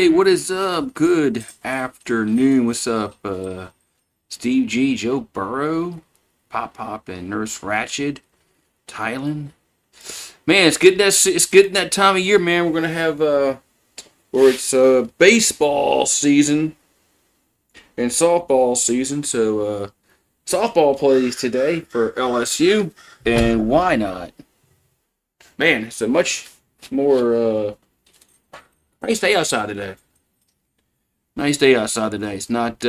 Hey, what is up? Good afternoon. What's up, Steve G, Joe Burrow, Pop Pop, and Nurse Ratched, Tylen? Man, it's getting that time of year, man. We're gonna have where it's baseball season and softball season. So softball plays today for LSU, and why not? Man, it's a much more nice day outside today. Nice day outside today. It's not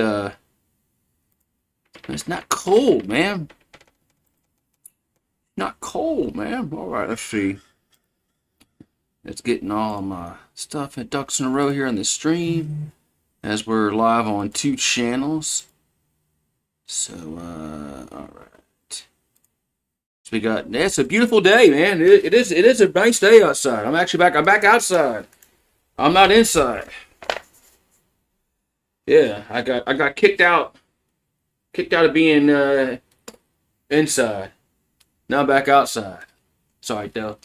cold, man. Not cold, man. All right, let's see. Let's getting all of my stuff at ducks in a row here on the stream, as we're live on 2 channels. So, all right. So we got. It's a beautiful day, man. It is a nice day outside. I'm back outside. I'm not inside. Yeah, I got kicked out of being inside. Now I'm back outside. Sorry, though.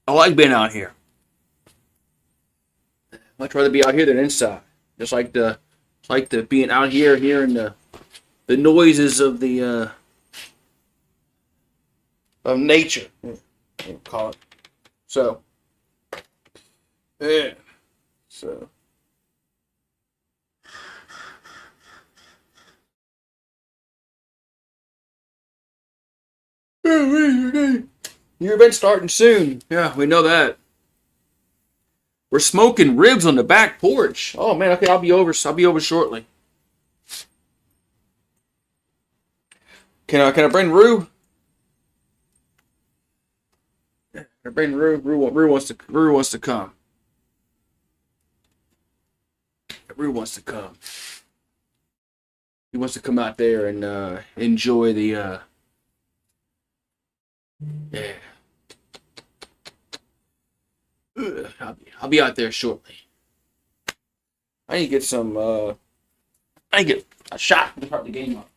I like being out here. Much rather be out here than inside. Just like the being out here, hearing the noises of the of nature. We'll call it. So yeah. So. Your event's starting soon. Yeah, we know that. We're smoking ribs on the back porch. Oh man, okay, I'll be over shortly. Can I bring Rue? Can I bring Rue? Rue wants to come. Rue wants to come. He wants to come out there and enjoy the yeah. I'll be out there shortly. I need to get some. I need to get a shot to start the game up.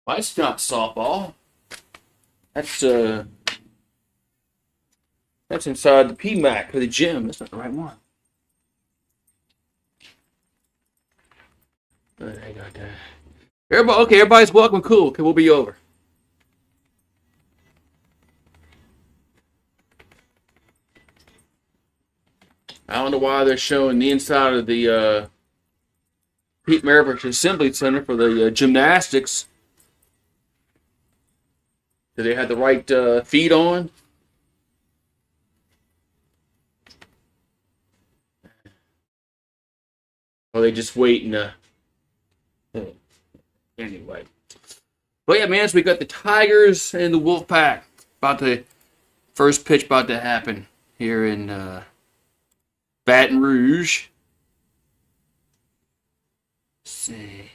Well, that's not softball. That's that's inside the PMAC for the gym. That's not the right one. I got that. Everybody's welcome. Cool. Okay, we'll be over. I don't know why they're showing the inside of the Pete Maravich Assembly Center for the gymnastics. Do they have the right feed on? Or are they just waiting? Anyway. But yeah, man, so we got the Tigers and the Wolfpack. About the first pitch about to happen here in Baton Rouge. Let's see.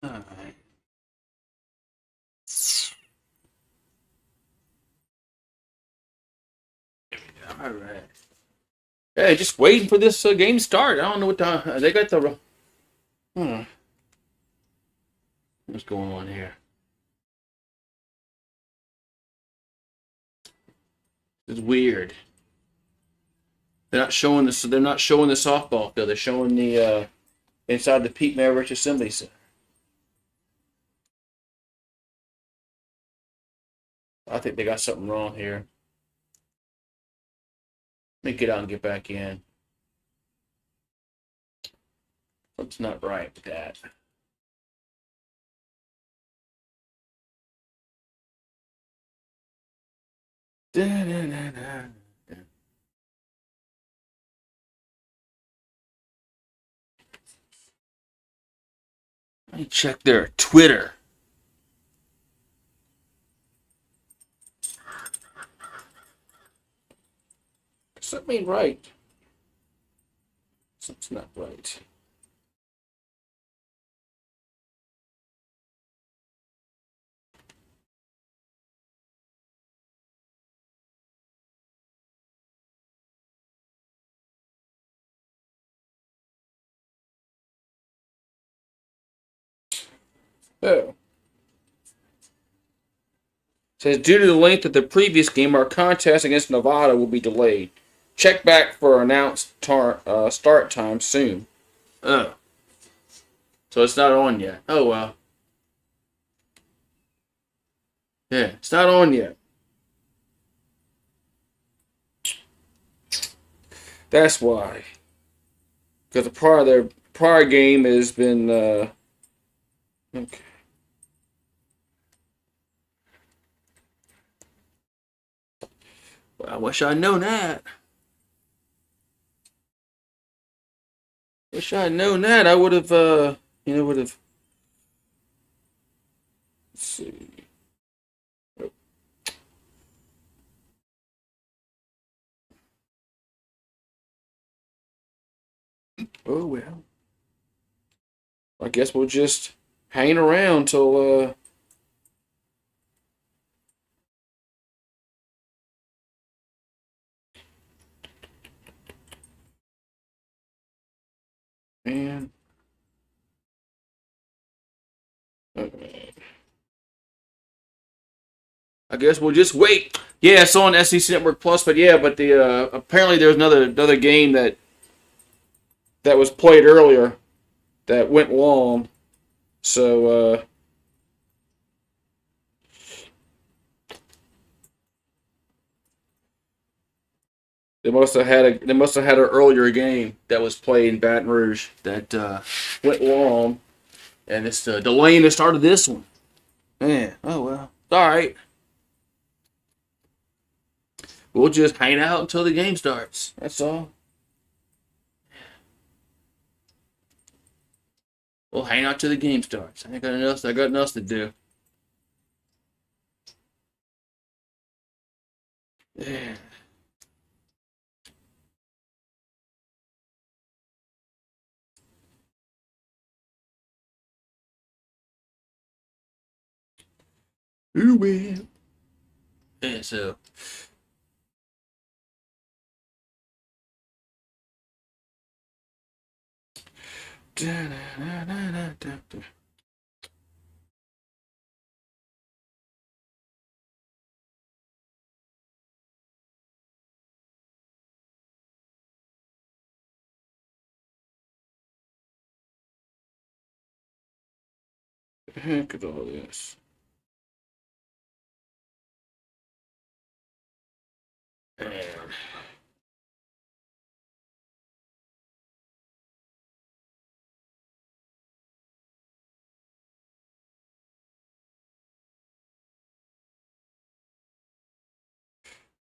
All right. All right. Hey, just waiting for this game to start. I don't know what time they got the. Hmm. What's going on here? It's weird. They're not showing this. They're not showing the softball field. They're showing the inside the Pete Maravich Assembly Center. I think they got something wrong here. Let me get out and get back in. Something's not right with that. Da-da-da-da. Let me check their Twitter. Something ain't right. Something's not right. Oh. Says due to the length of the previous game, our contest against Nevada will be delayed. Check back for announced start time soon. Oh. So it's not on yet. Oh well. Yeah, it's not on yet. That's why. Because their prior game has been okay. Well, I wish I'd known that. Wish I'd known that. I would have would have. Let's see. Oh well. I guess we'll just hang around till man. I guess we'll just wait. Yeah, it's on SEC Network Plus, but yeah, but the apparently there's another game that was played earlier that went long. So they must have had an earlier game that was played in Baton Rouge that went long, and it's delaying the start of this one. Man, oh well. All right, we'll just hang out until the game starts. That's all. We'll hang out till the game starts. I got enough. I got nothing else to do. Yeah. Ooh, well. Yeah, so. Heck at all this. And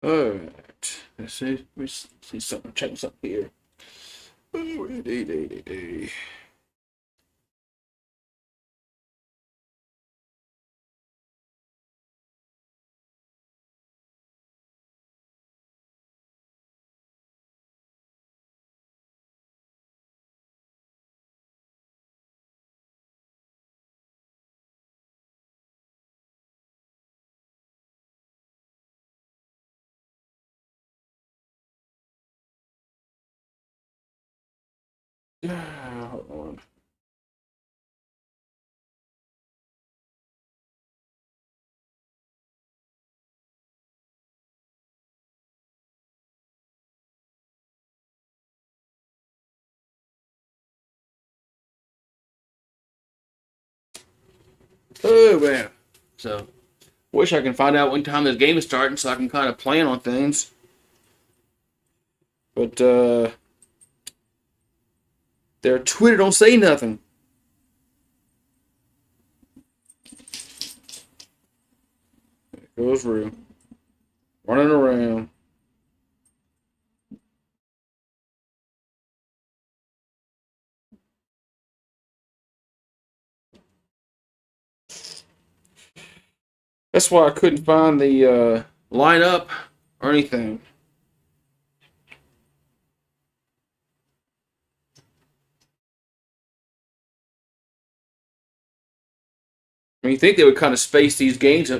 all right. Let's see. Let me see something. Check something here. Oh, day. Hold on. Oh man. So wish I can find out when time this game is starting so I can kind of plan on things. But their Twitter don't say nothing. Goes through running around. That's why I couldn't find the lineup or anything. I mean, you think they would kind of space these games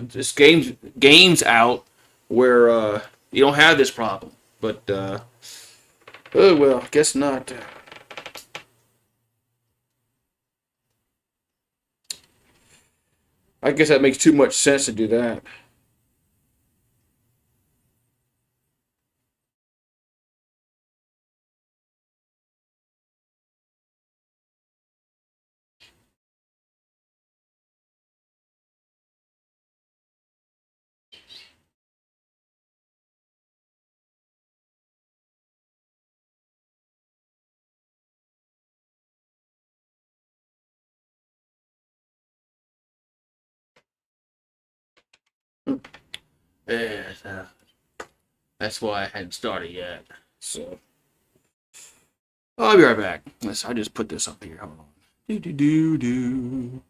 out where you don't have this problem, but oh well, guess not. I guess that makes too much sense to do that. Yeah, that's why I hadn't started yet. So I'll be right back. I just put this up here. Hold on. Do do do do.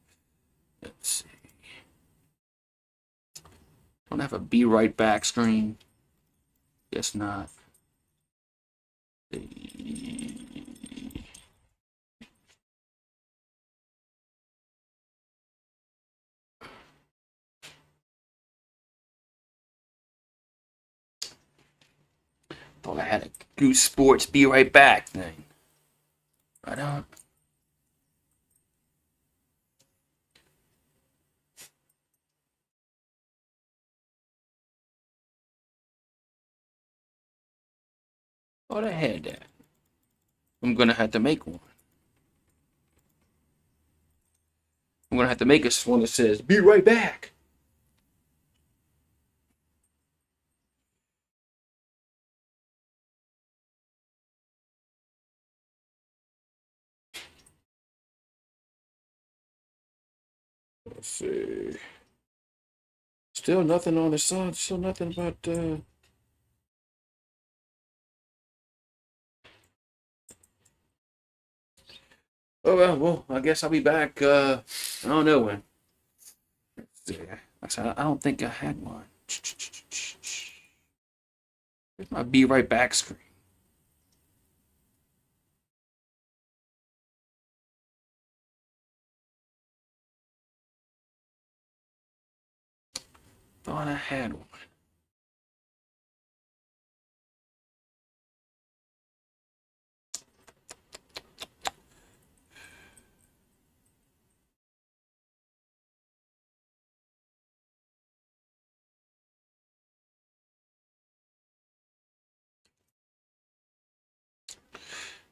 Let's see. Don't have a be right back screen. Guess not. Thought I had a Goose Sports be right back thing. I don't. Thought I had that. I'm gonna have to make one. I'm gonna have to make us one that says "Be right back." Let's see. Still nothing on the side. Still nothing about. Oh well. I guess I'll be back. I don't know when. I don't think I had one. Here's my be right back screen. Thought I had one.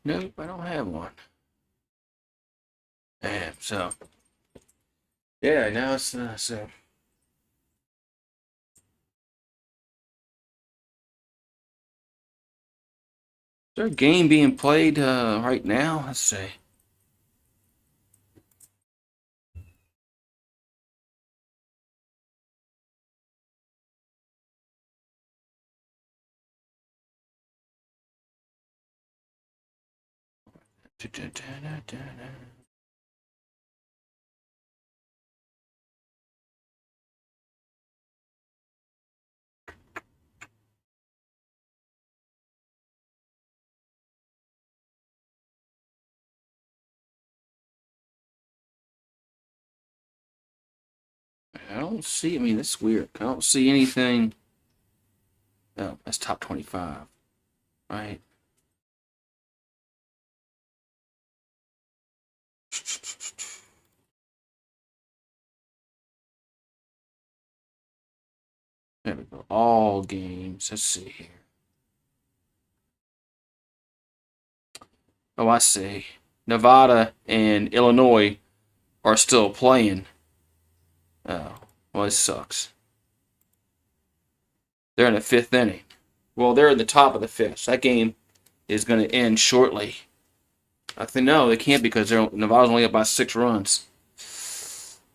Nope, I don't have one. And so yeah, now it's so. Is there a game being played right now? Let's see. I don't see. I mean, that's weird. I don't see anything. Oh, that's top 25, right? There we go. All games. Let's see here. Oh, I see. Nevada and Illinois are still playing. Oh, well, this sucks. They're in the fifth inning. Well, they're in the top of the fifth. So that game is going to end shortly. I think no, they can't because Nevada's only up by 6 runs.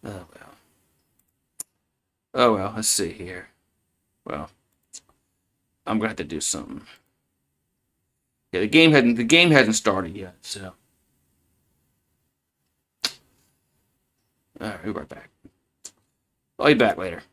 Oh well. Oh well. Let's see here. Well, I'm gonna have to do something. Yeah, the game hasn't started yet. So, all right, we'll be right back. I'll be back later.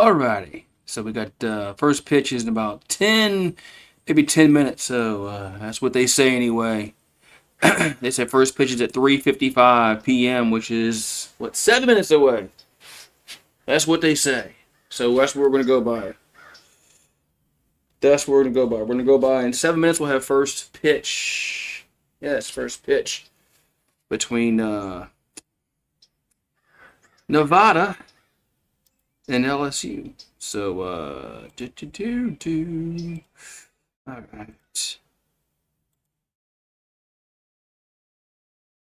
Alrighty. So we got first pitch is in about 10, maybe 10 minutes. So that's what they say anyway. They said first pitch is at 3:55 p.m., which is, what, 7 minutes away. That's what they say. So that's what we're going to go by. That's what we're going to go by. We're going to go by in 7 minutes. We'll have first pitch. Yes, first pitch between Nevada and LSU. So, all right.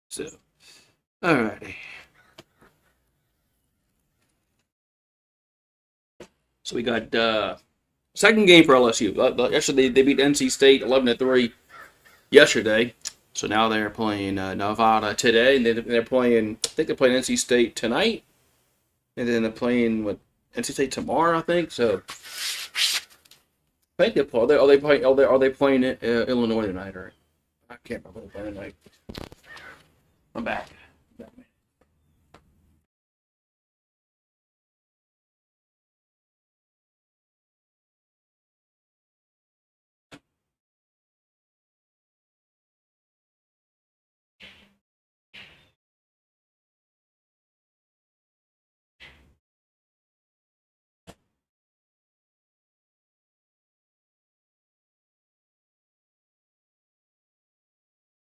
So, alrighty. So we got second game for LSU. Yesterday they beat NC State 11-3 yesterday. So now they're playing Nevada today, and they're playing. I think they're playing NC State tonight, and then they're playing NC State tomorrow. I think so. I think they play. Are they playing Illinois tonight? Or I can't remember what they're playing tonight. I'm back.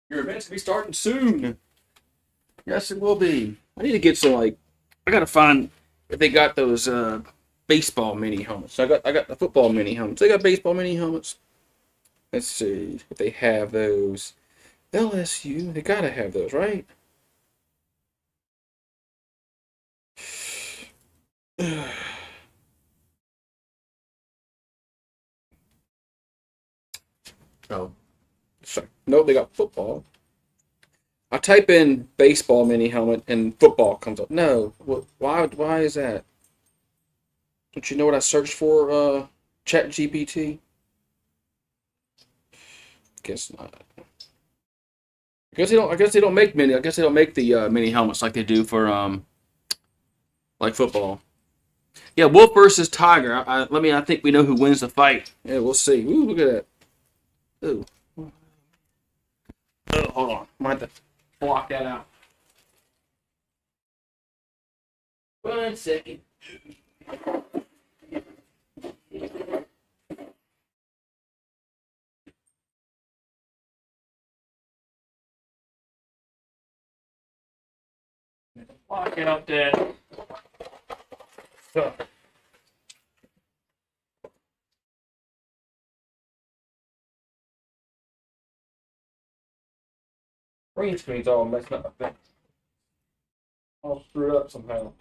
Your event's gonna be starting soon. Yes, it will be. I need to get some I gotta find if they got those baseball mini helmets. I got the football mini helmets. They got baseball mini helmets. Let's see if they have those. LSU, they gotta have those, right? Oh, sorry. No, they got football. I type in baseball mini helmet and football comes up. No, why is that? Don't you know what I searched for? Chat GPT? Guess not. I guess they don't make mini. I guess they don't make the mini helmets like they do for like football. Yeah, Wolf versus Tiger. I think we know who wins the fight. Yeah, we'll see. Ooh, look at that. Ooh. Oh, hold on. I might have to block that out. 1 second. Block out that. Green screen's all messed up, I think. All screwed up somehow.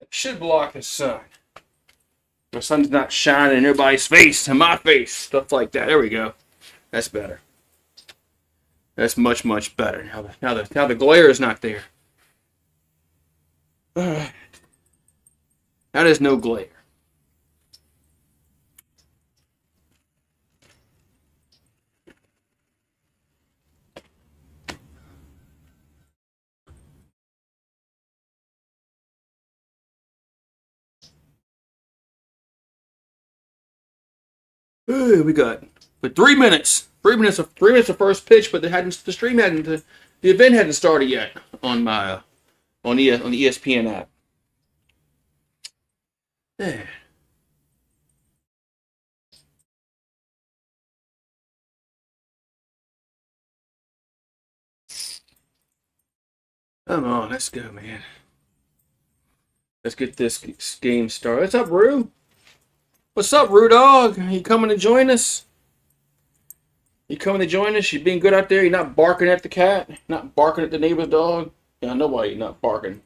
It should block the sun. The sun's not shining in everybody's face, in my face, stuff like that. There we go. That's better. That's much, much better. Now the glare is not there. Now there's no glare. We got 3 minutes. 3 minutes of first pitch, but the event hadn't started yet on my on the ESPN app. There. Come on, let's go, man. Let's get this game started. What's up, Rue? What's up, Rue Dog? You coming to join us? You coming to join us? You being good out there? You're not barking at the cat? Not barking at the neighbor's dog? Yeah, I know why you're not barking.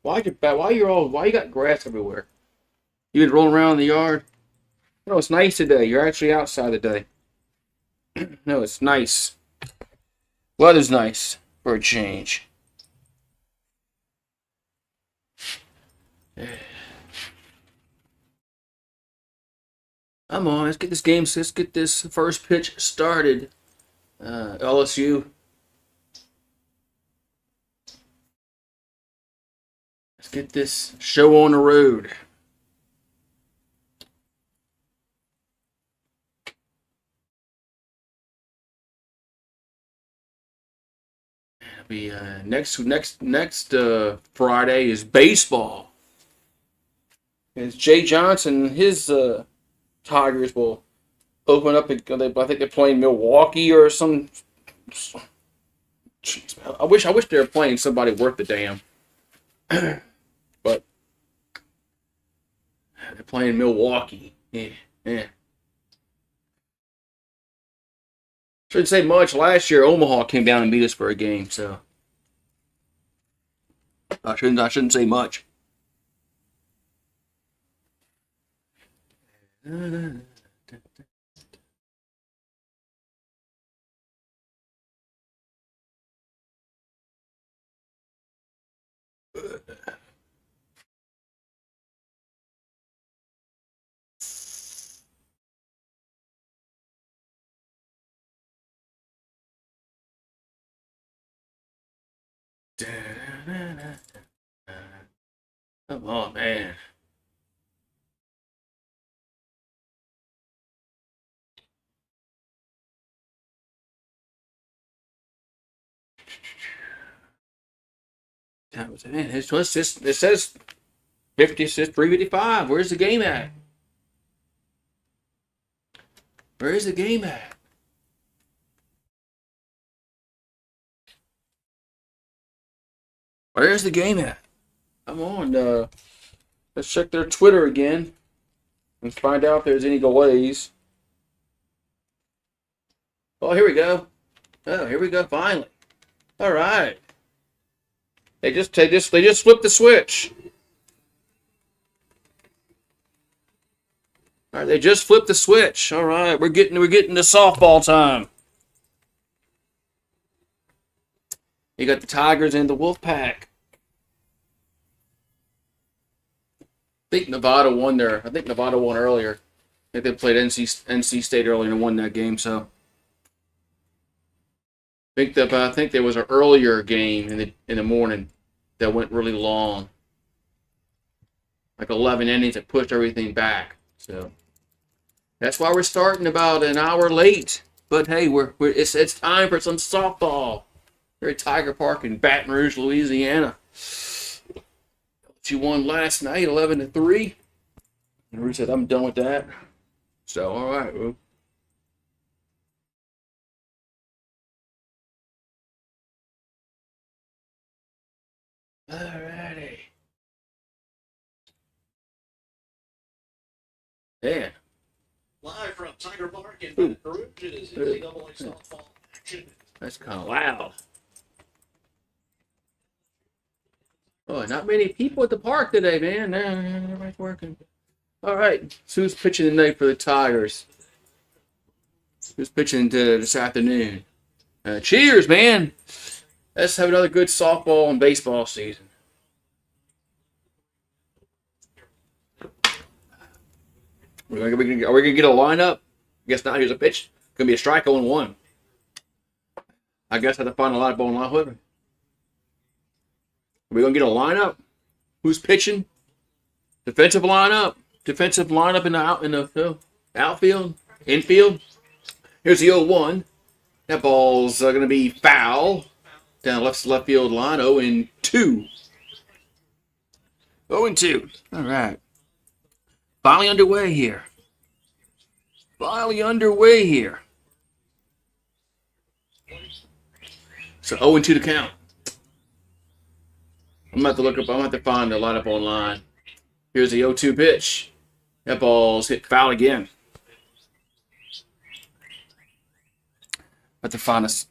Why you got grass everywhere? You been rolling around in the yard? No, it's nice today. You're actually outside today. No, it's nice. Weather's nice. for a change. Come on, let's get this game. Let's get this first pitch started. LSU. Let's get this show on the road. It'll be next Friday is baseball. It's Jay Johnson and his Tigers will open up. I think they're playing Milwaukee or some. Jeez, I wish they were playing somebody worth the damn. But they're playing Milwaukee. Yeah. Shouldn't say much. Last year, Omaha came down and beat us for a game, so I shouldn't say much. Come on, man. Man, it says 50, says 355. Where's the game at? Where's the game at? Where's the game at? Come on, let's check their Twitter again and find out if there's any delays. Oh, here we go. Oh, here we go. Finally. All right. They just flipped the switch. All right, they just flipped the switch. All right, we're getting to softball time. You got the Tigers and the Wolfpack. I think Nevada won earlier. I think they played NC State earlier and won that game. So I think there was an earlier game in the morning that went really long, like 11 innings that pushed everything back. So that's why we're starting about an hour late. But hey, it's time for some softball. We're at Tiger Park in Baton Rouge, Louisiana. She won last night, 11-3. And Ruth said, "I'm done with that." So all right, well. Alrighty. Yeah. Live from Tiger Park in Baton Rouge, it is NCAA softball action. That's kind of loud. Oh, not many people at the park today, man. Everybody's working. All right. So who's pitching tonight for the Tigers? Who's pitching this afternoon? Cheers, man. Let's have another good softball and baseball season. Are we gonna get a lineup? Guess not. Here's a pitch. Gonna be a strike 0-1. I guess I have to find a lineup on line with me. Are we gonna get a lineup? Who's pitching? Defensive lineup in the outfield, infield. Here's the 0-1. That ball's gonna be foul down left field line. 0-2. 0-2. All right. Finally underway here. So 0-2 to count. I'm going to have to find the lineup online. Here's the 0-2 pitch. That ball's hit foul again. Have to find us.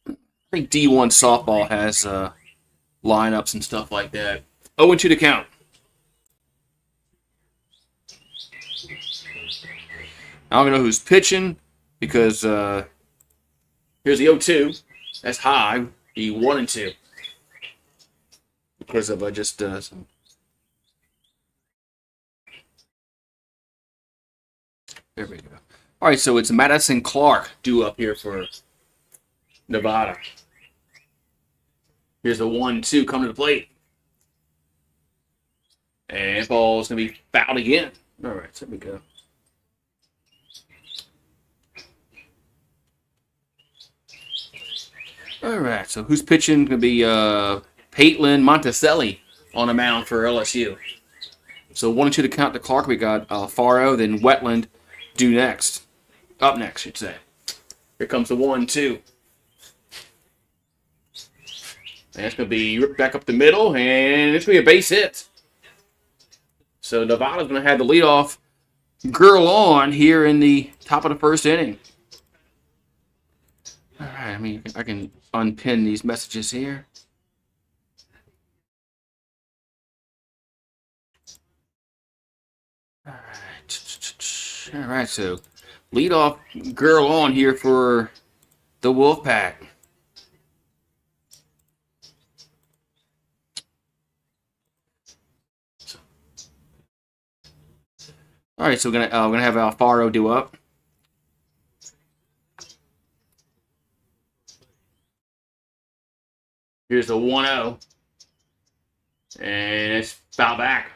I think D1 softball has lineups and stuff like that. 0-2 to count. I don't know who's pitching because here's the 0-2. That's high. Be 1-2 because of just some. There we go. All right, so it's Madison Clark due up here for Nevada. Here's the 1-2 coming to the plate. And ball's going to be fouled again. All right, so there we go. All right, so who's pitching? Going to be Patelin Monticelli on the mound for LSU. So 1-2 to count to Clark. We got Faro, then Wetland due next. Up next, I should say. Here comes the 1-2. And it's going to be ripped back up the middle, and it's going to be a base hit. So Nevada's going to have the leadoff girl on here in the top of the first inning. All right, I can unpin these messages here. All right, so leadoff girl on here for the Wolfpack. All right, so we're gonna have Alfaro do up. Here's the 1-0, and it's foul back.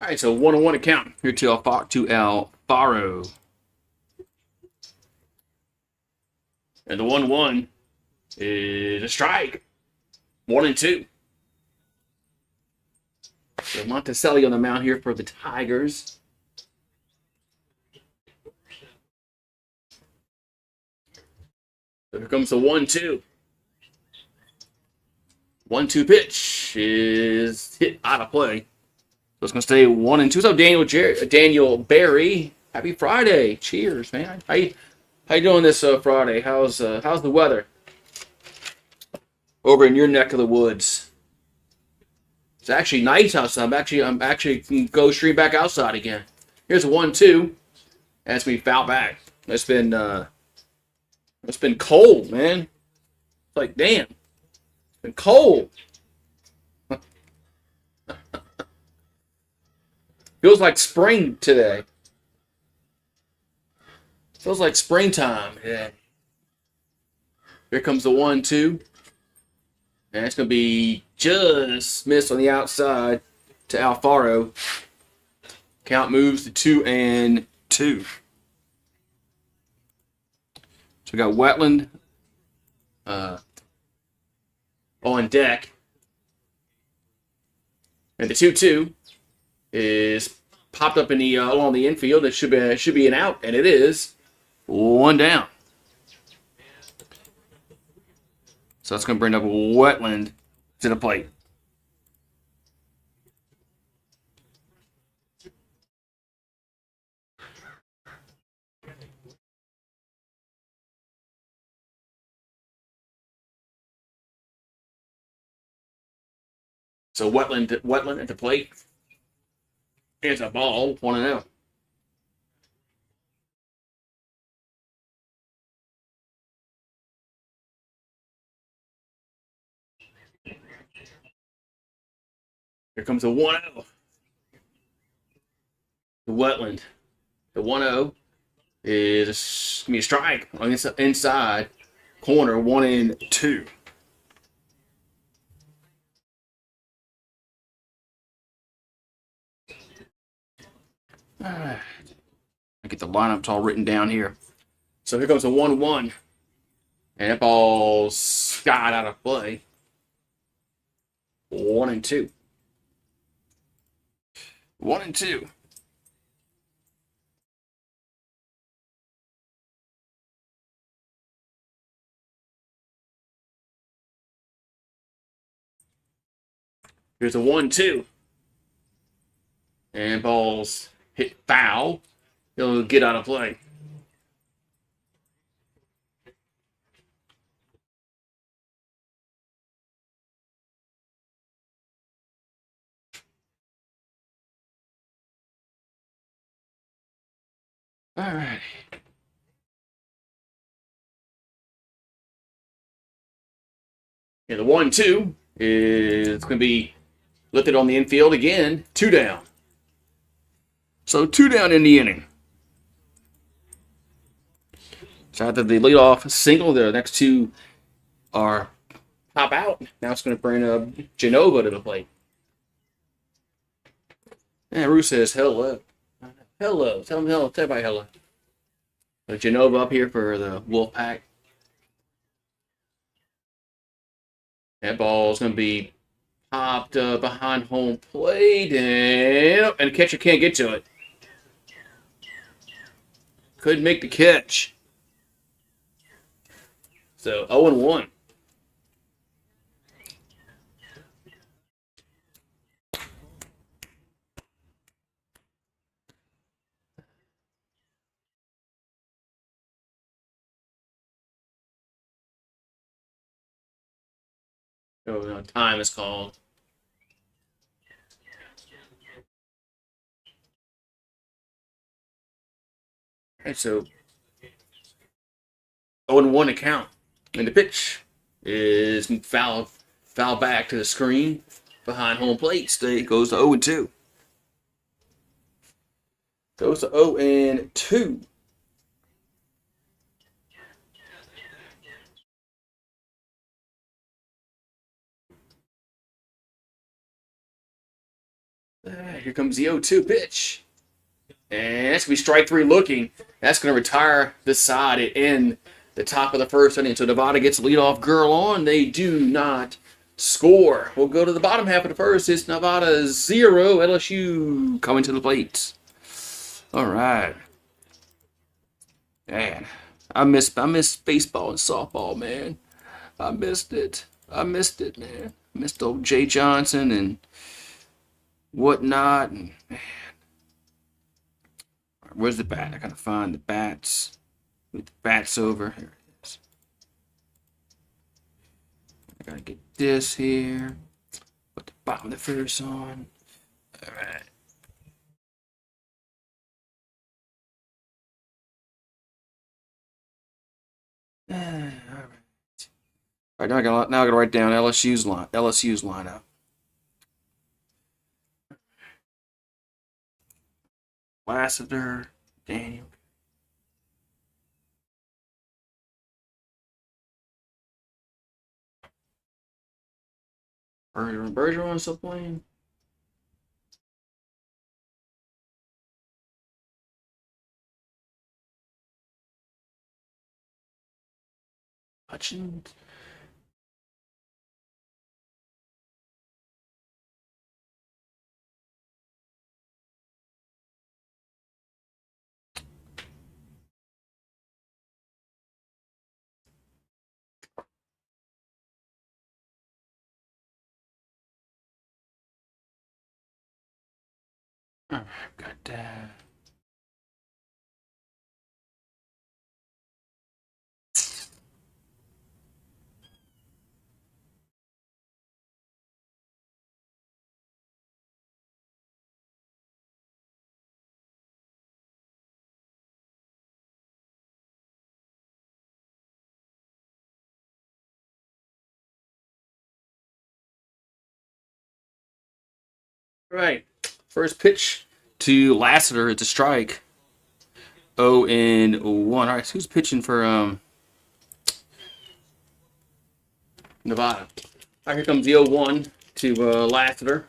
All right, so 1-1 to count here to Alfaro. And the 1-1 is a strike. 1-2. So Monticelli on the mound here for the Tigers. So here comes the 1-2. 1-2 pitch is hit out of play. So it's going to stay 1-2. What's up, Daniel Barry? Happy Friday. Cheers, man. How you doing this Friday? How's the weather over in your neck of the woods? It's actually nice outside. I'm actually can go straight back outside again. Here's a 1-2, and it's gonna be foul back. It's been cold, man. It's like damn, it's been cold. Feels like spring today. Feels like springtime. Yeah. Here comes the 1-2. And it's going to be just missed on the outside to Alfaro. Count moves to 2-2. So we got Wetland on deck. And the 2-2 is popped up in the along the infield. It should be an out, and it is. 1 down. So that's going to bring up Wetland to the plate. So Wetland at the plate. Here's a ball, 1-0. Here comes the 1-0. The Wetland. The 1-0 is going to be a strike on the inside corner, 1-2. All right. I get the lineups all written down here. So here comes the 1-1. And that ball's skied out of play. 1-2. 1-2. Here's a 1-2. And ball's hit foul. He'll get out of play. All right. And the 1-2 is going to be lifted on the infield again. 2 down. So 2 down in the inning. So after the leadoff single, the next two are pop out. Now it's going to bring Genova to the plate. And Rue says hello. Hello. Tell him hello. Tell everybody hello. Genova up here for the Wolfpack. That ball is going to be popped behind home plate, and the catcher can't get to it. Couldn't make the catch. So 0-1. So time is called. And so 0-1 to count. And the pitch is foul back to the screen behind home plate. It goes to 0-2. Goes to 0-2. Here comes the 0-2 pitch. And that's going to be strike three looking. That's going to retire the side in the top of the first inning. So Nevada gets the leadoff girl on. They do not score. We'll go to the bottom half of the first. It's Nevada 0, LSU coming to the plate. All right. Man, I miss baseball and softball, man. I missed it. Man. Missed old Jay Johnson and whatnot. And man. Where's the bat? I gotta find the bats. With the bats over. Here it is. I gotta get this here. Put the bottom of the first on. Alright. Alright. Alright, now I gotta write down LSU's lineup. Lassiter, Daniel. Bergeron still playing? Hutchins? Alright, got that. Right. First pitch to Lassiter. It's a strike. 0-1. All right, so who's pitching for Nevada? All right, here comes the 0-1 to Lassiter.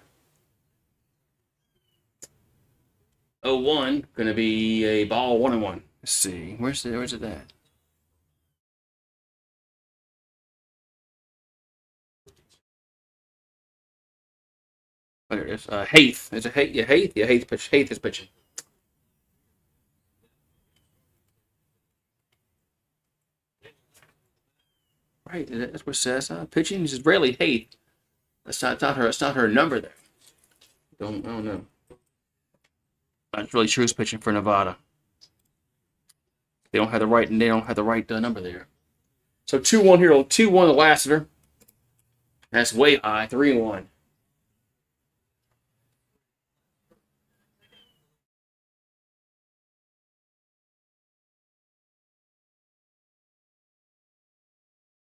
0-1, gonna be a ball 1-1. Let's see. Where's it at? Oh, there it is. Haith. Is it Haith? Yeah, Haith. Yeah, Haith is pitching. Right, that's what it says. Pitching is rarely Haith. That's not her. That's not her number there. I don't know. Not really sure who's pitching for Nevada. They don't have the right number there. So 2-1 here. 2-1 to Lassiter. That's way high. 3-1.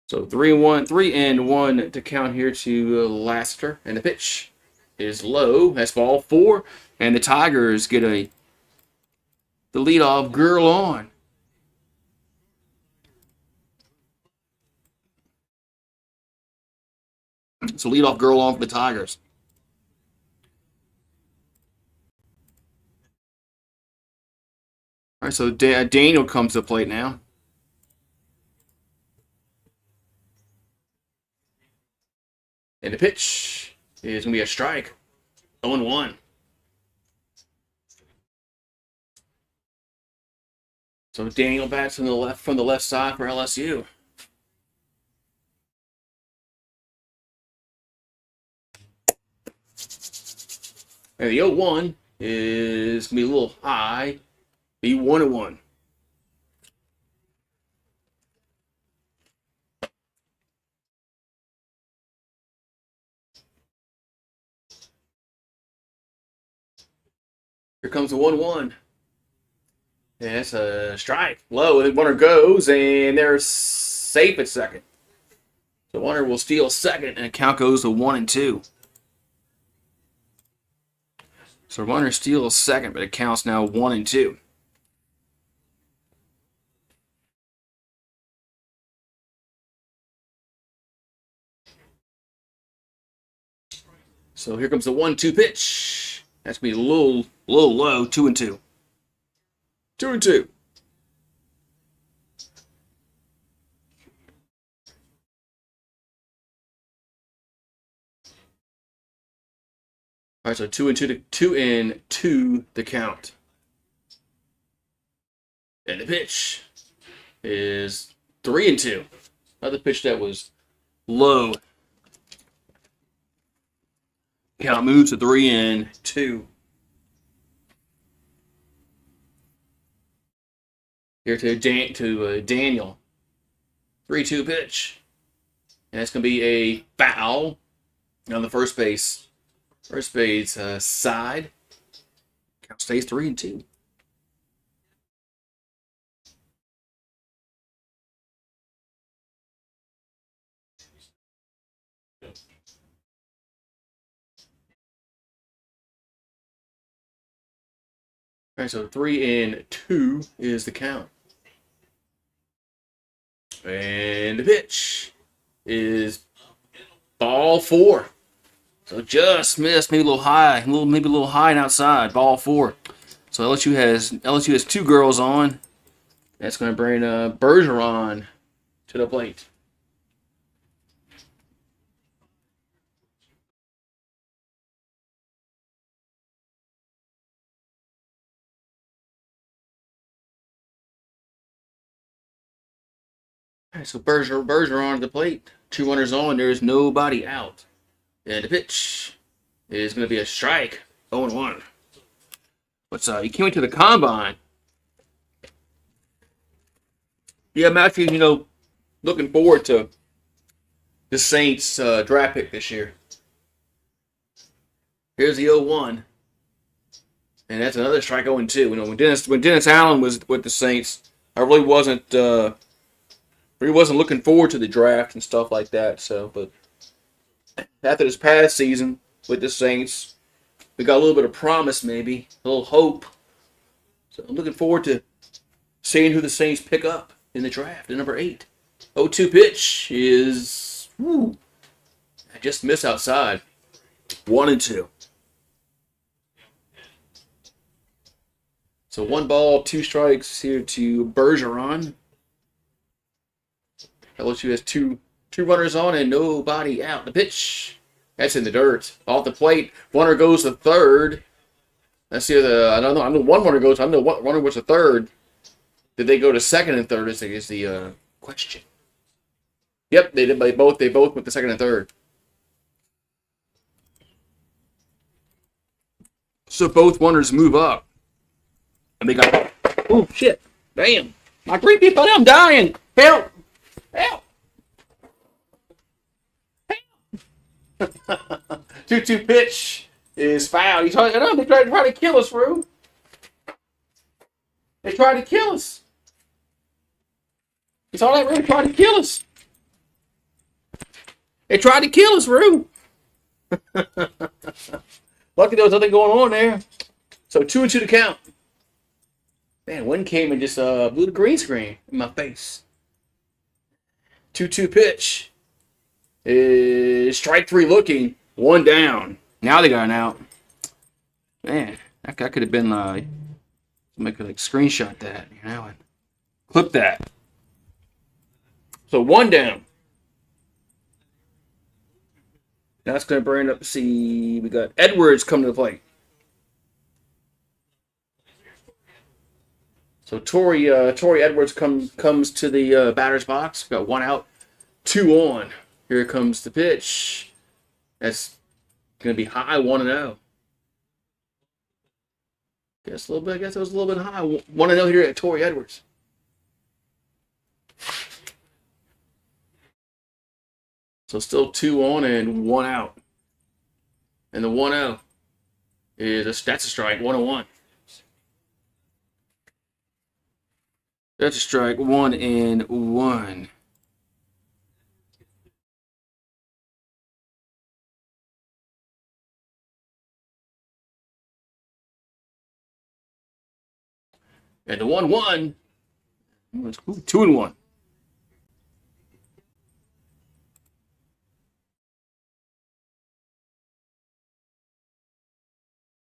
So 3-1, 3-1 to count here to Lassiter, and the pitch is low. That's ball 4, and the Tigers get the leadoff girl on. So leadoff girl on for the Tigers. All right, so Daniel comes to the plate now. And the pitch is going to be a strike. 0-1. So Daniel bats from the left side for LSU. And the 0-1 is going to be a little high. Be 1-1. Here comes the 1-1. And that's a strike. Low, and runner goes, and they're safe at second. So runner will steal second, and the count goes to 1-2. So runner steals second, but it counts now 1-2. So here comes the 1-2 pitch. That's going to be a little low, 2-2. 2-2. All right, so 2-2 the count. And the pitch is 3-2. Another pitch that was low. Count moves to 3-2. Here to Daniel. 3-2 pitch. And that's going to be a foul on the first base side. Count stays 3-2. All right, so 3-2 is the count. And the pitch is ball 4. So just missed, maybe a little high, maybe a little high and outside. Ball 4. So LSU has 2 girls on. That's going to bring Bergeron to the plate. All right, so Bergeron to the plate. 2 runners on. There's nobody out. And the pitch is going to be a strike. 0-1. You can't wait to the combine. Yeah, Matthew, looking forward to the Saints draft pick this year. Here's the 0-1. And that's another strike 0-2. When Dennis Allen was with the Saints, I really wasn't looking forward to the draft and stuff like that. So, but after this past season with the Saints, we got a little bit of promise, maybe a little hope. So I'm looking forward to seeing who the Saints pick up in the draft at number 8. 0-2 pitch is I just missed outside. 1-2. So 1 ball, 2 strikes here to Bergeron. LSU has two runners on and nobody out. The pitch, that's in the dirt. Off the plate, runner goes to third. Let's see. I know one runner goes. I know what runner was to third. Did they go to second and third? Is the question. Yep, they did. They both went to second and third. So both runners move up, and they got. Oh shit! Damn! My green people, I'm dying. Help! Help! Help! 2-2 pitch is foul. They tried to kill us, Rue. They tried to kill us. You saw that, Rue? They tried to kill us. They tried to kill us, Rue. Lucky there was nothing going on there. So 2-2 to count. Man, one came and just blew the green screen in my face. 2-2 pitch. Is strike three looking. One down. Now they got an out. Man, that could have been like, somebody could like screenshot that, you know, and clip that. So one down. That's going to bring up, see, we got Edwards coming to the plate. So Torrey Edwards comes to the batter's box. We got one out, 2 on. Here comes the pitch. That's going to be high, 1-0. Guess it was a little bit high. 1-0 here at Torrey Edwards. So still 2 on and 1 out. And the 1-0 that's a strike, 1-1. That's a strike, 1-1. And the 1-1. 2-1.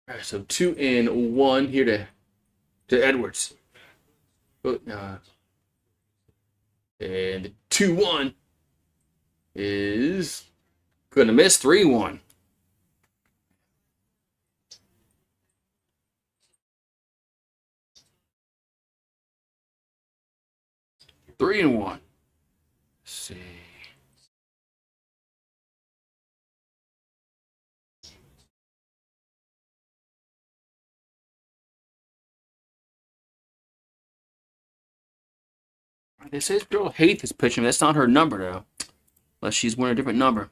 All right, so 2-1 here to Edwards. And the 2-1 is gonna miss. 3-1. Three and one. Let's see. They say this girl hates this pitching. That's not her number though, unless she's wearing a different number.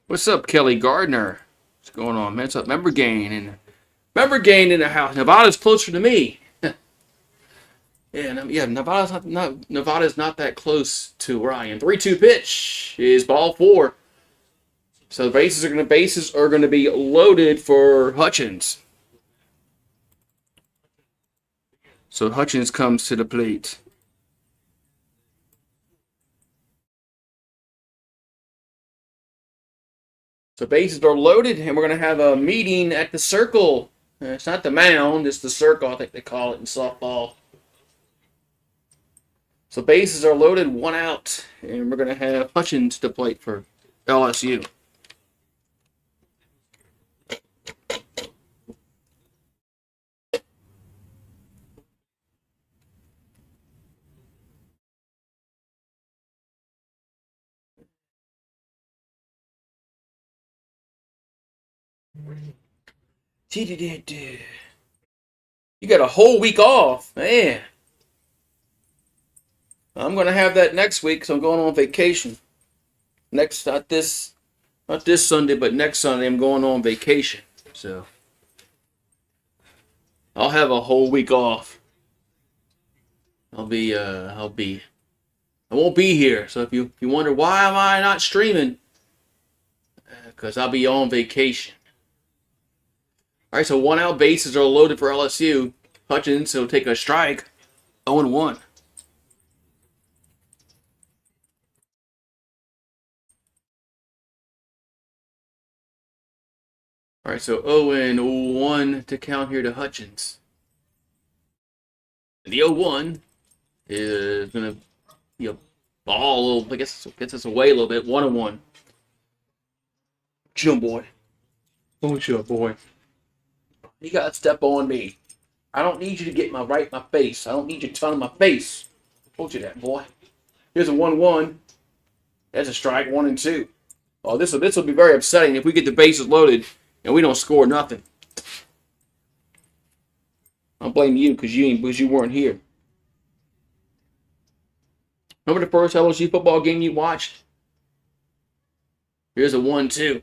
What's up, Kelly Gardner? What's going on, man? What's up, member gain in the house. Nevada's closer to me. Yeah, Nevada's not that close to where I am. 3-2 pitch is ball 4. So the bases are gonna be loaded for Hutchins. So Hutchins comes to the plate. So bases are loaded, and we're going to have a meeting at the circle. It's not the mound, it's the circle, I think they call it in softball. So bases are loaded, 1 out, and we're going to have Hutchins to plate for LSU. You got a whole week off, man. I'm gonna have that next week, so I'm going on vacation. Not this Sunday, but next Sunday I'm going on vacation. So I'll have a whole week off. I won't be here. So if you wonder why am I not streaming, because I'll be on vacation. All right, so 1 out, bases are loaded for LSU. Hutchins will take a strike. 0-1. All right, so 0-1 to count here to Hutchins. And the 0-1 is going to be a ball a little, I guess gets us away a little bit. 1-1. Chill, boy. Oh, chill, boy. You got to step on me. I don't need you to get my face. I don't need you to on my face. I told you that, boy. Here's a 1-1. That's a strike, 1-2. Oh, this will be very upsetting if we get the bases loaded and we don't score nothing. I'm blaming you because you weren't here. Remember the first LSU football game you watched? Here's a 1-2.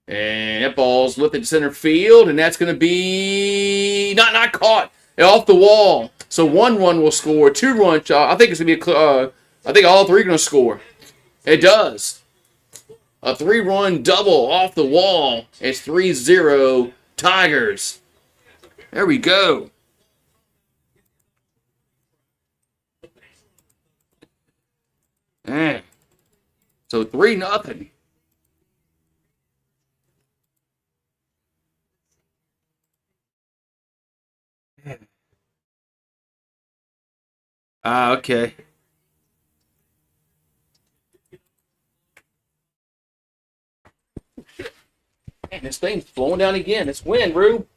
And that ball's lifted to center field, and that's going to be not caught. Off the wall. So 1 run will score. 2 runs. I think it's going to be I think all 3 are going to score. It does. A 3-run double off the wall. It's 3-0 Tigers. There we go. Man. So 3-0. Okay. Man, this thing's flowing down again. It's wind, Rube.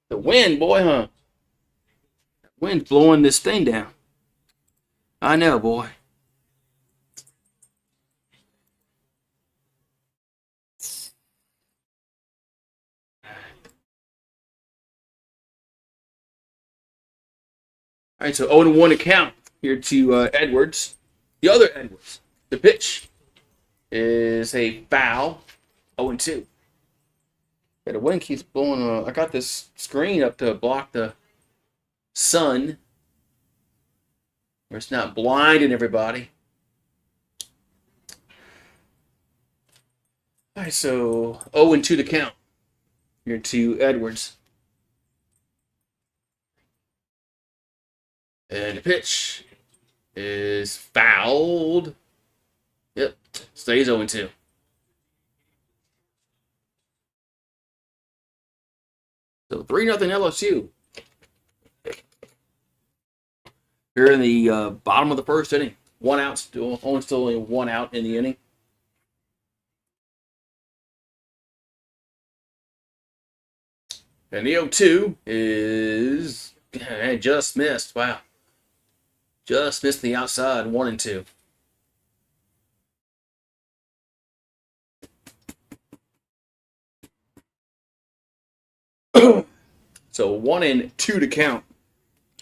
The wind, boy, huh? Wind blowing this thing down. I know, boy. All right, so 0-1 to count here to Edwards. The other Edwards. The pitch is a foul. 0-2. Yeah, the wind keeps blowing. I got this screen up to block the sun, where it's not blinding everybody. All right, so 0-2 to count here to Edwards. And the pitch is fouled. Yep, stays 0-2. So 3-0 LSU. Here in the bottom of the first inning. 1 out, still only 1 out in the inning. And the 0-2 is just missed. Wow. Just missed the outside, 1-2. So 1-2 to count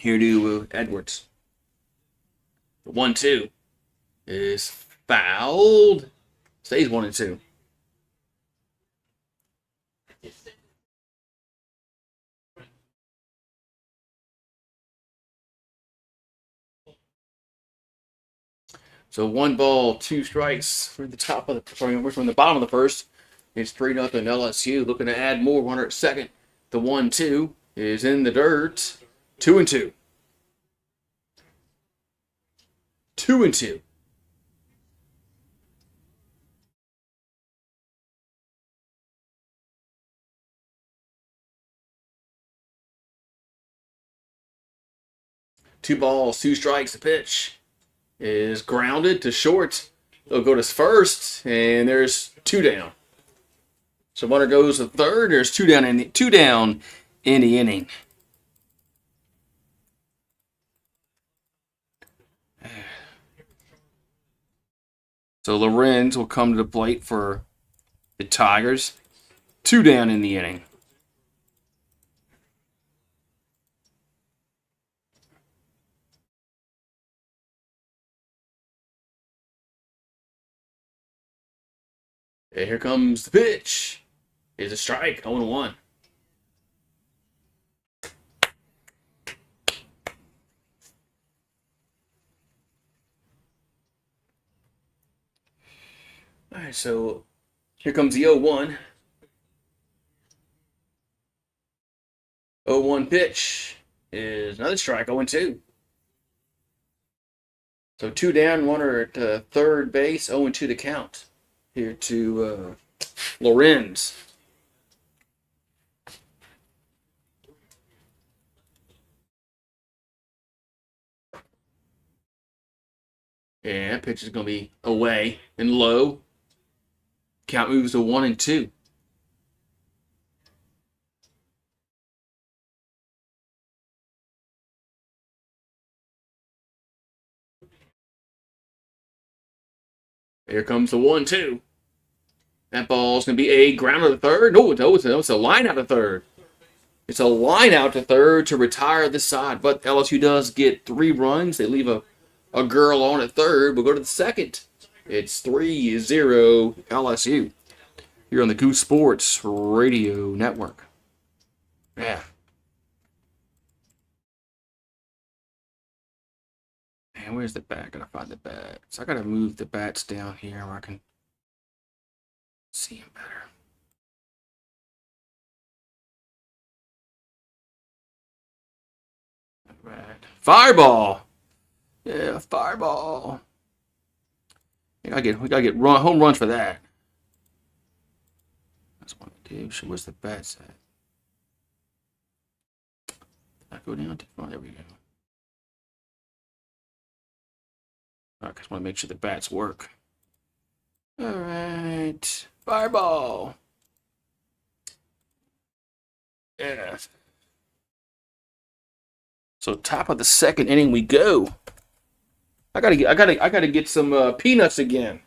here to Edwards. The 1-2 is fouled. Stays 1-2. So 1 ball, 2 strikes from the bottom of the first. It's 3-0 LSU. Looking to add more. Runner at second. The 1-2 is in the dirt. 2-2. 2-2. Two balls, 2 strikes. The pitch is grounded to short. They'll go to first, and there's 2 down. So runner goes to third. There's 2 down in the inning. So Lorenz will come to the plate for the Tigers. 2 down in the inning. And here comes the pitch. It's a strike, 0-1. All right, so here comes the 0-1. 0-1 pitch is another strike, 0-2. So 2 down, runner at third base, 0-2 to count here to Lorenz. And that pitch is going to be away and low. Count moves to 1-2. Here comes the 1-2. That ball's going to be a grounder to third. No, it's a line out to third. It's a line out to third to retire this side. But LSU does get 3 runs. They leave a girl on at third. We'll go to the second. It's 3-0 LSU. Here on the Goose Sports Radio Network. Yeah. Man, where's the bat? Gotta find the bat. So I gotta move the bats down here where I can see them better. Right. Fireball. Yeah, fireball. We gotta get home runs for that. That's what I do. So where's the bats at? Did I go down too far? There we go. I just want to make sure the bats work. All right. Fireball. Yeah. So top of the second inning we go. I gotta get some peanuts again.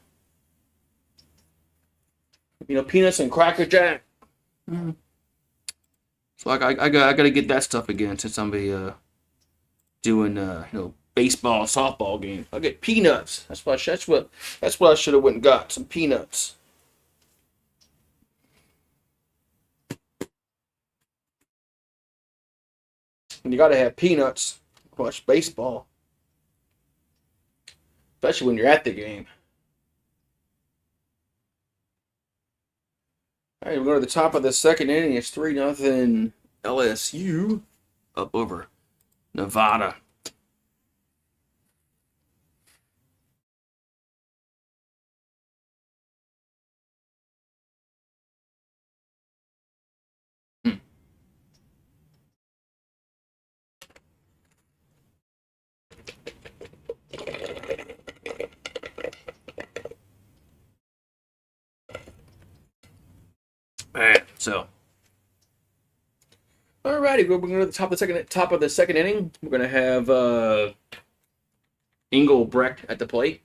You know, peanuts and Cracker Jack. Mm. So I gotta get that stuff again since I'm doing baseball, softball game. I'll get peanuts. That's what I should have went and got, some peanuts. And you gotta have peanuts to watch baseball. Especially when you're at the game. All right, we're going to the top of the second inning. It's 3-0 LSU up over Nevada. All right, so. Alrighty, we're going to the top of the second inning. We're going to have Engelbrecht at the plate.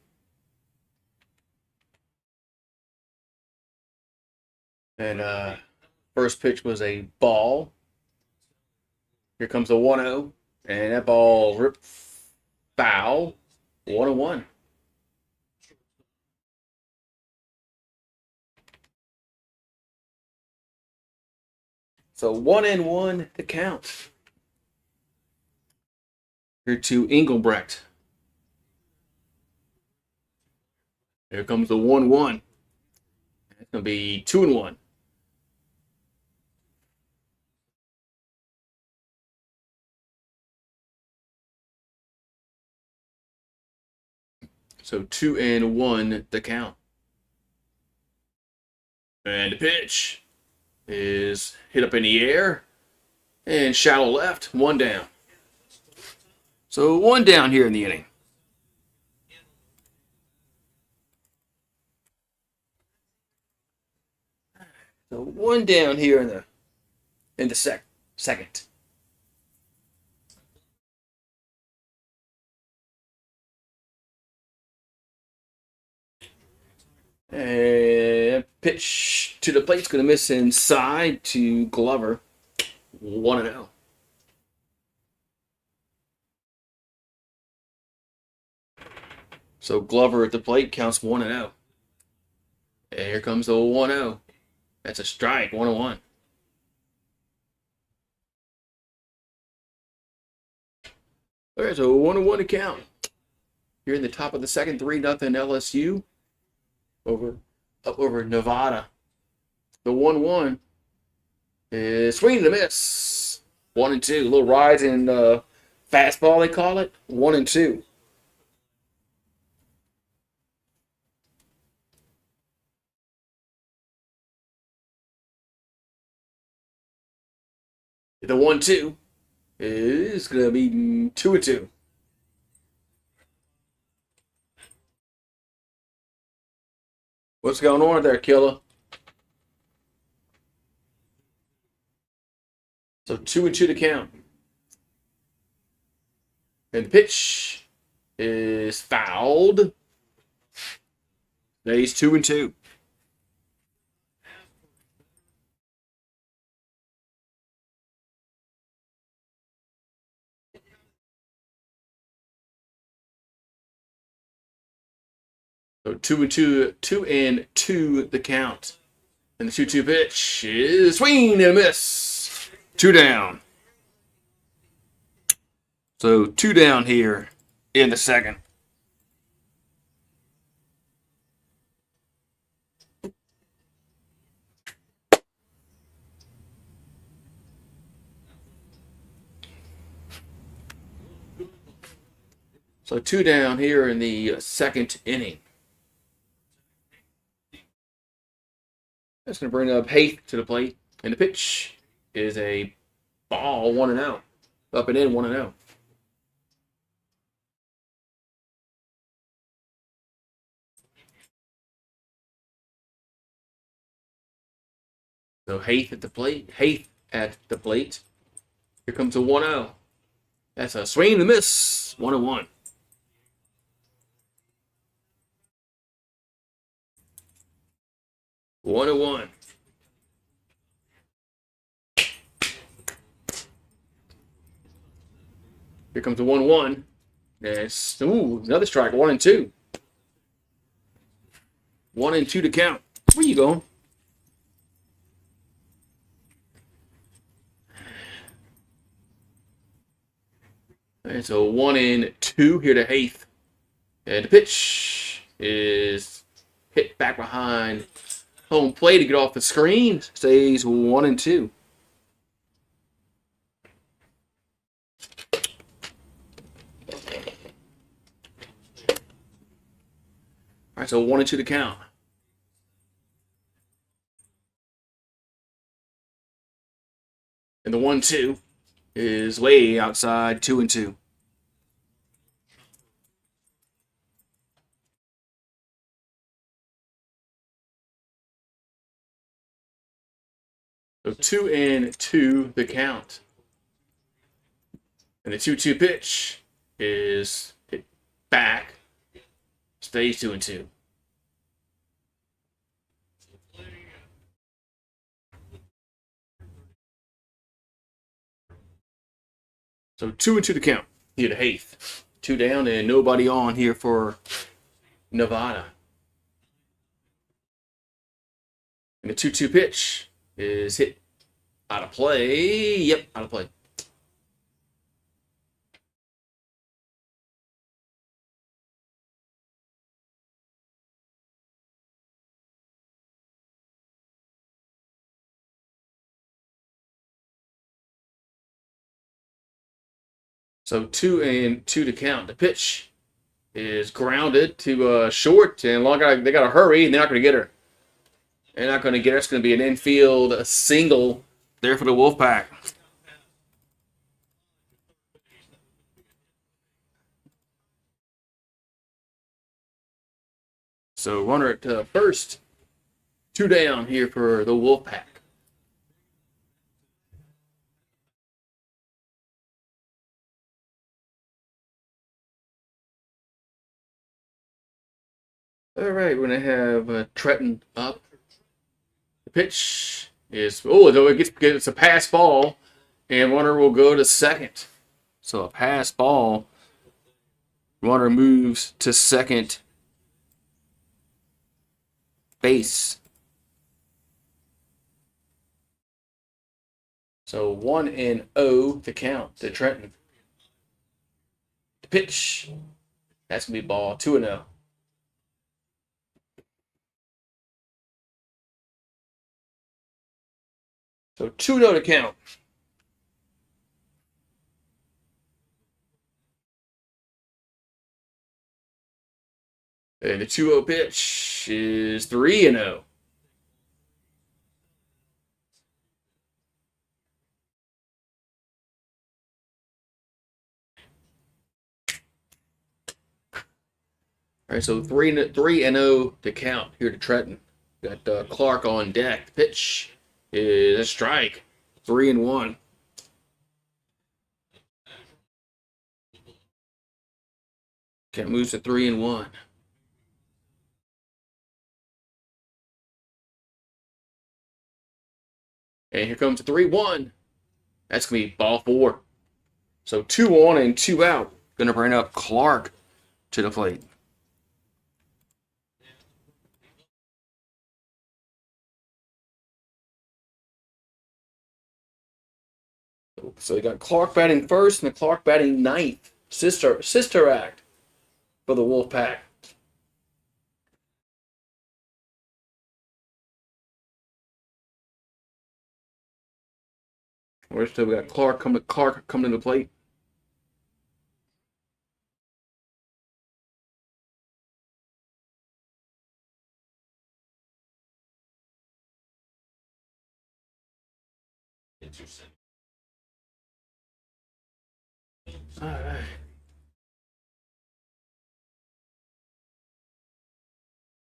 And first pitch was a ball. Here comes a 1-0. And that ball ripped foul. 1-1. So 1-1 to count. Here to Engelbrecht. Here comes the 1-1. It's going to be 2-1. So 2-1 the count. And the pitch is hit up in the air and shallow left, 1 down. So 1 down here in the inning. So 1 down here in the second. And pitch to the plate is going to miss inside to Glover. 1-0. So Glover at the plate counts 1-0. And here comes the 1-0. That's a strike. 1-1. All right, so 1-1 to count. Here in the top of the second, 3-0 LSU up over Nevada. The 1-1 is swing and a miss. 1-2. A little rise in fastball, they call it. 1-2. The 1-2 is going to be 2-2. What's going on there, Killer? So 2-2 to count. And the pitch is fouled. Now he's 2-2. So 2-2 the count. And the 2-2 pitch is swing and a miss. 2 down. So 2 down here in the second. So 2 down here in the second inning. That's going to bring up Haith to the plate. And the pitch is a ball, 1-0. Up and in, 1-0. So Haith at the plate. Haith at the plate. Here comes a 1-0. That's a swing and a miss. 1-1. One and one. Here comes the 1-1. That's another strike. 1-2. 1-2 to count. Where you going? It's a 1-2 here to Haith. And the pitch is hit back behind home plate to get off the screen. Stays 1-2. All right, so 1-2 to count. And the 1-2 is way outside, 2-2. So 2-2 the count. And the 2-2 pitch is hit back. Stays 2-2. So 2-2 to count. Here to Haith. 2 down and nobody on here for Nevada. And the 2-2 pitch is hit out of play. Yep, out of play. So 2-2 to count. The pitch is grounded to short, and they got to hurry, and they're not going to get her. They're not going to get her. It's going to be an infield single there for the Wolfpack. So runner at first. 2 down here for the Wolfpack. All right, we're going to have Trenton up. The pitch is, it's a pass ball, and runner will go to second. So a pass ball, runner moves to second base. So 1-0 to count to Trenton. The pitch, that's going to be ball, 2-0. So 2-0 to count. And the 2-0 pitch is 3-0. All right, so 3-0 to count here to Trenton. Got Clark on deck. The pitch is a strike. 3-1. Okay, moves to 3-1. And here comes the 3-1. That's going to be ball 4. So 2 on and 2 out. Going to bring up Clark to the plate. So you got Clark batting first and the Clark batting ninth. Sister act for the Wolfpack. Where's still we got Clark coming to the plate. Interesting. All right.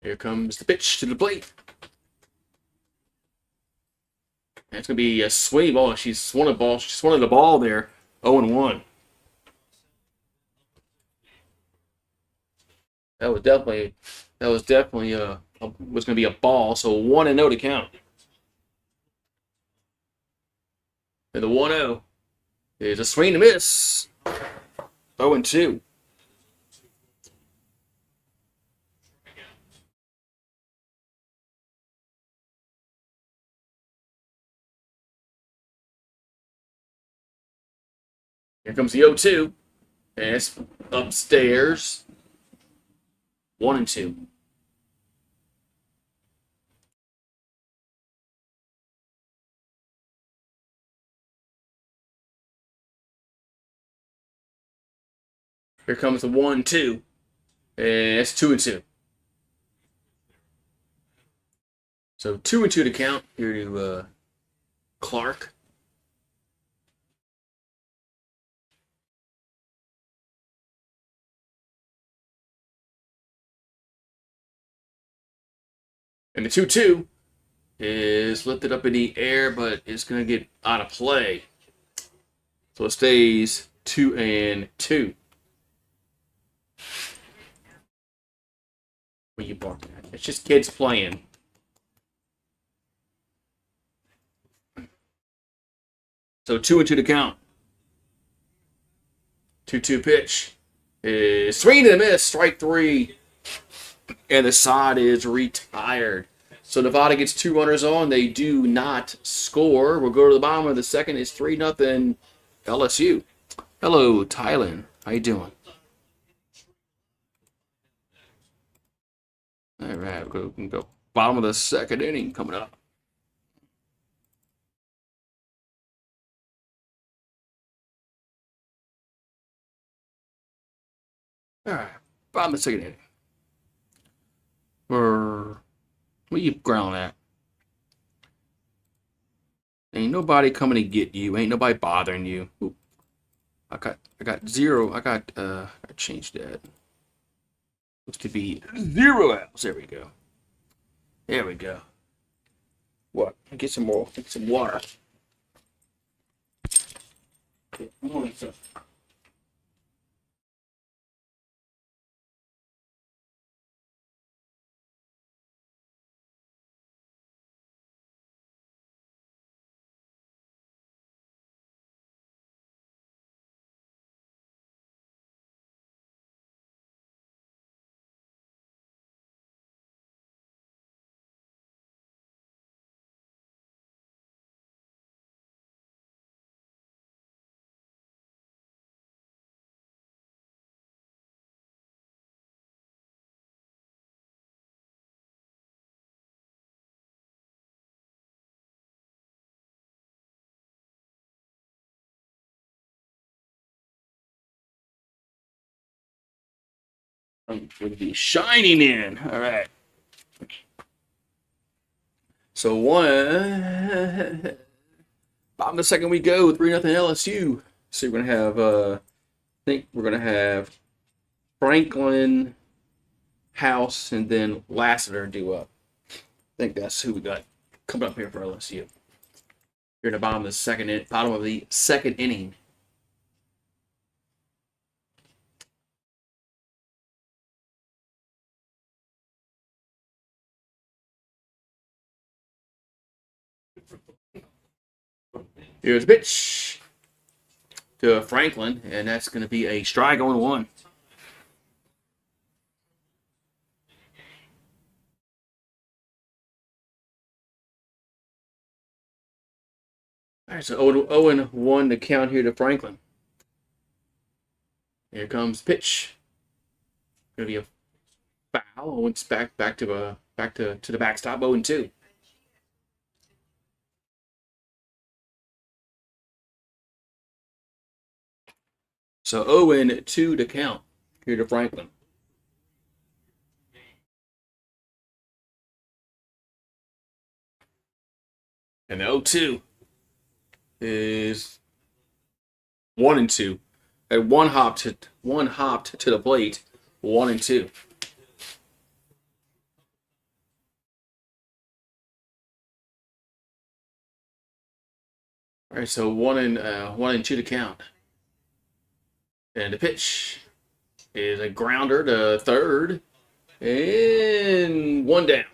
Here comes the pitch to the plate. And it's gonna be a swing ball. She swung a ball. She swung the ball there. 0-1. That was definitely was gonna be a ball. So 1-0 to count. And the 1-0 is a swing and a miss. 0-2. Here comes the 0-2. And it's upstairs. 1-2. Here comes the 1-2. And it's 2-2. So 2-2 to count here to Clark. And the 2-2 is lifted up in the air, but it's going to get out of play. So it stays 2-2. What are you barking at? It's just kids playing. So 2-2 to count. 2-2 pitch is swing and a miss, strike 3. And the side is retired. So Nevada gets 2 runners on. They do not score. We'll go to the bottom of the second. It's 3-0 LSU. Hello, Thailand. How you doing? All right, we can go. Bottom of the second inning coming up. All right, bottom of the second inning. What you growling at? Ain't nobody coming to get you. Ain't nobody bothering you. Ooh, I got 0. I changed that. Looks to be 0 outs. There we go. There we go. What? Get some more. Get some water. I'm going to be shining in. All right. So bottom of the second we go, 3-0 LSU. So we're gonna have I think we're gonna have Franklin, House, and then Lassiter do up. I think that's who we got coming up here for LSU. Here at the bottom of the second inning. Here's a pitch to Franklin, and that's going to be a strike on 1. All right, so 0-1 to count here to Franklin. Here comes pitch. Gonna be a foul. Went back to the backstop. 0-2. So 0-2 to count here to Franklin. And the 0-2 is 1-2. At one hopped to the plate. 1-2. All right, so 1-2 to count. And the pitch is a grounder to third. And 1 down.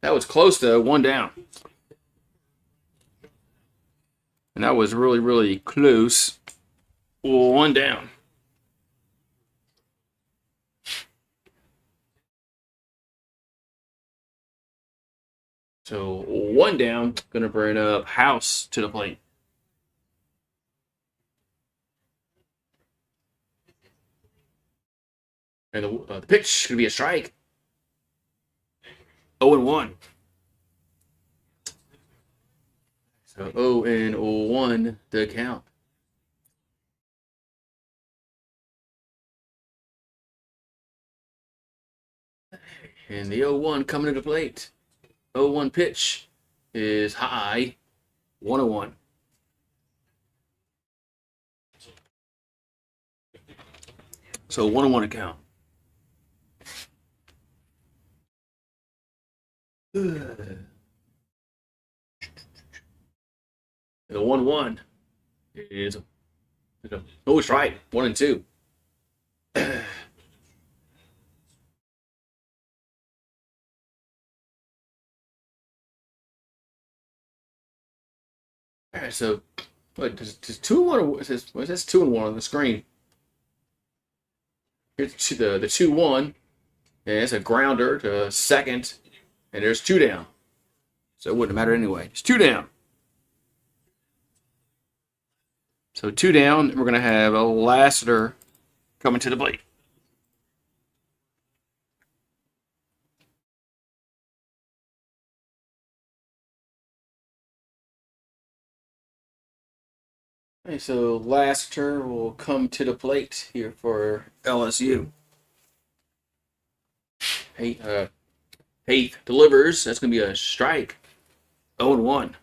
That was close to 1 down. And that was really, really close. 1 down. So 1 down. Going to bring up House to the plate. And the pitch going to be a strike. 0-1. So 0-1 the count. And the 0-1 coming to the plate. 0-1 pitch is high. 1-1. So 1-1 to count. The 1-1 is it's right. 1-2. All right, so what? Does 2-1? It says 2-1 on the screen. Here's the 2-1, and it's a grounder to second, and there's 2 down. So it wouldn't matter anyway. It's 2 down. So 2 down. We're gonna have a Lassiter coming to the plate. Okay, so Lassiter will come to the plate here for LSU. Heath delivers. That's going to be a strike. 0-1.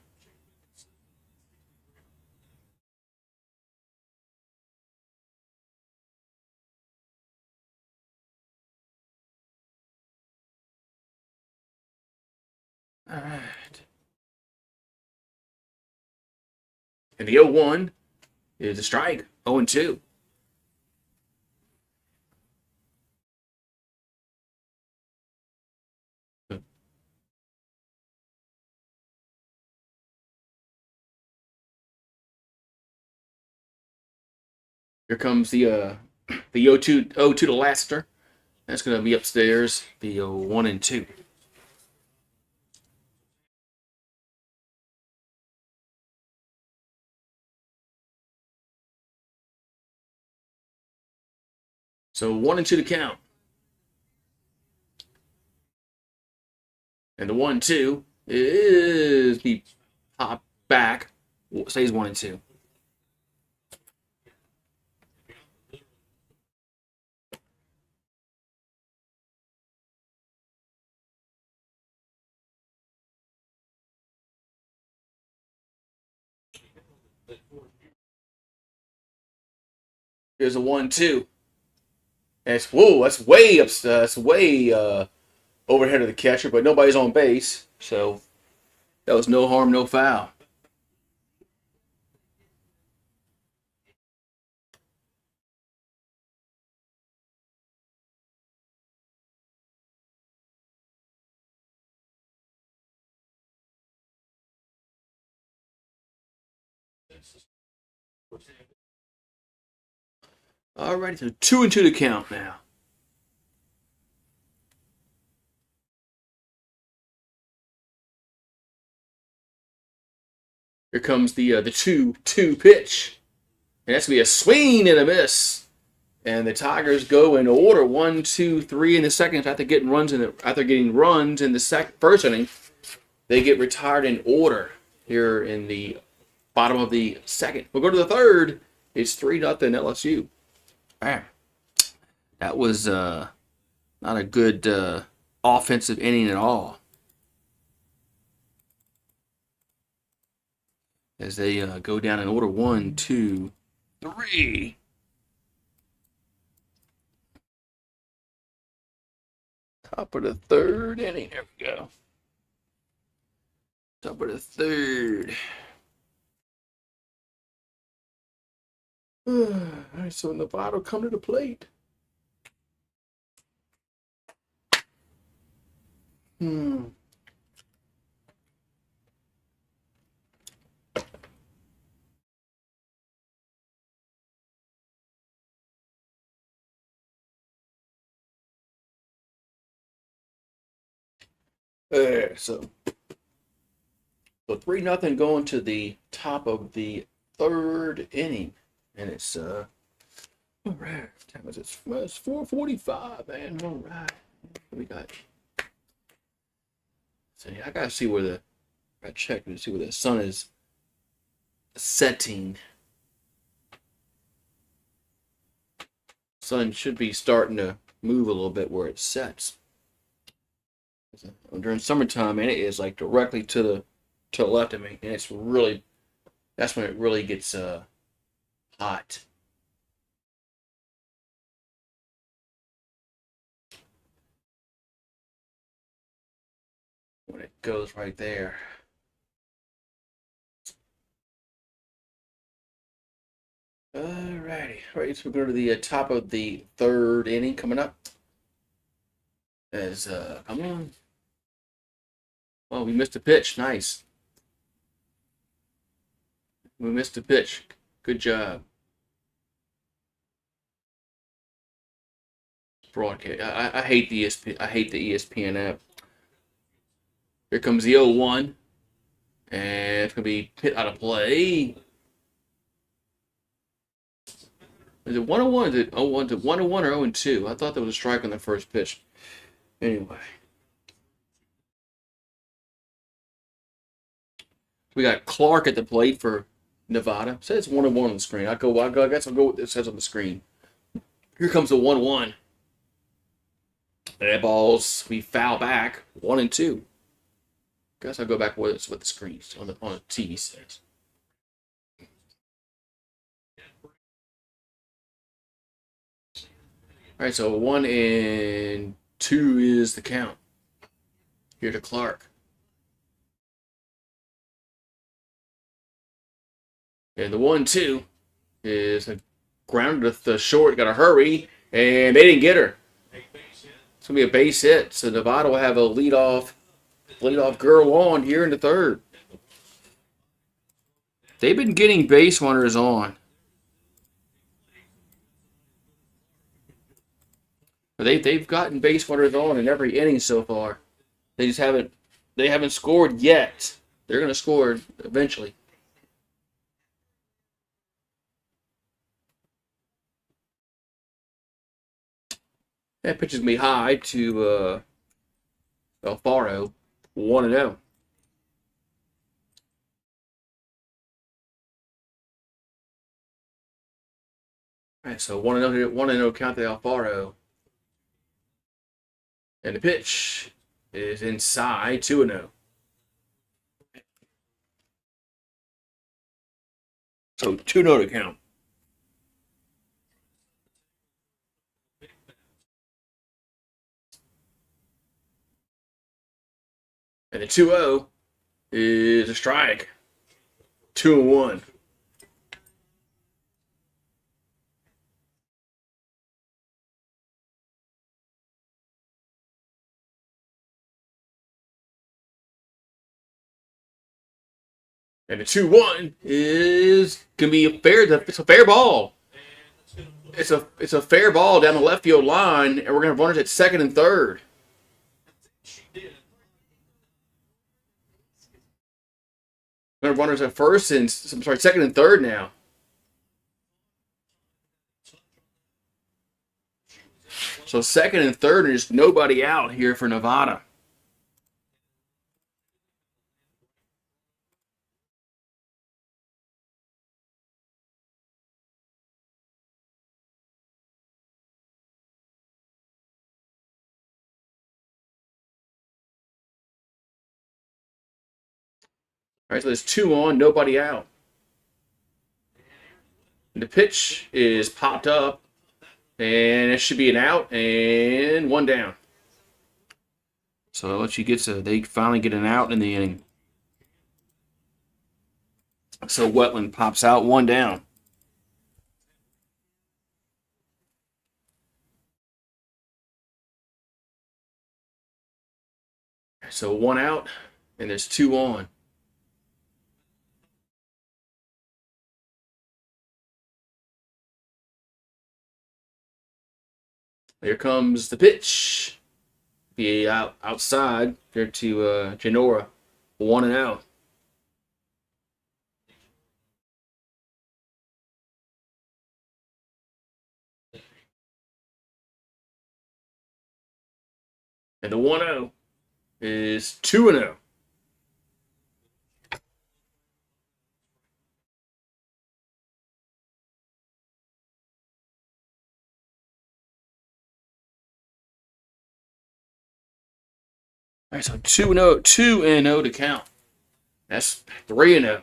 All right. And the 0-1 is a strike. 0-2. Here comes the 0-2 to Lassiter. That's going to be upstairs. The 1-2. So 1-2 to count. And the 1-2 is be popped back. Stays 1-2. Here's a 1-2. That's way up. That's way overhead of the catcher, but nobody's on base, so that was no harm, no foul. All right, so 2-2 to count now. Here comes the 2-2 pitch. And that's going to be a swing and a miss. And the Tigers go in order 1, 2, 3 in the second after getting runs in the first inning. They get retired in order here in the bottom of the second. We'll go to the third. It's 3-0 LSU. Man, that was not a good offensive inning at all. As they go down in order 1, 2, 3. Top of the third inning. There we go. Top of the third. All right, so Nevada come to the plate. So 3-0 going to the top of the third inning. And it's all right. Time is it? Well, it's 4:45, man. All right. We got. So yeah, I gotta see where I check to see where the sun is setting. Sun should be starting to move a little bit where it sets. During summertime, man, it is like directly to the left of me, and it's really that's when it really gets hot. When it goes right there. Alrighty. Alright, so we go to the top of the third inning coming up. As come on. Oh, we missed a pitch. Nice. We missed a pitch. Good job. Broadcast. I hate the ESPN. I hate the ESPN app. Here comes the 0-1. And it's gonna be hit out of play. Is it 1-1? Is it 0-1? Is it 1-1 or 0-2? I thought there was a strike on the first pitch. Anyway. We got Clark at the plate for Nevada. It says 1-1 on the screen. I guess I'll go with what it says on the screen. Here comes the 1-1. That ball's we foul back 1-2. Guess I'll go back with what the screen on the TV says. All right, so 1-2 is the count. Here to Clark. And the 1-2 is a grounded with the short. Got to hurry, and they didn't get her. It's gonna be a base hit. So Nevada will have a leadoff girl on here in the third. They've been getting base runners on. They've gotten base runners on in every inning so far. They just haven't scored yet. They're gonna score eventually. That pitches me high to Alfaro, 1-0. All right, so 1-0 count to Alfaro. And the pitch is inside, 2-0. So 2-0 to count. And the 2-0 is a strike. 2-1. And the 2-1 is gonna be it's a fair ball. It's a fair ball down the left field line, and we're gonna have runners at second and third. Runners at first and second and third now. So second and third, and there's nobody out here for Nevada. All right, so there's 2 on, nobody out. And the pitch is popped up, and it should be an out and 1 down. So that lets you get to, they finally get an out in the inning. So Wetland pops out, 1 down. So 1 out, and there's 2 on. Here comes the pitch. Be outside here to Genora. 1 and out. And the 1-0 is 2-0. All right, so 2-0, 2-0 to count. That's 3-0.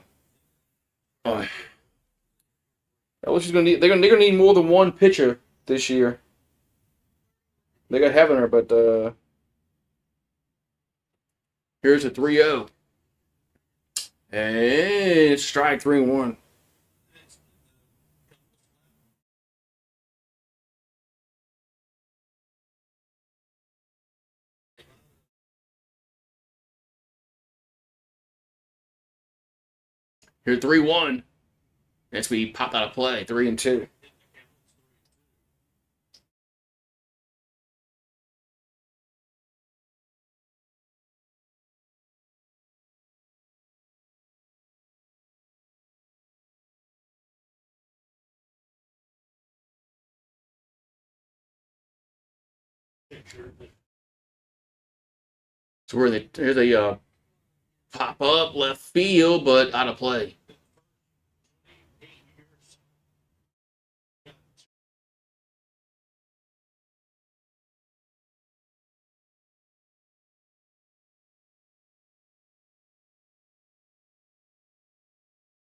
Oh, LSU's gonna need. They're gonna need more than one pitcher this year. They got Heavener, but here's a 3-0. And strike 3-1. Here 3-1. That's we popped out of play. 3-2. So here's a pop up left field, but out of play.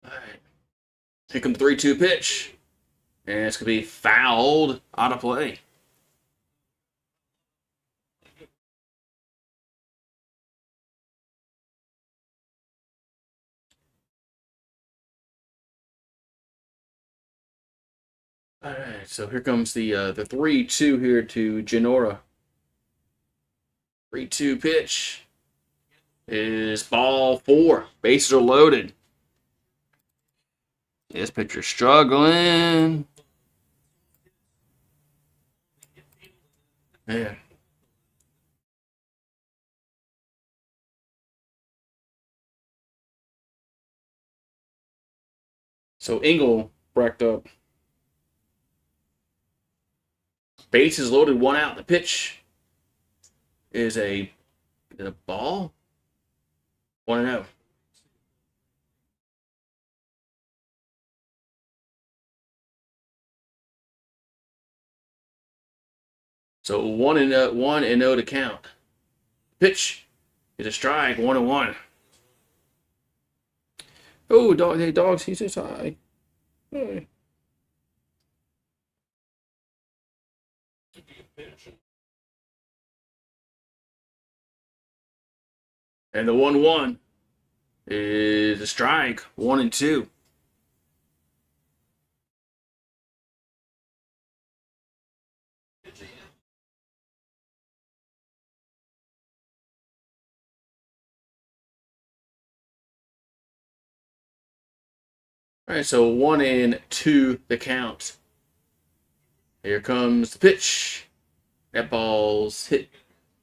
All right. Here comes the 3-2 pitch. And it's going to be fouled out of play. All right, so here comes the 3-2 here to Genora. 3-2 pitch is ball 4. Bases are loaded. This pitcher struggling. Man. So Engel bracked up. Bases loaded, 1 out. The pitch is a ball. 1-0. So 1-0 to count. Pitch is a strike. 1-1. Oh, dog! Hey, dogs! He says hi. Hey. And the 1-1 is a strike. 1-2. All right, so 1-2 the count. Here comes the pitch. That ball's hit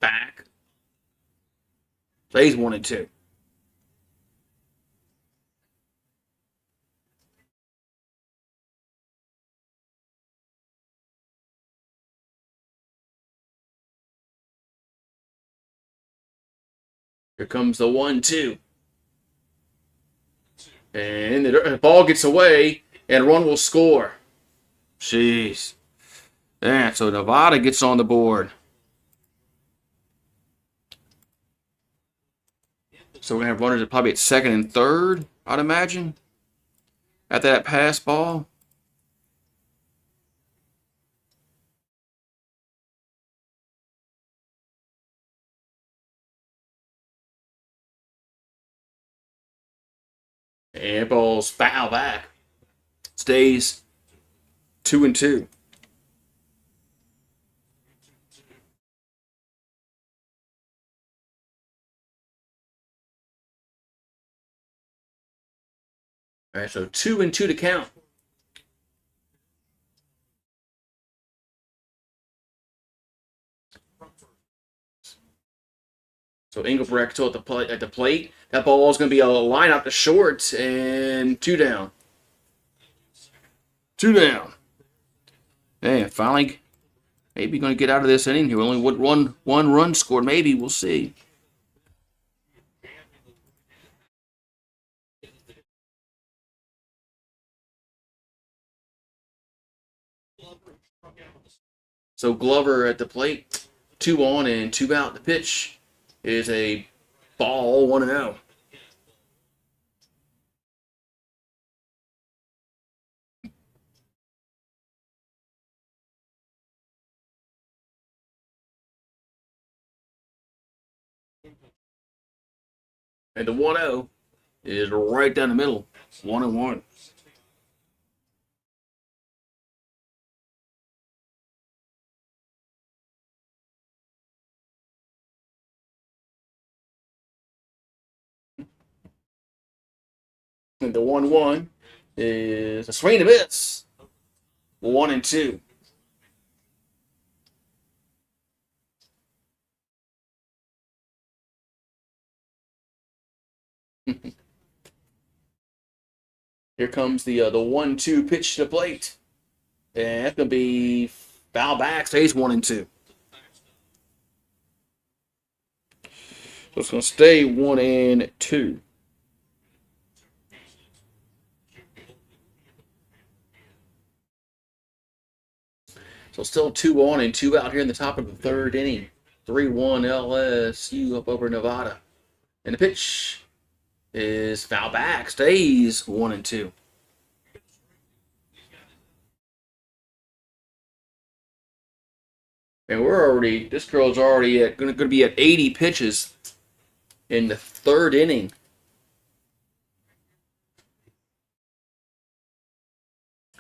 back. Plays 1-2. Here comes the 1-2. And the ball gets away, and run will score. Jeez. Yeah, so Nevada gets on the board. So we're going to have runners at probably at second and third, I'd imagine, after that pass ball. And ball's foul back. Stays 2-2. All right, so 2-2 to count. So Engelbrecht at the plate. That ball is going to be a line out to short, and 2 down. 2 down. And finally, maybe going to get out of this inning here. Only one run scored. Maybe we'll see. So Glover at the plate, 2 on and 2 out. The pitch is a ball, 1-0. And the 1-0 is right down the middle, 1-1. And the 1-1 is a swing and a miss, 1-2. Here comes the 1-2 pitch to the plate. And that's going to be foul back, stays 1-2. So it's going to stay 1-2. So still 2 on and 2 out here in the top of the third inning. 3-1 LSU up over Nevada. And the pitch is foul back, stays 1-2. And this girl's already going to be at 80 pitches in the third inning.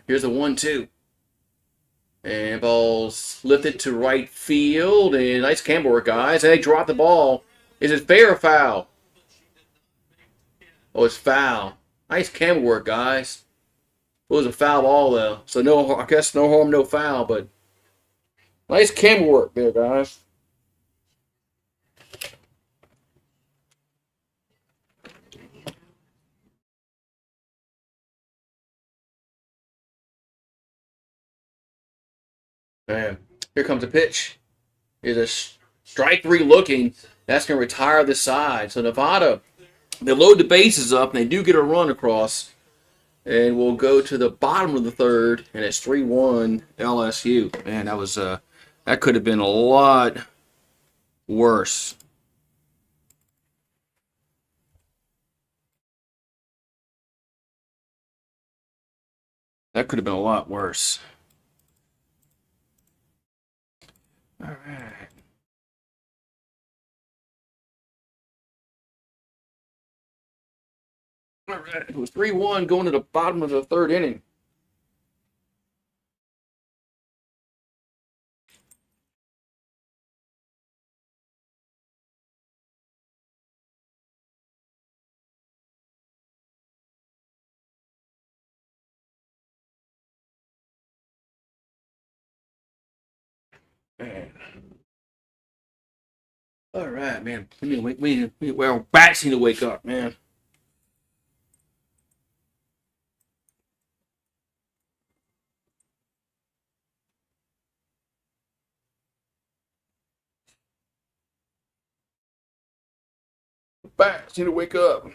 Here's a 1-2. And ball's lifted to right field. And nice camera work, guys. They dropped the ball. Is it fair or foul? Oh, it's foul. Nice camera work, guys. It was a foul ball, though. So I guess no harm, no foul. But nice camera work there, guys. Man, here comes a pitch. Is a strike 3 looking. That's going to retire the side. So Nevada, they load the bases up, and they do get a run across. And we'll go to the bottom of the third, and it's 3-1 LSU. Man, that could have been a lot worse. That could have been a lot worse. All right. All right. It was 3-1 going to the bottom of the third inning. Man. All right, man. Well, bats need to wake up, man. bats need to wake up.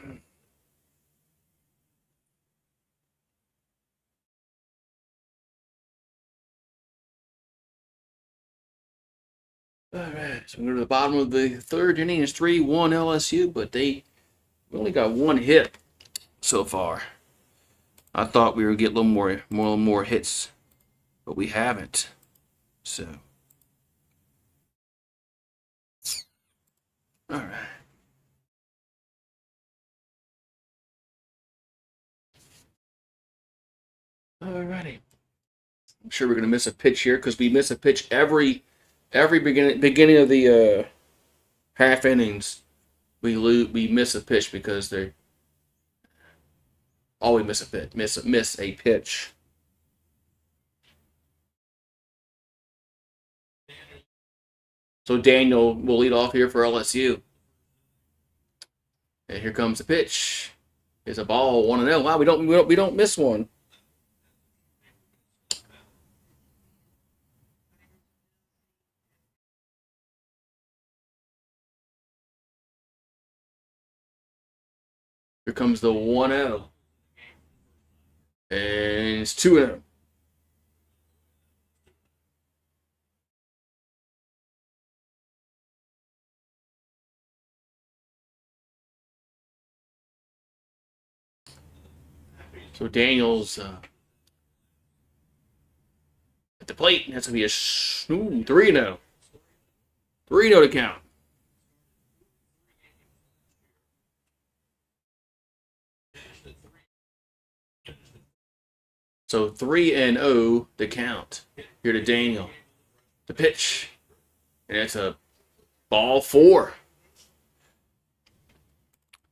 All right, so we go to the bottom of the third inning. It's 3-1 LSU, but we only got one hit so far. I thought we would get a little more hits, but we haven't. So, all right. Alrighty. I'm sure we're gonna miss a pitch here because we miss a pitch every beginning of the half innings. We miss a pitch because they always miss a pitch. Miss a pitch. So Daniel will lead off here for LSU. And here comes the pitch. It's a ball, 1-0. Wow, we don't miss one. Here comes the 1-0. And it's 2-0. So Daniel's at the plate. That's going to be a 3-0. 3-0 to count. So 3-0 to count. Here to Daniel. The pitch. And it's a ball 4.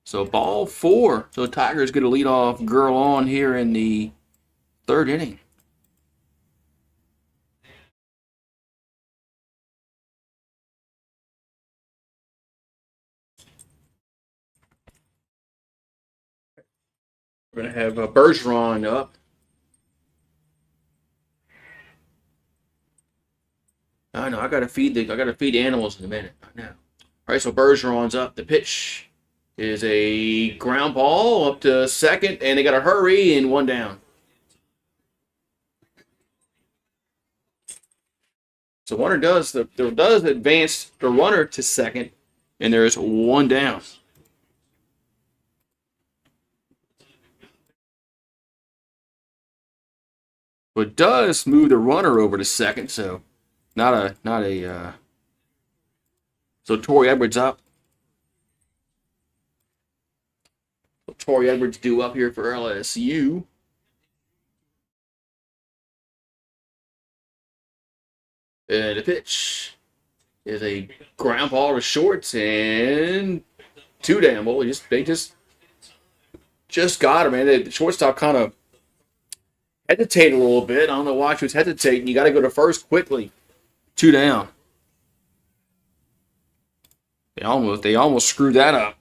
So ball 4. So the Tigers get a leadoff girl on here in the third inning. We're gonna have Bergeron up. I know I gotta feed the animals in a minute. I know. All right, so Bergeron's up. The pitch is a ground ball up to second, and they got to hurry and 1 down. So runner does advance the runner to second, and there's 1 down. But does move the runner over to second, so not a. So Torrey Edwards up. So Torrey Edwards due up here for LSU. And the pitch is a ground ball to shorts and 2 down. Well, they just got him, man. The shortstop kind of hesitated a little bit. I don't know why she was hesitating. You got to go to first quickly. 2 down. They almost screwed that up.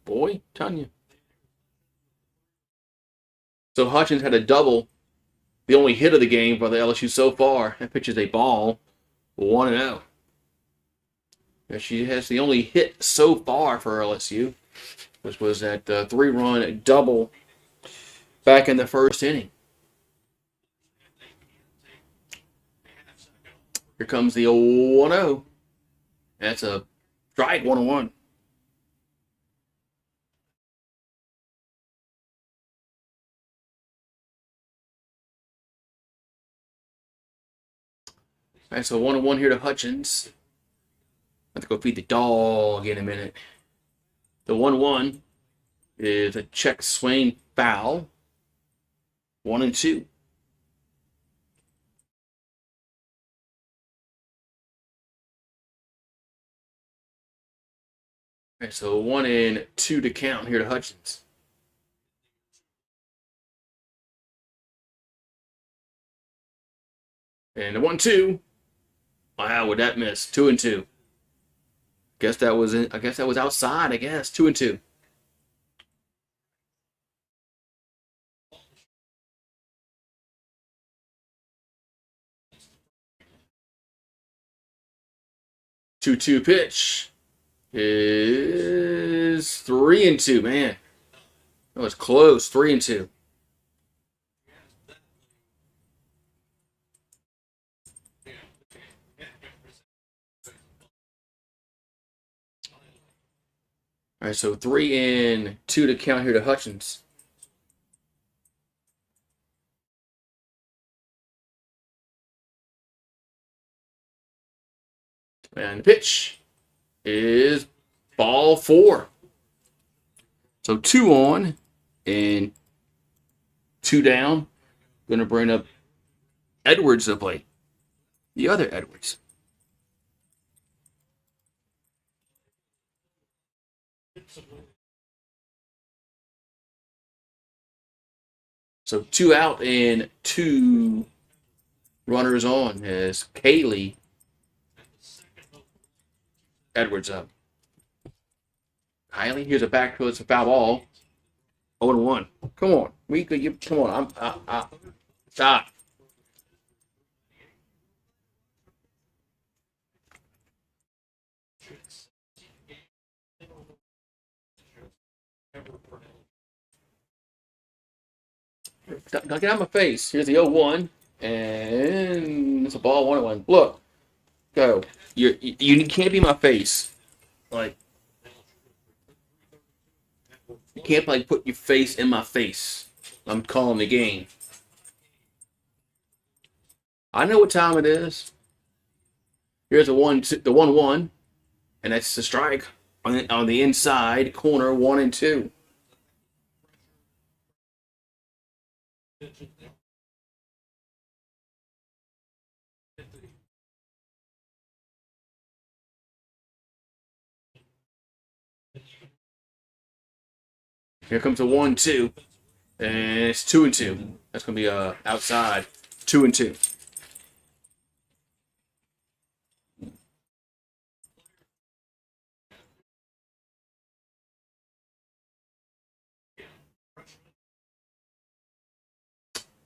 Boy, telling you. So Hutchins had a double, the only hit of the game for the LSU so far. That pitch is a ball, 1-0. She has the only hit so far for LSU, which was that 3-run double back in the first inning. Here comes the 1-0. That's a strike, 1-1. All right, so 1-1 here to Hutchins. I have to go feed the dog in a minute. The 1-1 is a check swing foul. 1-2. All right, so 1-2 to count here to Hutchins. And the 1-2. Wow, would that miss? 2-2. I guess that was outside. I guess 2-2. 2-2 pitch is 3-2. Man, that was close. 3-2. All right, so 3-2 to count here to Hutchins. And the pitch is ball 4. So 2 on and 2 down. Going to bring up Edwards to play. The other Edwards. So 2 out and 2 runners on as Kaylee Edwards up. Kylie, here's a back to it's a foul ball. 0-1. Come on. Come on. Stop. Don't get out of my face. Here's the 0-1. And it's a ball 1-1. Look. Go. You can't be my face. Like, you can't like put your face in my face. I'm calling the game. I know what time it is. Here's the 1-1, and that's the strike on the inside corner 1-2. Here comes a 1-2, and it's 2-2. That's gonna be outside 2-2.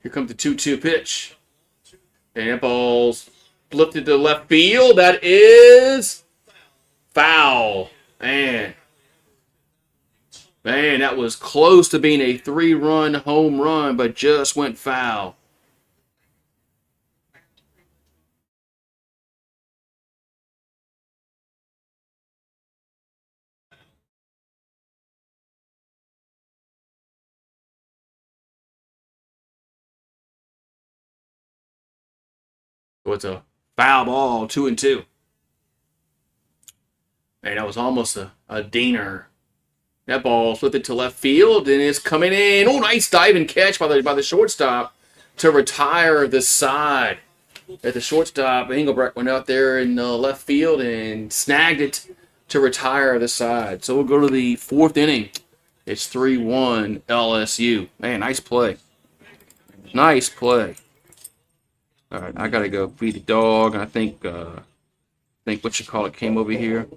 Here comes the 2-2 pitch. And that ball's lifted to left field. That is foul. Man, that was close to being a 3-run home run, but just went foul. So it's a foul ball, 2-2. Man, that was almost a dinger. That ball flipped it to left field and it's coming in. Oh, nice diving catch by the shortstop to retire the side. At the shortstop, Engelbrecht went out there in left field and snagged it to retire the side. So we'll go to the 4th inning. It's 3-1 LSU. Man, nice play. Nice play. All right, I gotta go feed the dog. I think what you call it came over here.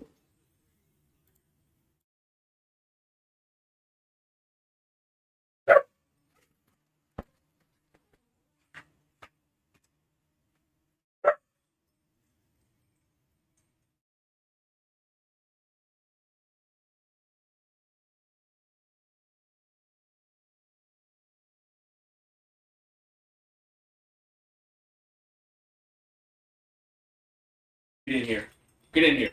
Get in here. Get in here.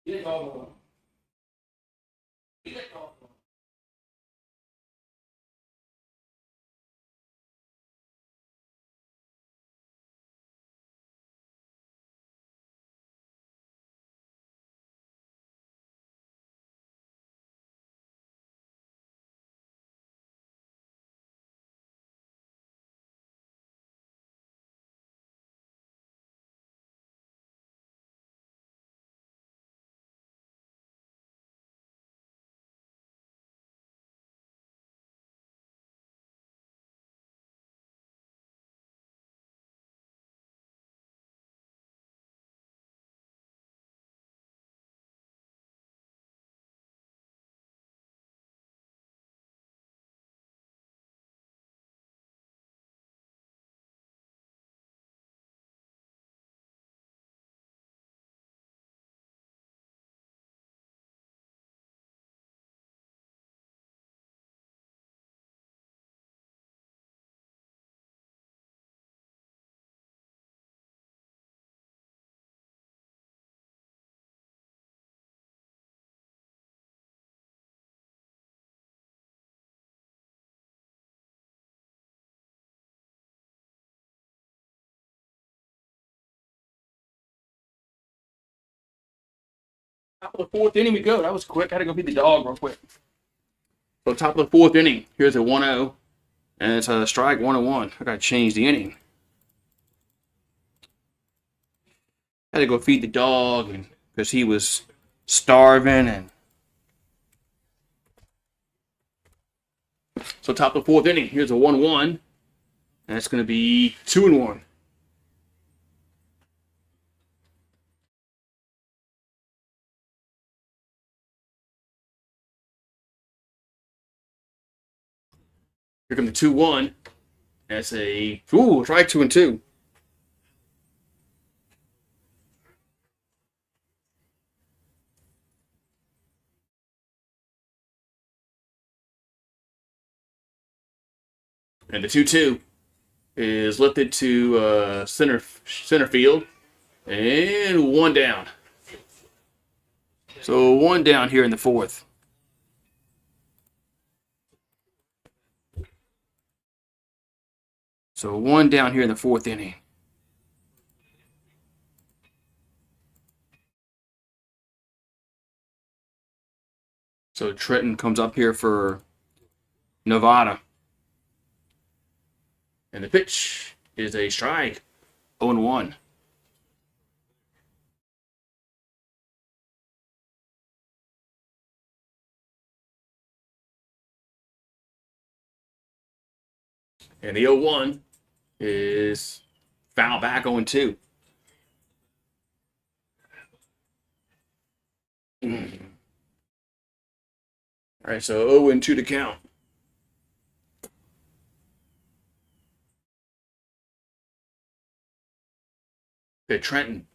Get it all. Get it all. Top of the fourth inning we go. That was quick. I had to go feed the dog real quick. So top of the fourth inning. Here's a 1-0. And it's a strike 1-1. I gotta change the inning. I had to go feed the dog and because he was starving and so top of the fourth inning. Here's a 1-1. And it's gonna be 2-1. Here comes the 2-1. That's a strike 2-2. And the 2-2 is lifted to center field, and one down. So one down here in the fourth. So one down here in the fourth inning. So Trenton comes up here for Nevada. And the pitch is a strike. 0-1. And the 0-1 is foul back 0-2. All right, so 0-2 to count. Okay, Trenton.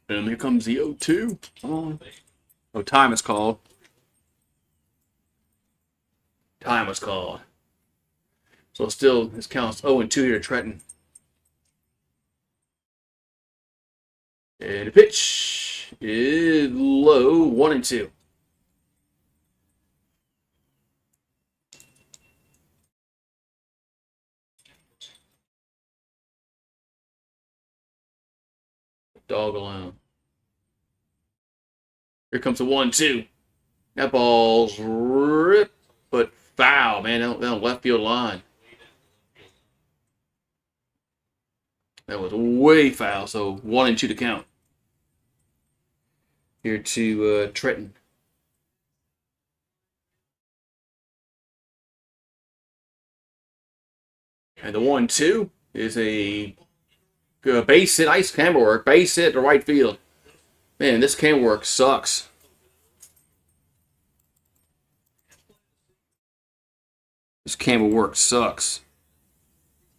And here comes the 0-2. Oh, time is called. Time was called. So still, this counts 0-2 here to Trenton. And the pitch is low, 1-2. Dog alone. Here comes the 1-2. That ball's ripped, but foul, man, down left field line. That was way foul, so 1-2 to count. Here to Trenton. And the 1-2 is a base hit, ice camera work, base hit to right field. Man, this camera work sucks. This camera work sucks.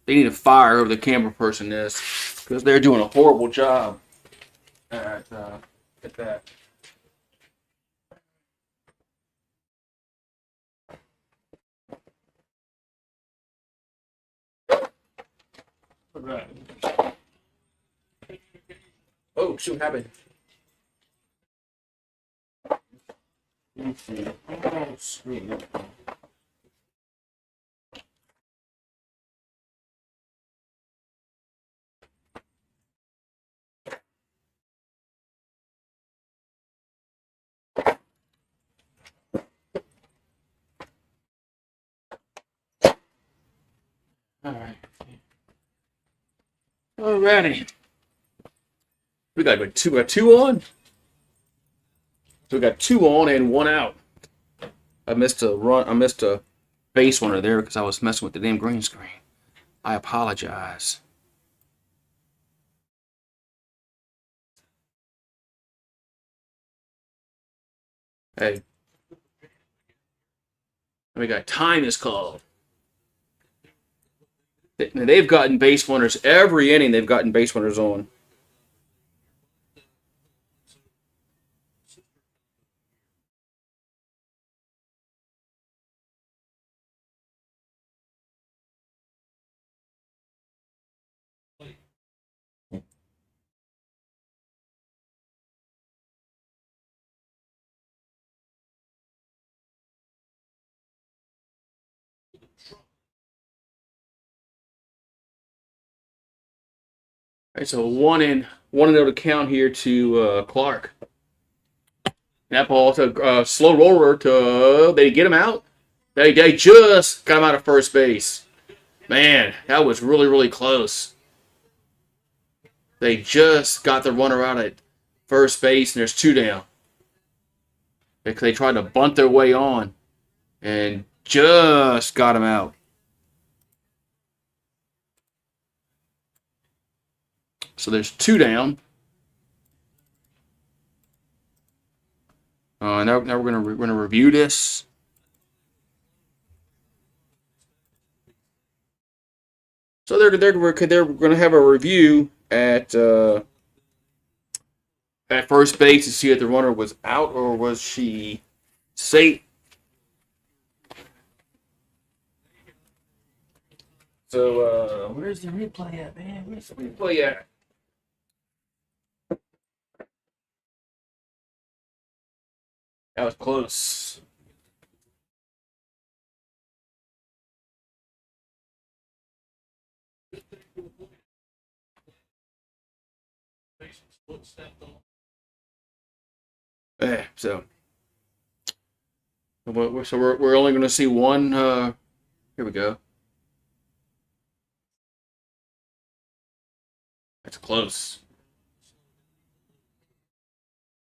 They need to fire whoever the camera person is because they're doing a horrible job at that. All right. Oh, shoot, what happened? Oh, screw. All right. Alrighty. We got two on. So we got 2 on and 1 out. I missed a base runner there because I was messing with the damn green screen. I apologize. Hey. We got time is called. They've gotten base runners every inning. They've gotten base runners on. All right, so 1-1 1-0 to count here to Clark. That ball to slow roller to they get him out. They just got him out of first base. Man, that was really, really close. They just got the runner out at first base, and there's 2 down. They tried to bunt their way on and just got him out. So there's 2 down. Now we're gonna review this. So they're gonna have a review at first base to see if the runner was out or was she safe. So where's the replay at, man? Where's the replay at? That was close. So we're only going to see one. Here we go. That's close.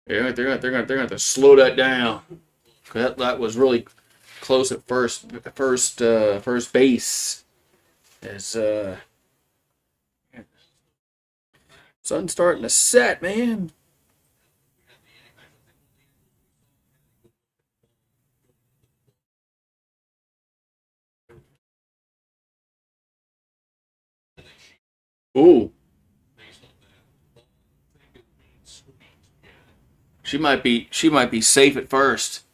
Yeah, they're gonna have to slow that down. That was really close at first base. As sun's starting to set, man. Ooh. She might be safe at first.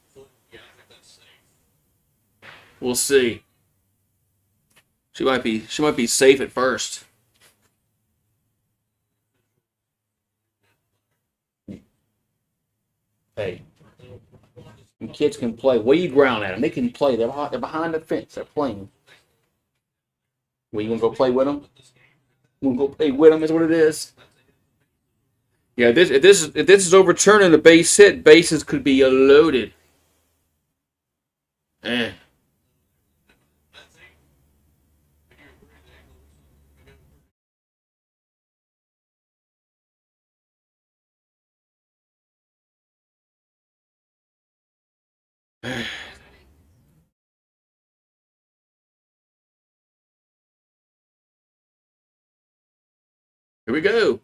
We'll see. She might be safe at first. Hey, kids can play. What are you ground at them? They can play. They're behind the fence. They're playing. Well, you gonna go play with them? You gonna go play with them? Is what it is. Yeah, if this is overturning a base hit, bases could be loaded. Eh. Here we go.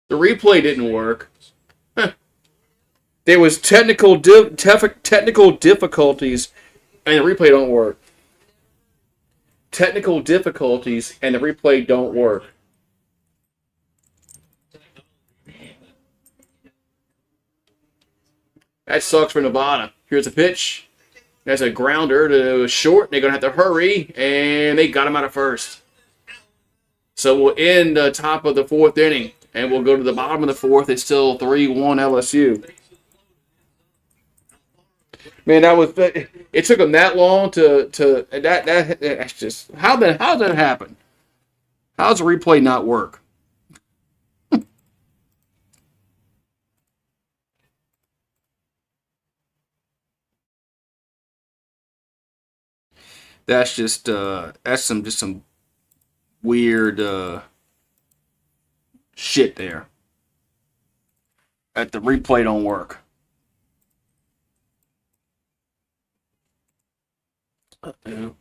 The replay didn't work. There was technical difficulties, and the replay don't work. Technical difficulties, and the replay don't work. That sucks for Nevada. Here's a pitch. That's a grounder to short. They're going to have to hurry, and they got him out of first. So we'll end the top of the 4th inning, and we'll go to the bottom of the 4th. It's still 3-1 LSU. Man, it took them that long that's just how'd that happen? How's the replay not work? That's just some weird shit there. That the replay don't work. Uh-oh.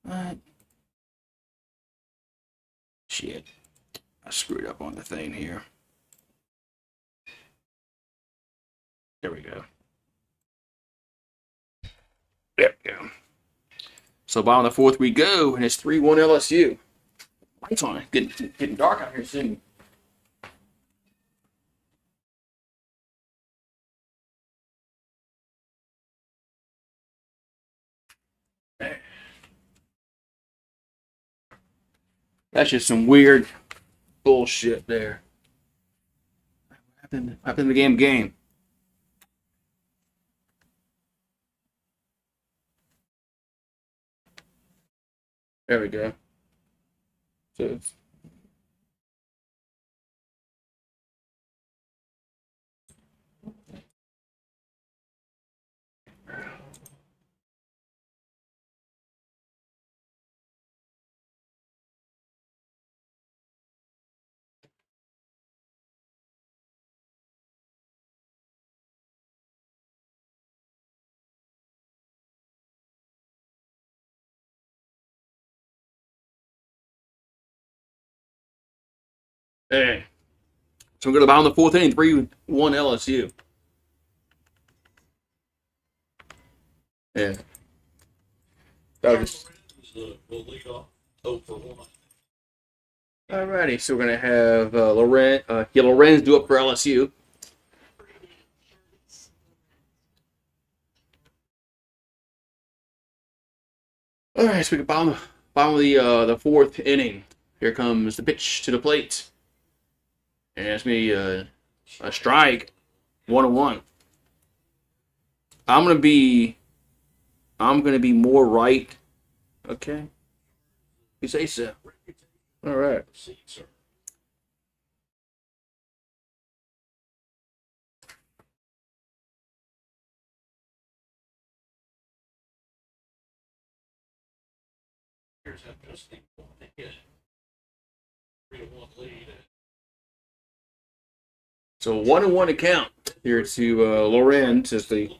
What? Shit. I screwed up on the thing here. There we go. There we go. So bottom of the 4th we go, and it's 3-1 LSU. Lights on. Getting dark out here soon. That's just some weird bullshit there. What happened in the game? There we go. So it's hey. So we're going to bottom of the fourth inning, 3-1 LSU. Yeah. That was, Will lead off 0 for 1. alrighty, so we're going to have Lorenz do up for LSU. Alright, so we can bottom of the fourth inning. Here comes the pitch to the plate. And it's going to be a strike, 1-1. I'm gonna be more right. Okay. You say so. All right. Here's have just the one hit. 3-1 lead. So 1-1 to count here to Lorenz as the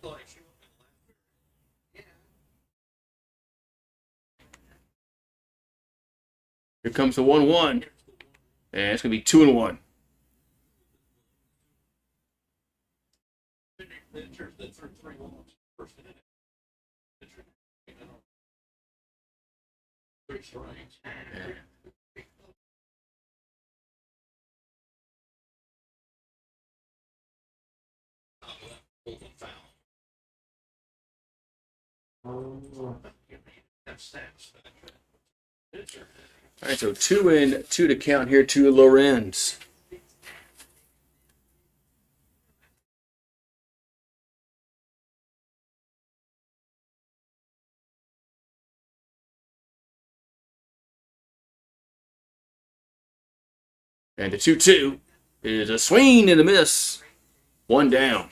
here comes the 1-1. And it's gonna be 2-1. Three strikes. All right, so 2-2 to count here to Lorenz. And the 2-2 is a swing and a miss. One down.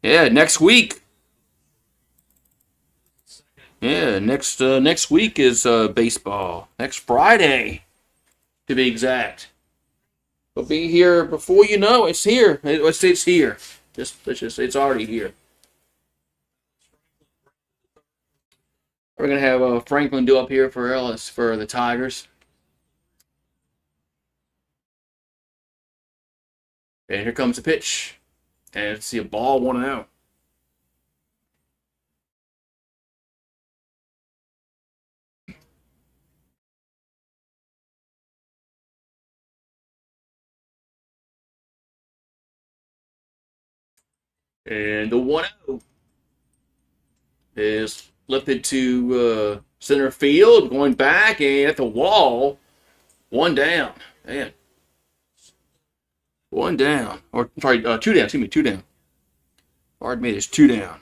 Yeah, next week. Yeah, next week is baseball. Next Friday, to be exact. It'll be here before you know it's here. It's here. It's already here. We're gonna have Franklin do up here for for the Tigers. And here comes the pitch. And let's see a ball 1-0. And the 1-0 is lifted to center field, going back and at the wall. One down. Man. One down. Or, sorry, two down. Excuse me, two down. Pardon me, there's two down.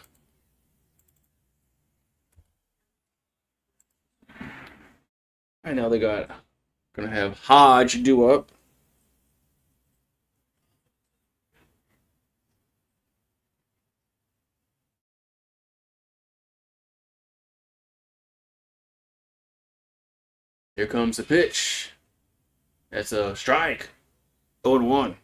Right now they got, gonna have Hodge do up. Here comes the pitch. That's a strike. 0-1.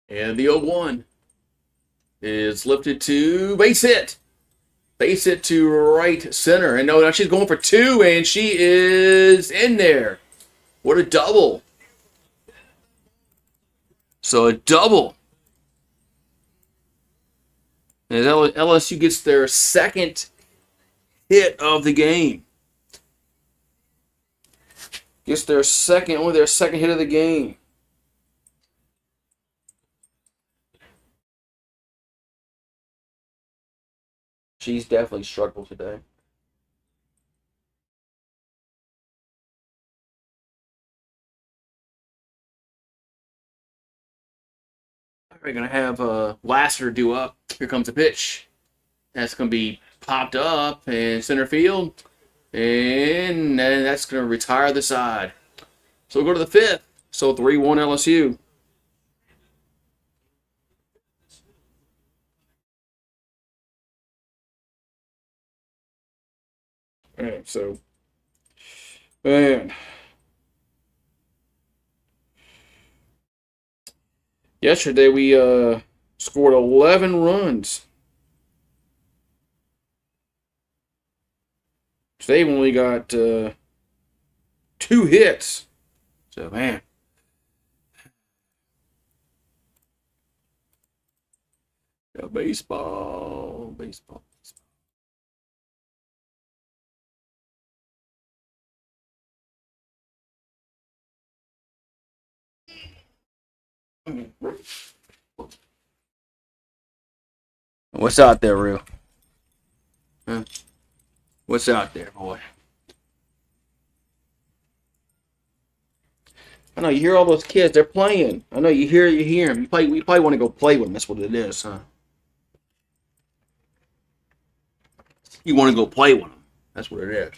And the 0-1 is lifted to base hit. Base hit to right center. And no, she's going for two, and she is in there. What a double. So a double. And LSU gets their second hit of the game. Gets their only their second hit of the game. She's definitely struggled today. We're going to have Lasser do up. Here comes the pitch. That's going to be popped up in center field. And that's going to retire the side. So we'll go to the fifth. So 3-1 LSU. All right, so, man. Yesterday we scored 11 runs. Today we only got 2 hits. So, man. Yeah, baseball. What's out there, Real? Huh? What's out there, boy? I know you hear all those kids. They're playing. I know you hear them. We probably want to go play with them. That's what it is, huh? You want to go play with them. That's what it is.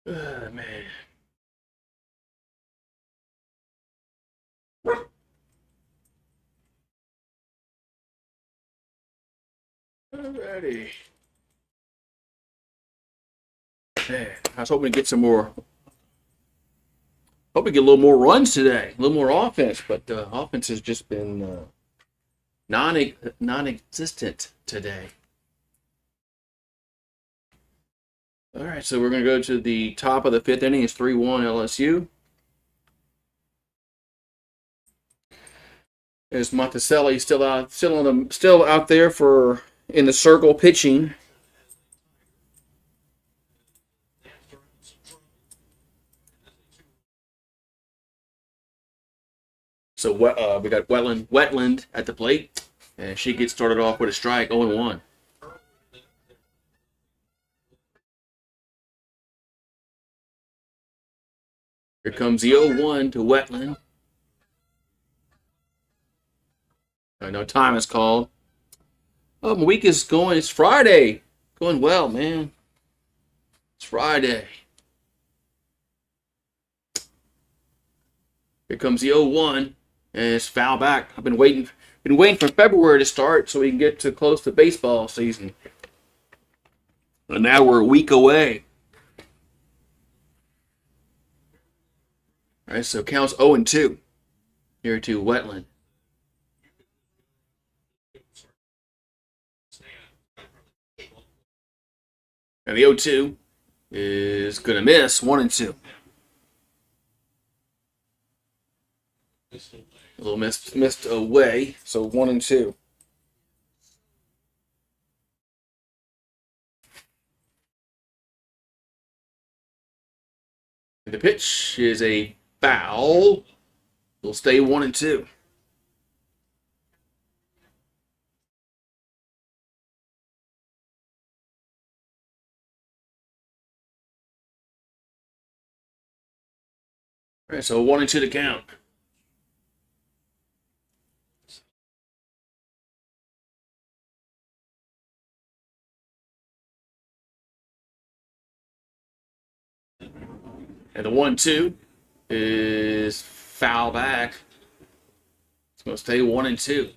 Man. Alrighty. Man, I was hoping to get some more. Hope we get a little more runs today, a little more offense, but offense has just been non-existent today. All right, so we're going to go to the top of the fifth inning. It's 3-1 LSU. Is Monticelli still out there for in the circle pitching? So we got Wetland at the plate, and she gets started off with a strike, 0-1. Here comes the 0-1 to Wetland. I know time is called. Oh, my week is going. It's Friday. Going well, man. It's Friday. Here comes the 0-1, and it's foul back. I've been waiting for February to start so we can get to close to baseball season. And now we're a week away. All right, so counts 0-2 here to Wetland. And the 0-2 is going to miss 1-2. A little missed away, so 1-2. The pitch is a foul. It'll stay 1-2. All right, so 1-2 to count. And the 1-2 is foul back. It's going to stay 1-2.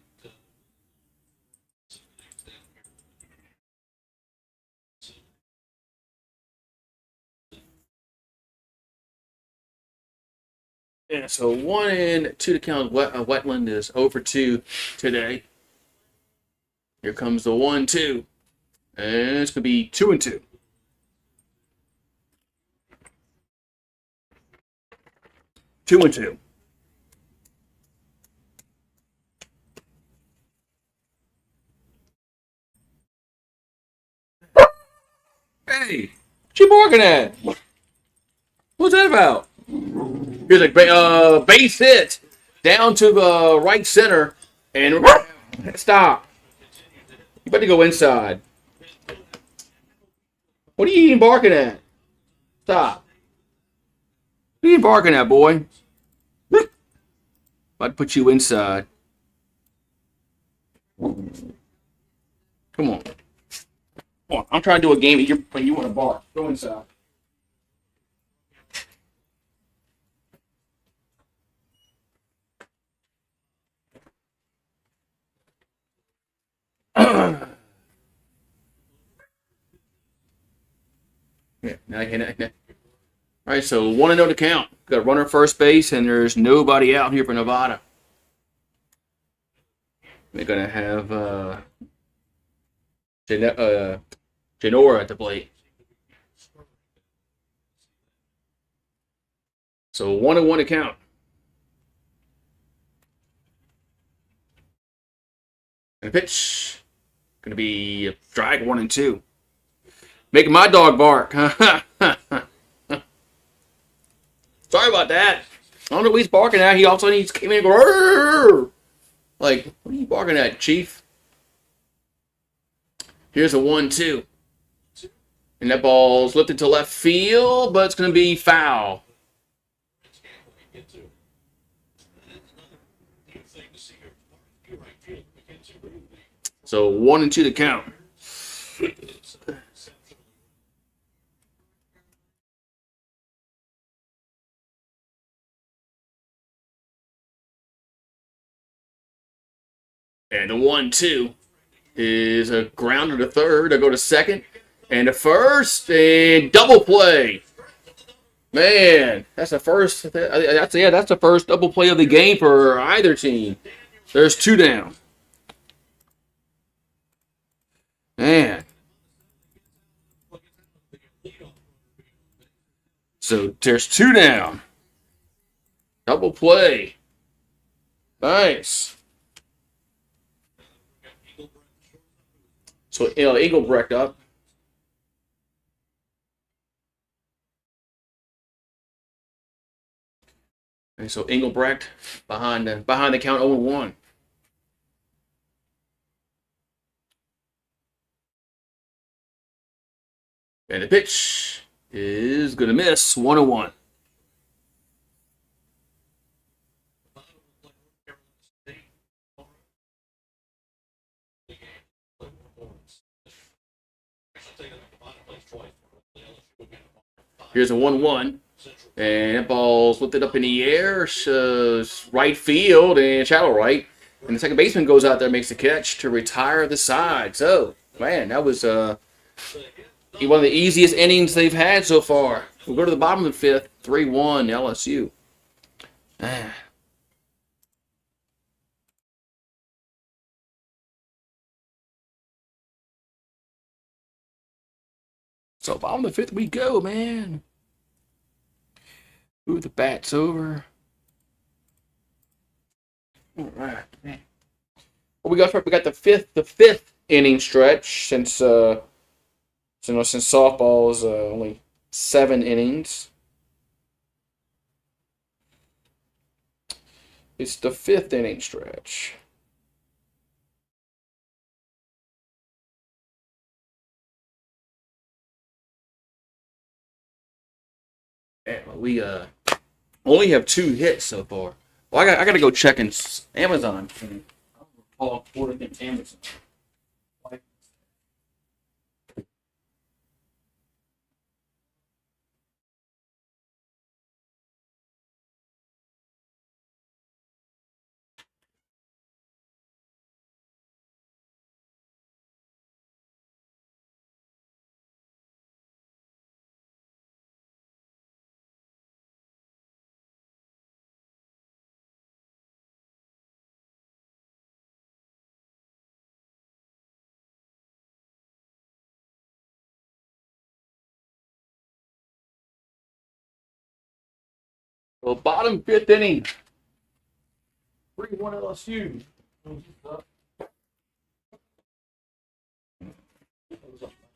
Yeah, so 1-2 to count. Wetland is 0-2 today. Here comes the 1-2. And it's going to be 2-2. 2-2. Hey, what you barking at? What's that about? Here's a base hit down to the right center, and stop. You better go inside. What are you even barking at? Stop. What are you barking at, boy? I'd put you inside. Come on. Come on. I'm trying to do a game when you want to bark. Go inside. Yeah, now. All right, so 1-0 to count. Got a runner first base, and there's nobody out here for Nevada. We're gonna have Janora at the plate. So 1-1 to count. And the pitch gonna be a drag 1-2. Making my dog bark. Sorry about that. I don't know what he's barking at. He all of a sudden he came in and go, "Arr!" Like, what are you barking at, Chief? Here's a 1-2. And that ball's lifted to left field, but it's going to be foul. So 1-2 to count. And the 1-2 is a grounder to third. I go to second. And to first, and double play. Man, that's the first. That's the first double play of the game for either team. There's 2 down. Man. So there's 2 down. Double play. Nice. So Engelbrecht up. And so Engelbrecht behind the count 0-1. And the pitch is gonna miss 1-1. Here's a 1-1. And that ball's lifted up in the air, right field and shallow right. And the second baseman goes out there and makes the catch to retire the side. So, man, that was one of the easiest innings they've had so far. We'll go to the bottom of the 5th, 3-1 LSU. So bottom of the 5th we go, man. Move the bats over. All right, man. Well, we got the fifth inning stretch since softball is only 7 innings. It's the 5th inning stretch. And we only have 2 hits so far. Well, I got to go check in Amazon. I'll order them Amazon. Well, bottom fifth inning. 3-1 LSU.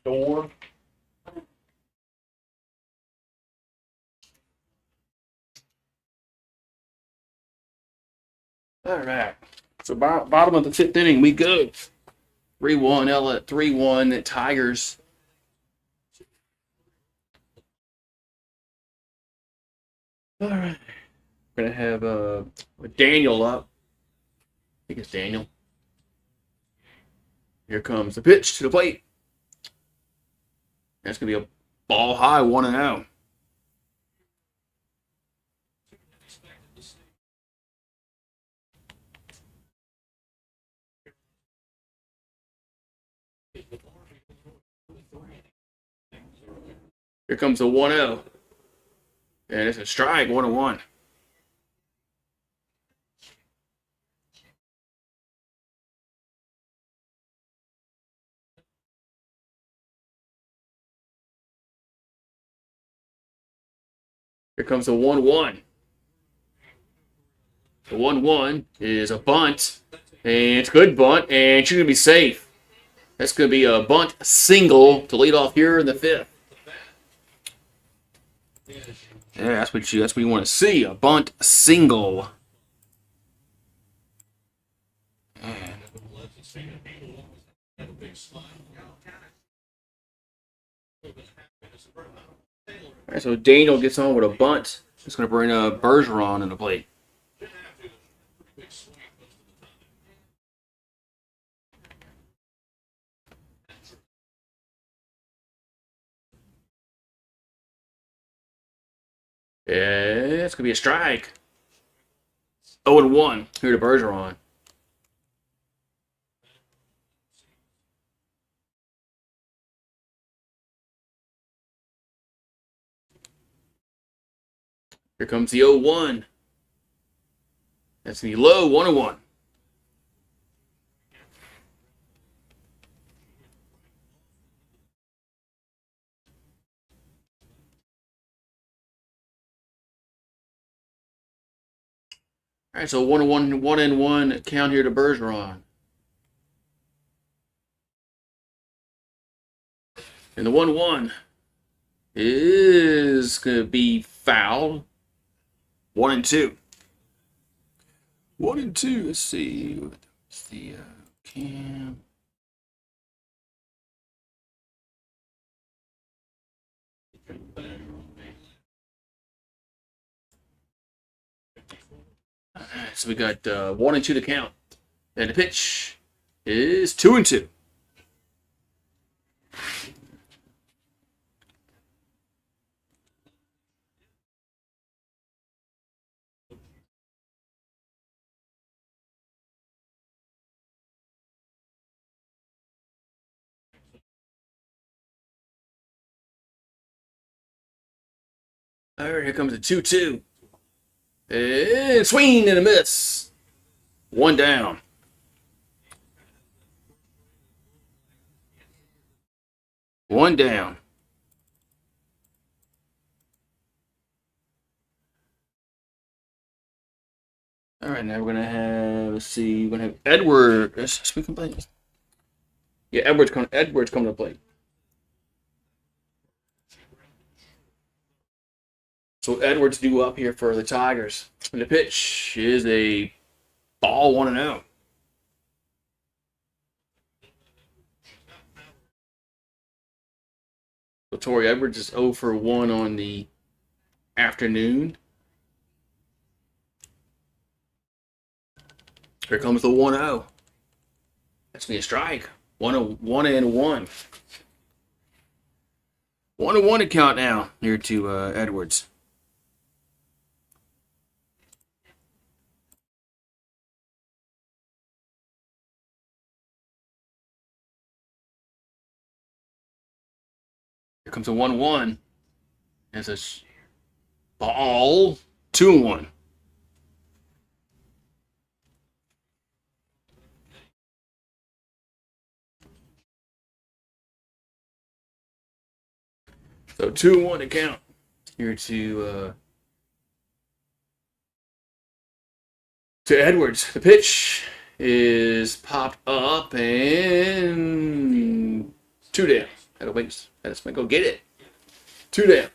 Door. All right. So bottom of the fifth inning, we go. 3-1 Tigers. All right. We're gonna have Daniel up. I think it's Daniel. Here comes the pitch to the plate. That's gonna be a ball high 1-0. Here comes the 1-0. And it's a strike, 1-1. Here comes the 1-1. The 1-1 is a bunt. And it's a good bunt. And she's going to be safe. That's going to be a bunt single to lead off here in the fifth. Yeah, that's what you want to see. A bunt single. All right, so Daniel gets on with a bunt. It's going to bring Bergeron in the plate. Yeah, it's going to be a strike. 0-1 here to Bergeron. Here comes the 0-1. That's going to be low, 1-1. All right, so 1-1, 1-1 count here to Bergeron. And the 1-1 is going to be foul. 1-2. 1-2. Let's see. What's the cam? So we got 1-2 to count. And the pitch is 2-2. All right, here comes the 2-2. And swing and a miss. One down. One down. All right, now we're gonna have. Let's see. We're gonna have Edward. Speaking plate. Yeah, Edward's coming to play. So Edwards due up here for the Tigers. And the pitch is a ball 1-0. So Torrey Edwards is 0 for 1 on the afternoon. Here comes the 1-0. That's me a strike. 1-1. 1-1 to count now here to Edwards. Here comes a 1-1. It's a ball 2-1. So 2-1 to count here to to Edwards. The pitch is popped up and 2 down. Had to wait. Had to go get it. 2 down.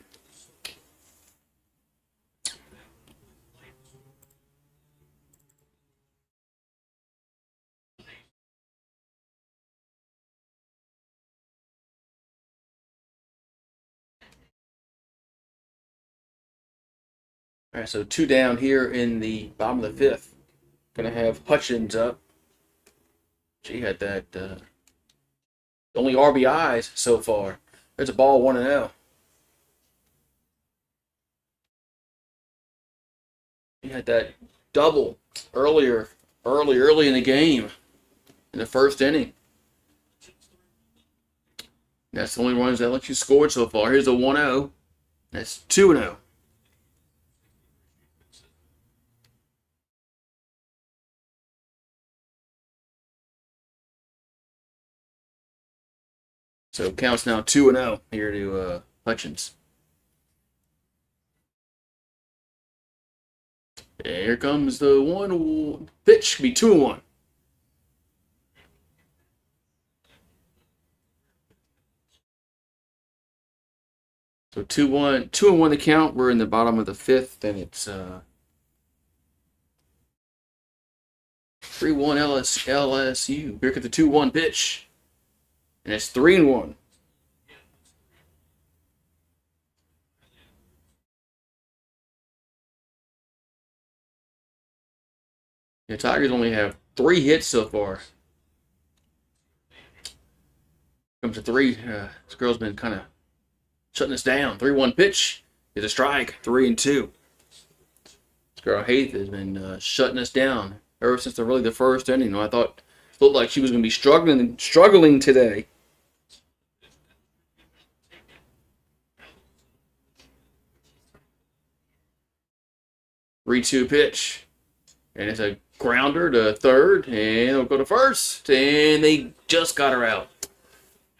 All right, so 2 down here in the bottom of the 5th. Gonna have Hutchins up. She had that only RBIs so far. There's a ball 1-0. He had that double early in the game in the 1st inning. That's the only runs that LSU scored so far. Here's a 1-0. That's 2-0. So it counts now 2-0 here to Hutchins. And here comes the 1 pitch. Could be 2-1. So 2-1, 2-1 the count. We're in the bottom of the 5th, and it's 3-1 LSU. Here comes the 2-1 pitch, and it's 3-1. The Tigers only have 3 hits so far. Comes to 3. This girl's been kind of shutting us down. 3-1 pitch is a strike. 3-2. This girl Haith has been shutting us down ever since the 1st inning. I thought it looked like she was going to be struggling today. Three-two pitch, and it's a grounder to 3rd, and it'll go to 1st, and they just got her out.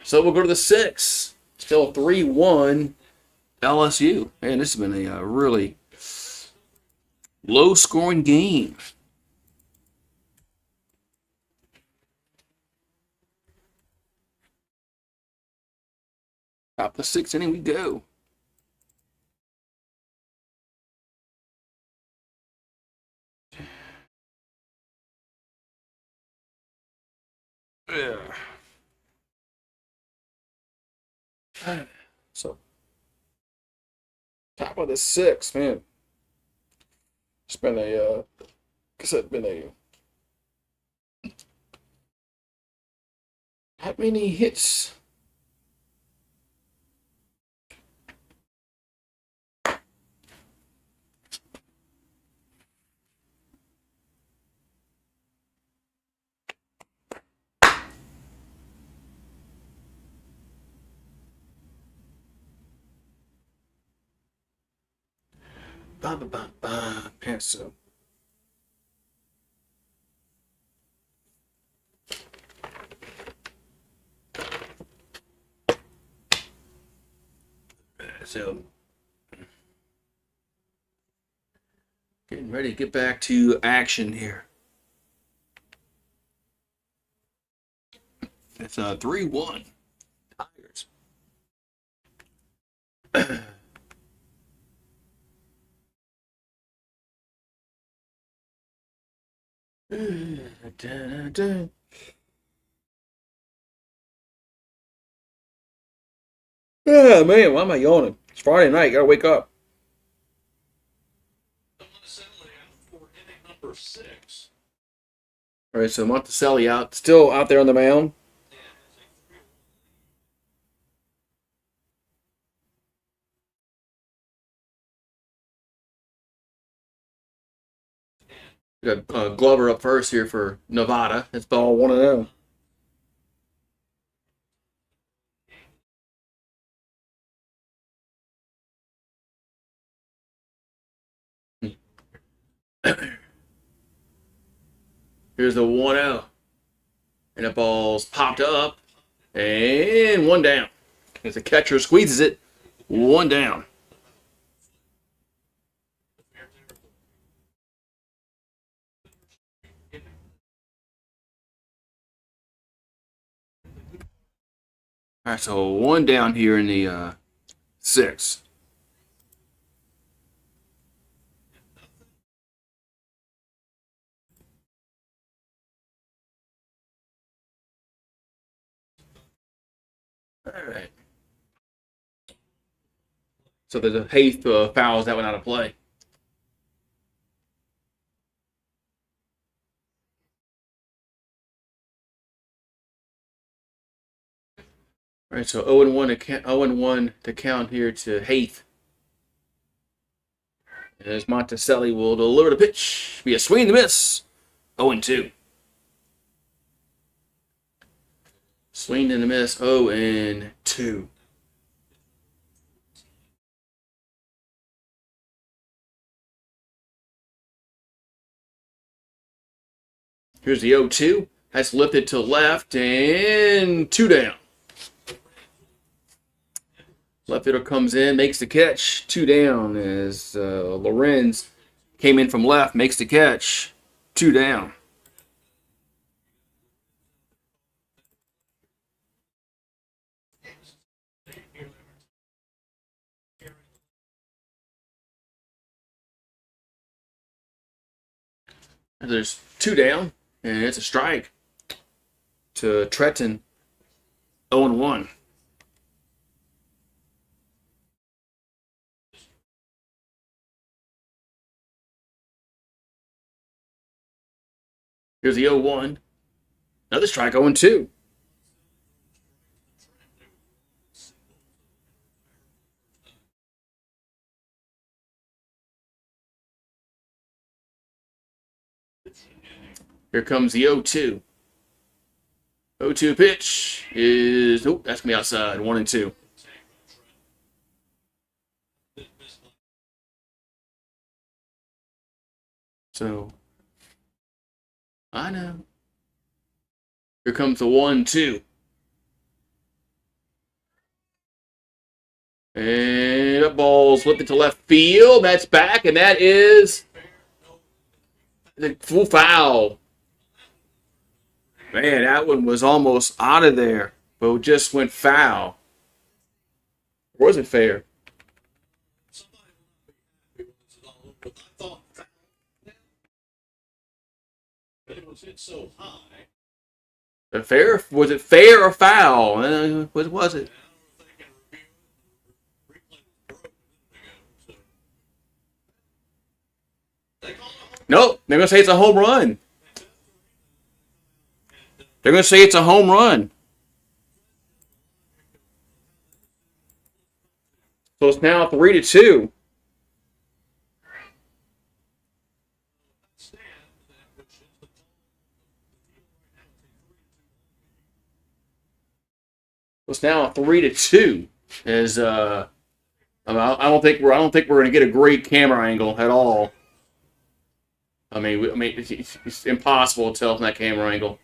So we'll go to the 6th. Still 3-1 LSU. Man, this has been a really low-scoring game. Top of the 6th inning we go. Yeah. So, top of the 6th, man. It's been a, not many hits. Yeah, so. So, getting ready to get back to action here. It's 3-1 Tigers. Oh man, why am I yawning? It's Friday night, gotta wake up. Number 6. Alright, so Monticelli out, still out there on the mound. We got Glover up first here for Nevada. It's ball 1-0. Here's the 1-0. And the ball's popped up. And 1 down. As the catcher squeezes it, 1 down. All right, so one down here in the sixth. All right. So the eighth fouls that one out of play. All right, so 0-1 to count, 0-1 to count here to Haith. As Monticelli will deliver the pitch. Be a swing and a miss. 0-2. Swing and a miss. 0-2. Here's the 0-2. That's lifted to left and 2 down. Left fielder comes in, makes the catch. 2 down as Lorenz came in from left, makes the catch. 2 down. There's 2 down, and it's a strike to Tretton. 0-1. Here's the 0-1. Another strike, 0-2. Here comes the 0-2. 0-2 pitch is, oh, that's going to be outside. 1-2. So, I know. Here comes the 1-2. And that ball's flipped to left field. That's back, and that is the full foul. Man, that one was almost out of there, but it just went foul. Or was it fair? It was hit so high. Fair? Was it fair or foul? What was it? Nope. They're going to say it's a home run. They're going to say it's a home run. So it's now 3-2. It's now 3-2. As I don't think we're going to get a great camera angle at all. I mean, it's impossible to tell from that camera angle.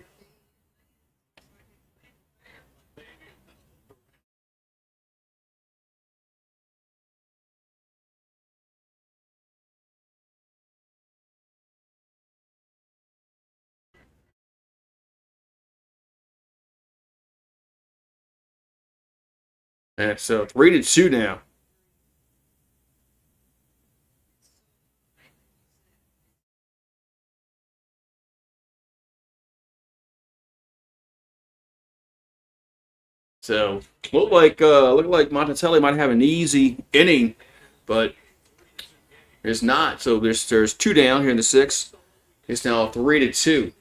And so 3-2 now. So look like Monticelli might have an easy inning, but it's not. So there's 2 down here in the sixth. It's now 3-2.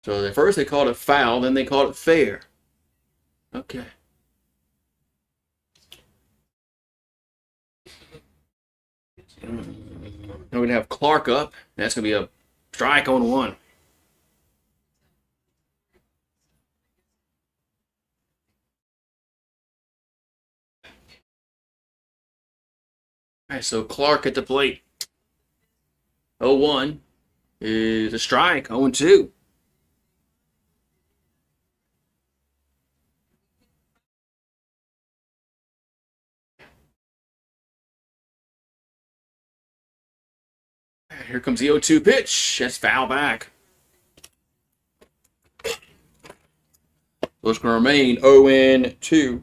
So at first they called it foul, then they called it fair. Okay. We're gonna have Clark up. That's gonna be a strike on 1. All right, so Clark at the plate. 0-1 is a strike. 0-2. Here comes the 0-2 pitch. That's foul back. So it's going to remain 0-2.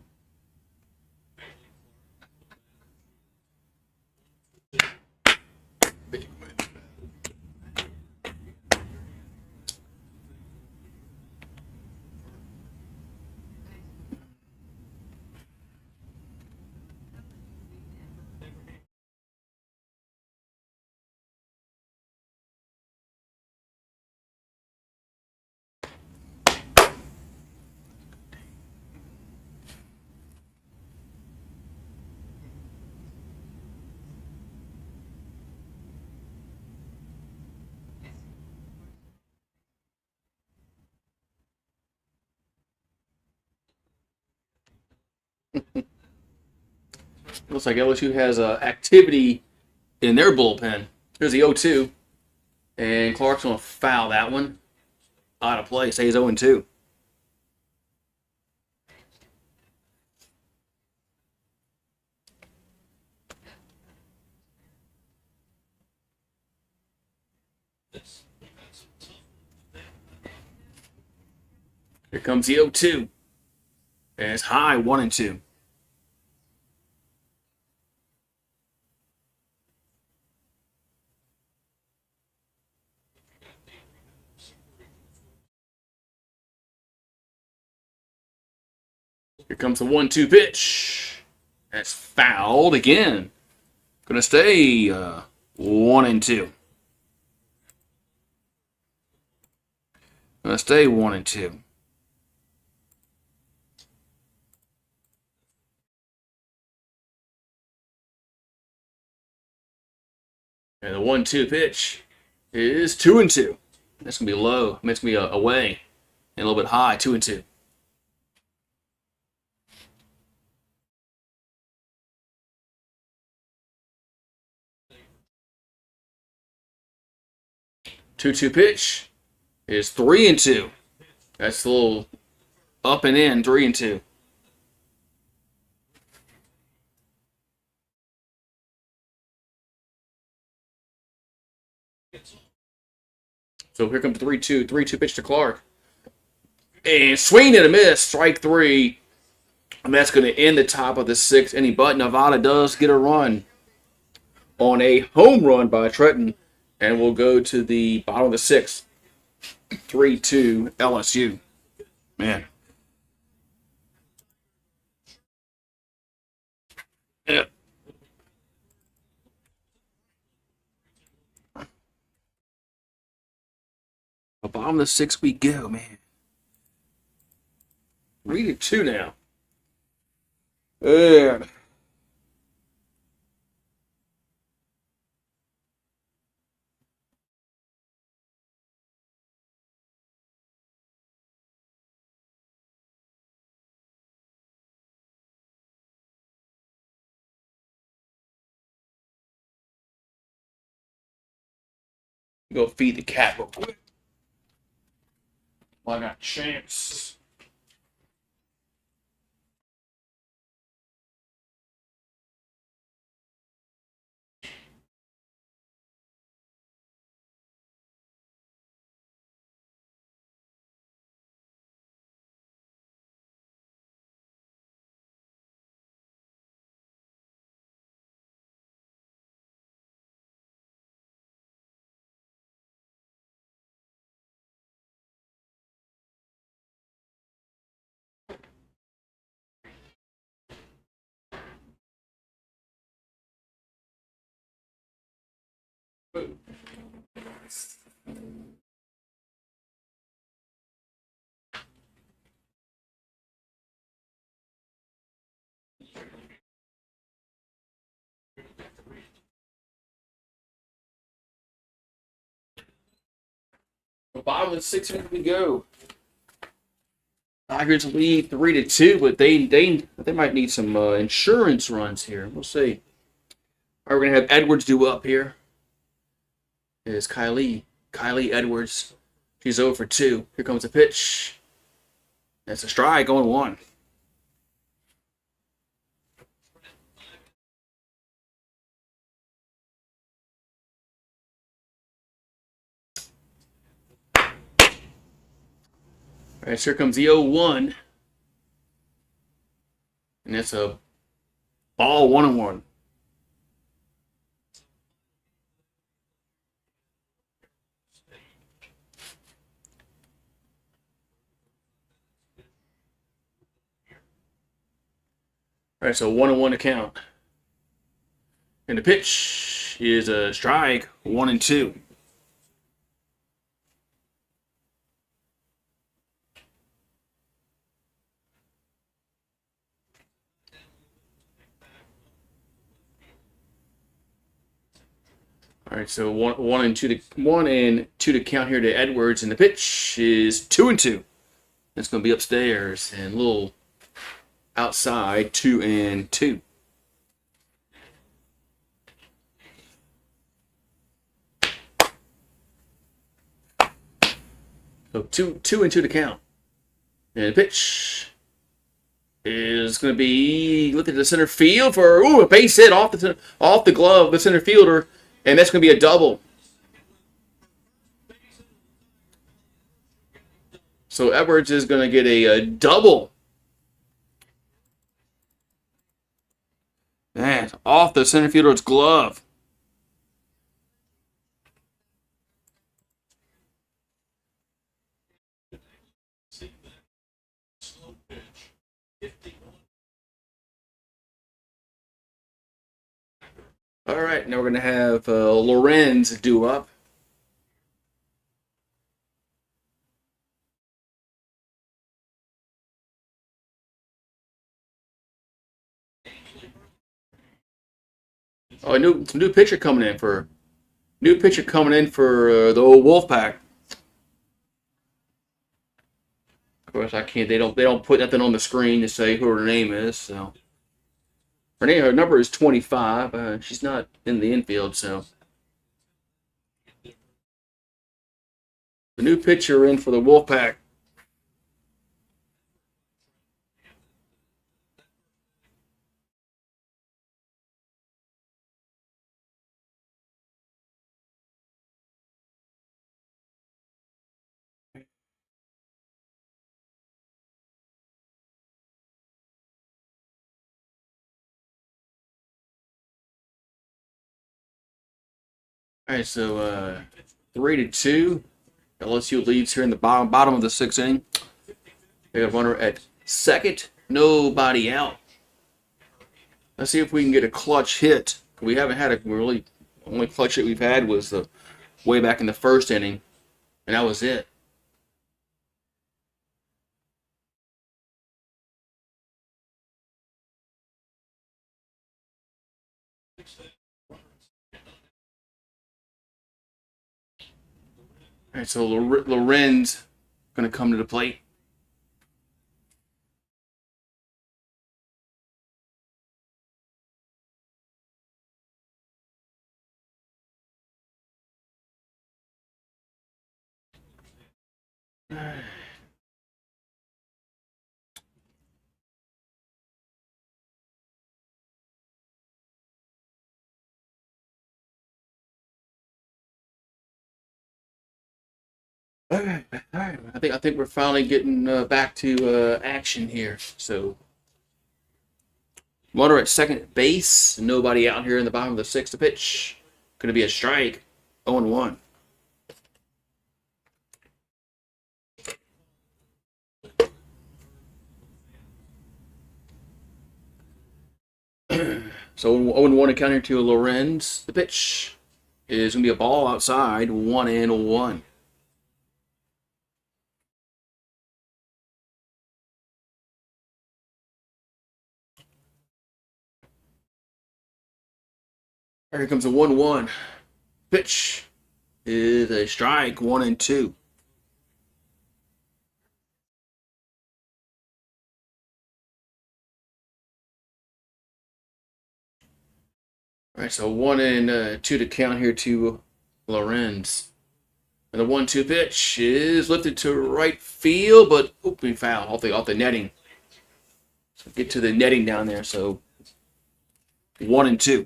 Looks like LSU has activity in their bullpen. Here's the 0-2. And Clark's going to foul that one. Out of play. Stays 0-2. Here comes the 0-2. And it's high 1-2. Here comes the 1-2 pitch. That's fouled again. Gonna stay 1-2. Gonna stay 1-2. And the 1-2 pitch is 2-2. That's gonna be low. I mean, it's gonna be away and a little bit high. 2-2. Two pitch is 3-2. That's a little up and in. 3-2. So here comes 3-2. 3-2 pitch to Clark. And swing and a miss. Strike 3. And that's going to end the top of the 6th inning. But Nevada does get a run on a home run by Trenton. And we'll go to the bottom of the 6th. 3-2 LSU. Man. Yeah. The bottom of the 6th we go, man. 3-2 now. And go feed the cat real quick. Well, I got a chance. The bottom of the 6th inning we go. Tigers lead 3-2, but they might need some insurance runs here. We'll see. All right, we're gonna have Edwards due up here. Is Kylie Edwards? She's 0-2. Here comes a pitch. That's a strike, going 1. All right, so here comes the 0-1. And that's a ball 1-1. All right, so 1-1 to count. And the pitch is a strike, 1-2. All right, so one and two to count here to Edwards, and the pitch is 2-2. It's going to be upstairs and a little outside, 2-2. So 2-2 to count, and the pitch is going to be looking at the center field for a base hit off the glove of the center fielder, and that's going to be a double. So Edwards is going to get a double. Man, off the center fielder's glove. All right, now we're going to have Lorenz do up. Oh, new pitcher coming in for the old Wolfpack. Of course, I can't. They don't put nothing on the screen to say who her name is. So her number is 25. She's not in the infield, so the new pitcher in for the Wolfpack. All right, so 3-2. LSU leads here in the bottom of the sixth inning. They got a runner at second, nobody out. Let's see if we can get a clutch hit. We haven't had a really only clutch hit we've had was the way back in the first inning, and that was it. All right, so Lorenz going to come to the plate. All right. I think we're finally getting back to action here. So, runner at second base, nobody out here in the bottom of the sixth to pitch. Going to be a strike, 0-1. So 0-1 to counter to Lorenz. The pitch is going to be a ball outside, 1-1. Here comes a 1-1. Pitch is a strike, 1-2. All right, so 1-2 to count here to Lorenz. And the 1-2 pitch is lifted to right field, but we foul off the netting. So get to the netting down there. So 1-2.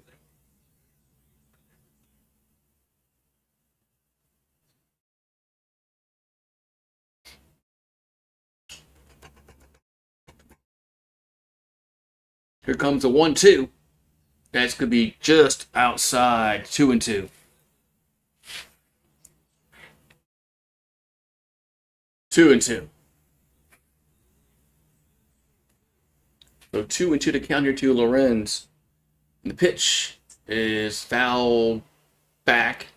Here comes the 1-2. That's going to be just outside 2-2. Two and two. So 2-2 to count here to Lorenz. And the pitch is foul back.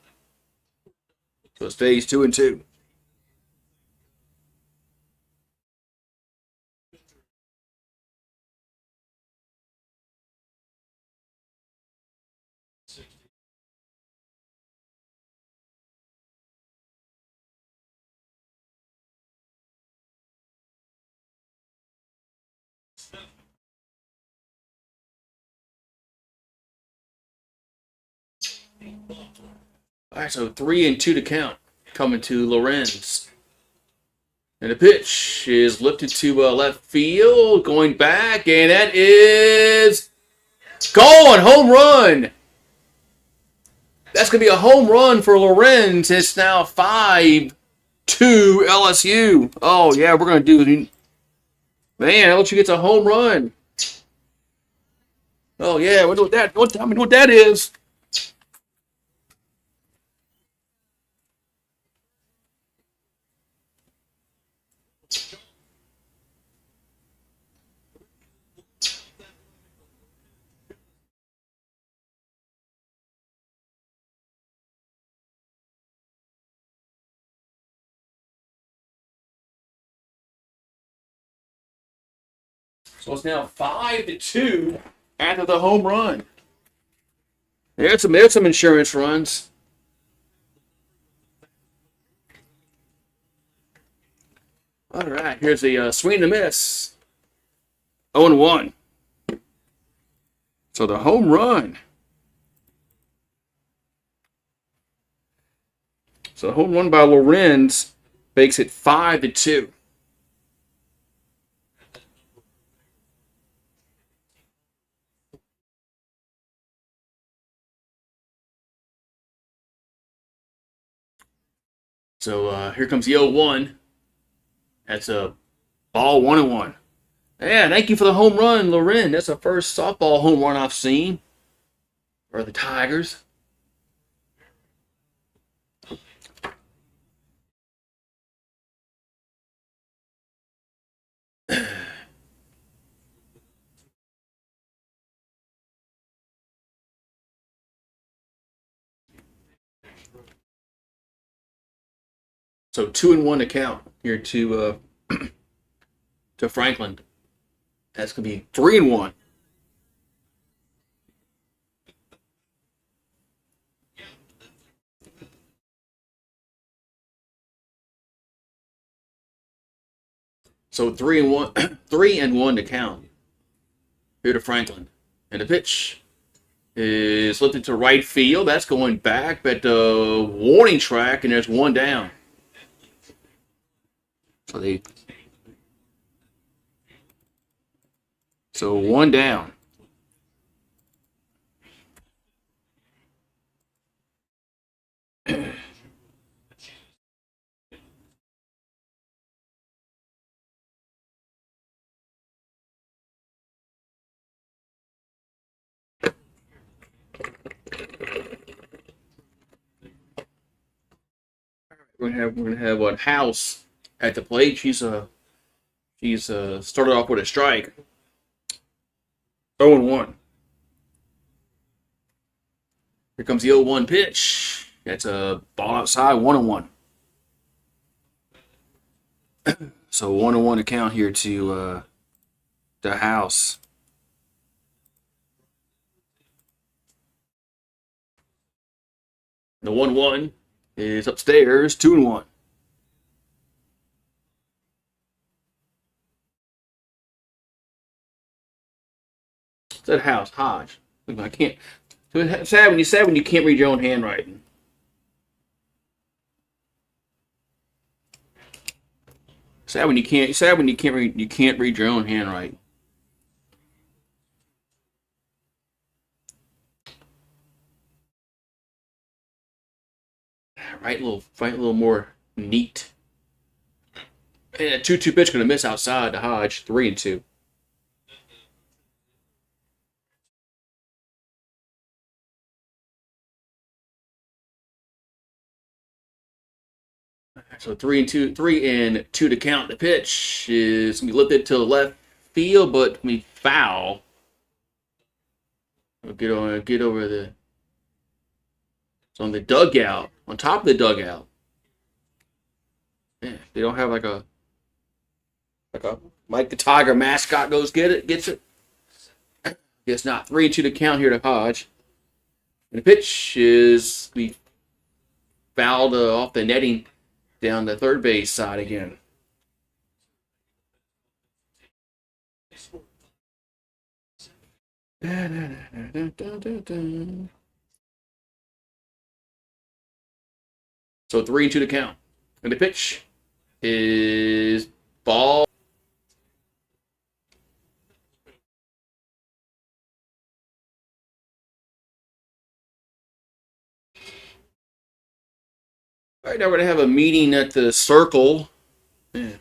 So it stays 2-2. All right, so 3-2 to count coming to Lorenz. And the pitch is lifted to left field, going back, and that is gone. Home run. That's going to be a home run for Lorenz. It's now 5-2 LSU. Oh, yeah, we're going to do... Man, LSU gets a home run. Oh, yeah, what that is. So it's now 5-2 after the home run. There's some insurance runs. All right, here's the swing and a miss. 0-1. So the home run. So the home run by Lorenz makes it 5-2. So here comes the 0-1. That's a ball 1-1. Yeah, thank you for the home run, Lorenz. That's the first softball home run I've seen for the Tigers. So 2-1 to count here to Franklin. That's gonna be 3-1. So 3-1, 3-1 to count here to Franklin. And the pitch is lifted to right field. That's going back, but warning track, and there's one down. So one down. We're gonna have what House at the plate. She's started off with a strike. 0-1. Here comes the 0-1 pitch. That's a ball outside. 1-1. So 1-1 to count here to the House. The 1-1 is upstairs. 2-1. It's that House Hodge. Look, I can't. It's sad when you can't read your own handwriting. Sad when you can't read your own handwriting. Write a little more neat. And a 2-2 pitch gonna miss outside to Hodge. 3-2. So 3-2 to count. The pitch is gonna be lifted to the left field, but gonna be foul. We'll get over the. It's on the dugout, on top of the dugout. Yeah, they don't have like a Mike the Tiger mascot gets it. Guess not. 3-2 to count here to Hodge. And the pitch is we fouled off the netting down the third base side again. So 3-2 to count. And the pitch is ball. All right, now we're going to have a meeting at the circle. Yeah.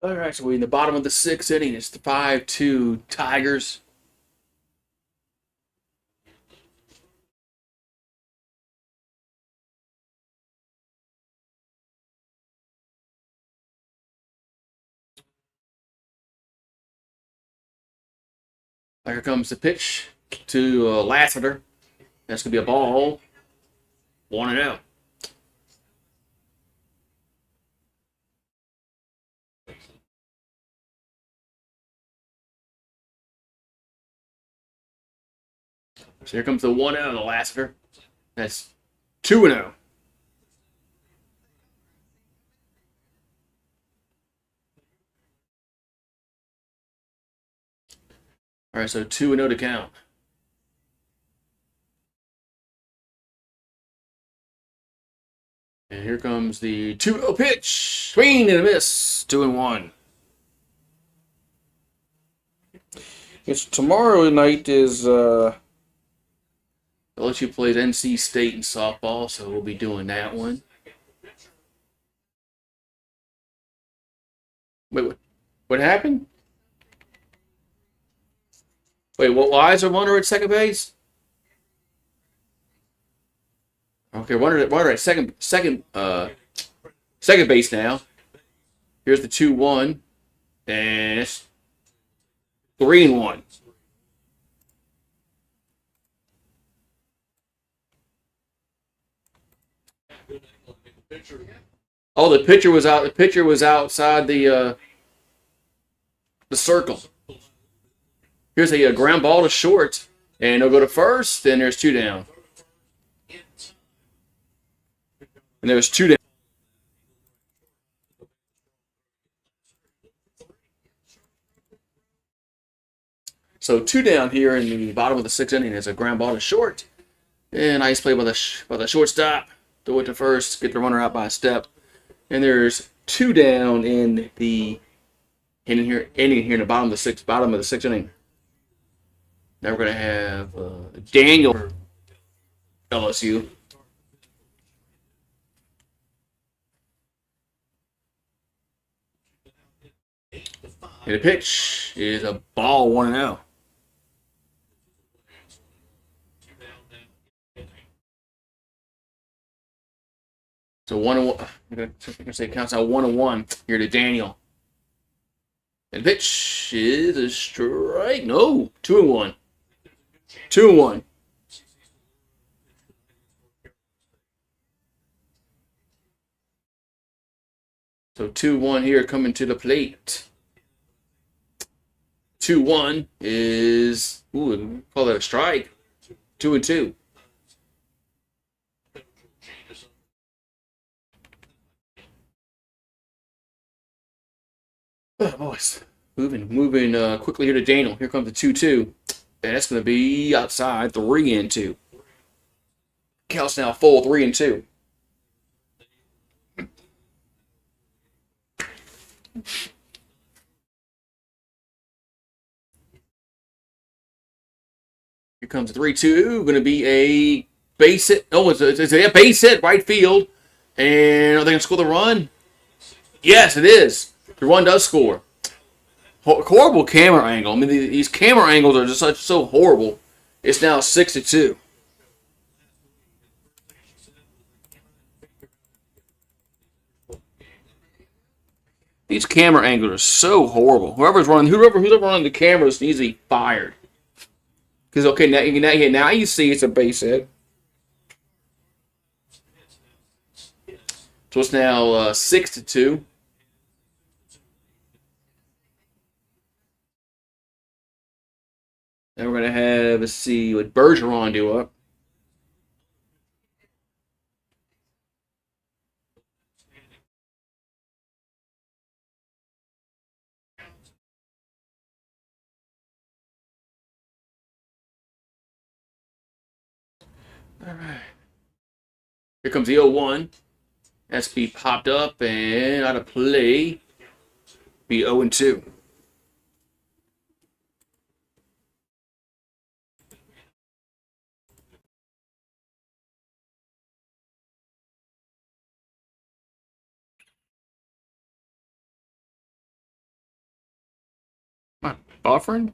All right, so we're in the bottom of the sixth inning. It's the 5-2 Tigers. Here comes the pitch to Lassiter. That's going to be a ball. 1-0. So here comes the 1-0 to Lassiter. That's 2-0. All right, so 2-0 to count. And here comes the 2-0 pitch. Swing and a miss. 2-1. Yes, tomorrow night is LSU plays NC State in softball, so we'll be doing that one. Wait, what happened? Wait, why is there runner at second base? Okay, runner at second base now. Here's the 2-1. And it's 3-1. Oh, the pitcher was out. The pitcher was outside the circle. Here's a ground ball to short, and they'll go to first. And there's 2 down. And there's 2 down. So 2 down here in the bottom of the sixth inning is a ground ball to short. And nice play by the shortstop. Throw it to first, get the runner out by a step. And there's 2 down in the inning here in the bottom of the sixth inning. Now we're gonna have Daniel for LSU. And the pitch is a ball 1-0. So 1-1. I'm gonna say it counts out 1-1 here to Daniel. And the pitch is a strike. No, 2-1. 2-1. So 2-1 here coming to the plate. 2-1 is call that a strike. 2-2. Oh, boys. Moving quickly here to Daniel. Here comes the 2-2. And that's going to be outside 3-2. Count's now full, 3-2. Here comes 3-2. Going to be a base hit. Oh, it's a base hit, right field. And are they going to score the run? Yes, it is. The run does score. Horrible camera angle. I mean, these camera angles are just so horrible. It's now 6-2. These camera angles are so horrible. Whoever's running the cameras needs to be fired. Because okay, now you see it's a base hit. So it's now 6-2. Then we're gonna have, let's see what Bergeron do up. All right. Here comes the 0-1. SP popped up and out of play. Be 0-2. Am I buffering?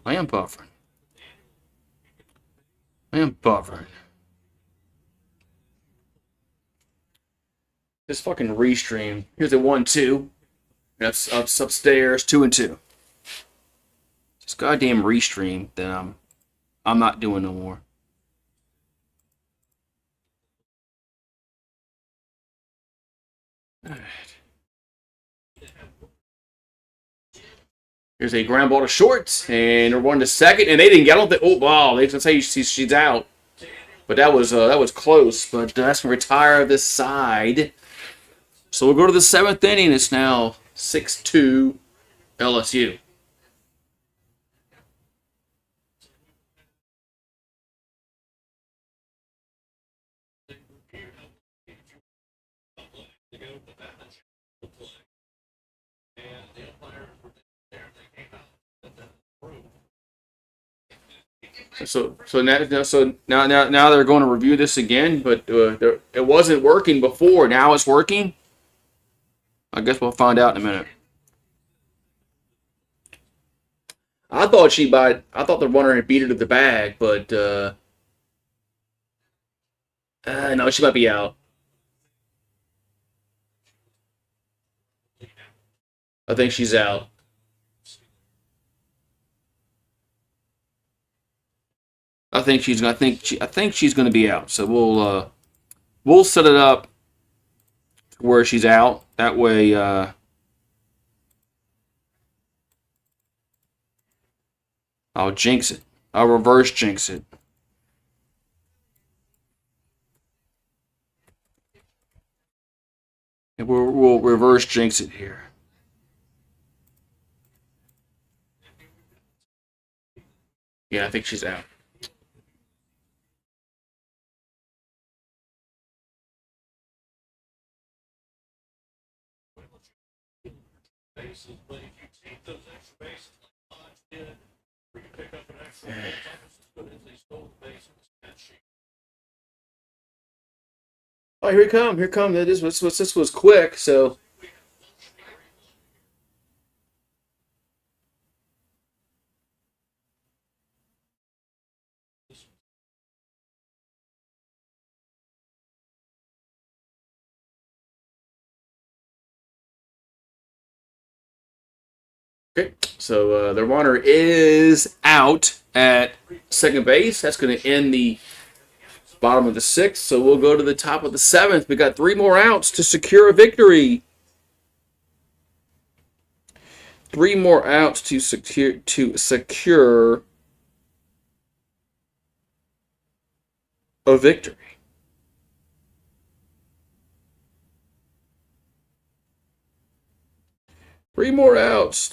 I am buffering. I am buffering. This fucking restream. Here's a 1-2. That's upstairs, 2-2. This goddamn restream that I'm not doing no more. All right. Here's a ground ball to short, and they're running to second, and they didn't get. I don't think. Oh wow, they can say she's out, but that was close. But that's gonna retire this side. So we'll go to the 7th inning. It's now 6-2 LSU. Now they're going to review this again, but it wasn't working before. Now it's working. I guess we'll find out in a minute. I thought the runner had beat her to the bag, but no, she might be out. I think she's out. I think she's going to be out. So we'll set it up where she's out. That way, I'll jinx it. I'll reverse jinx it. And we'll reverse jinx it here. Yeah, I think she's out. But if you take those extra bases like Hodge did, where you pick up an extra base, almost as good as they stole the base on the stat sheet. Oh, here we come. Here come. This was quick. So. Okay, so the runner is out at second base. That's going to end the bottom of the 6th. So we'll go to the top of the 7th. We got 3 more outs to secure a victory. 3 more outs to secure a victory. Three more outs.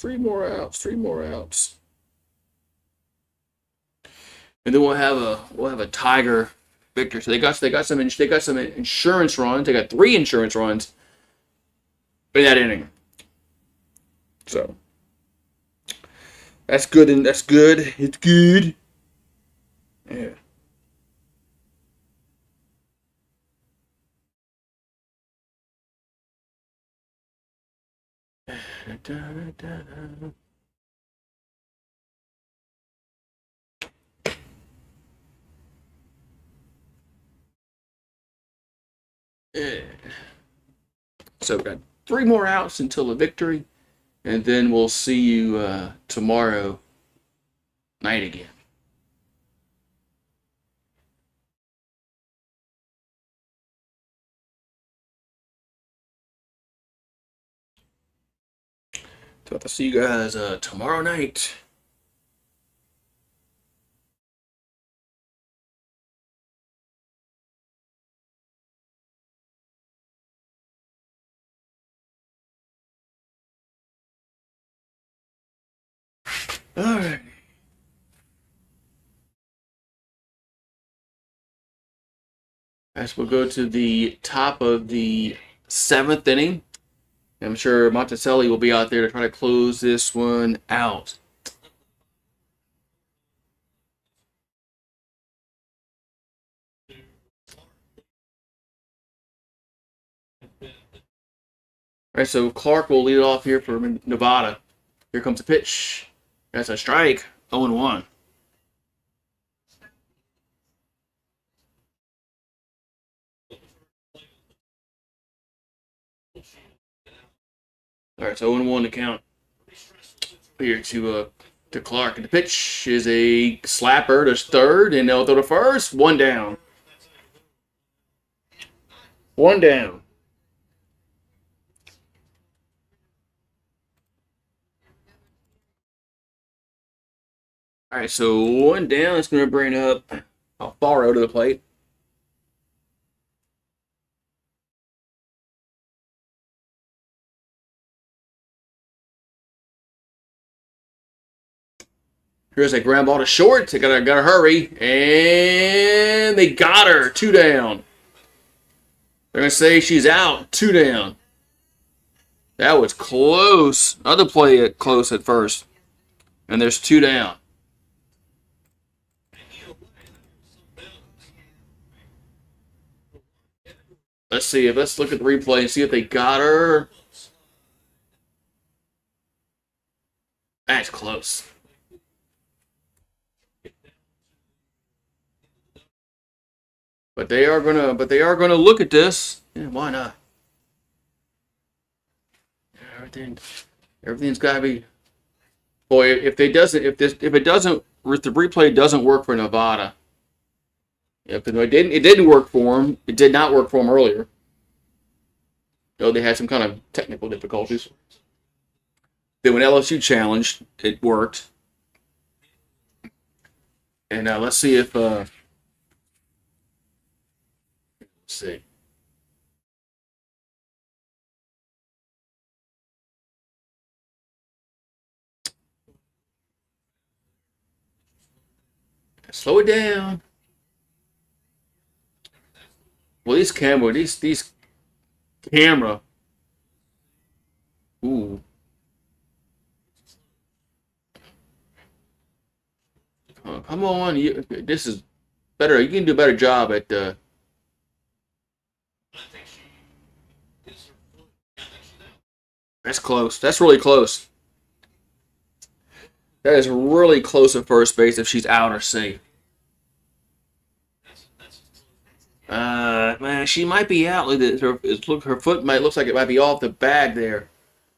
and then we'll have a Tiger victory. So they got some insurance runs. They got 3 insurance runs in that inning. So that's good, and that's good. It's good. Yeah. Yeah. So we've got 3 more outs until a victory, and then we'll see you tomorrow night again. So I'll see you guys tomorrow night. All right. As we'll go to the top of the 7th inning. I'm sure Monticelli will be out there to try to close this one out. All right, so Clark will lead off here for Nevada. Here comes a pitch. That's a strike. 0-1. All right, so 0-1 to count here to Clark. And the pitch is a slapper to third, and they'll throw to first. 1 down. 1 down. All right, so 1 down. It's going to bring up Alfaro to the plate. Here's a ground ball to short. They gotta hurry, and they got her. 2 down. They're gonna say she's out. 2 down. That was close. Other play at close at first, and there's 2 down. Let's look at the replay and see if they got her. That's close. But they are gonna look at this. Yeah, why not? Everything's gotta be. Boy, if the replay doesn't work for Nevada. If it didn't work for them. It did not work for them earlier. No, they had some kind of technical difficulties. Then when LSU challenged, it worked. And let's see if let's see. Slow it down. Well, these camera. Ooh. Come on, this is better. You can do a better job at That's close. That's really close. That is really close at first base if she's out or safe. Man, she might be out. Her foot looks like it might be off the bag there.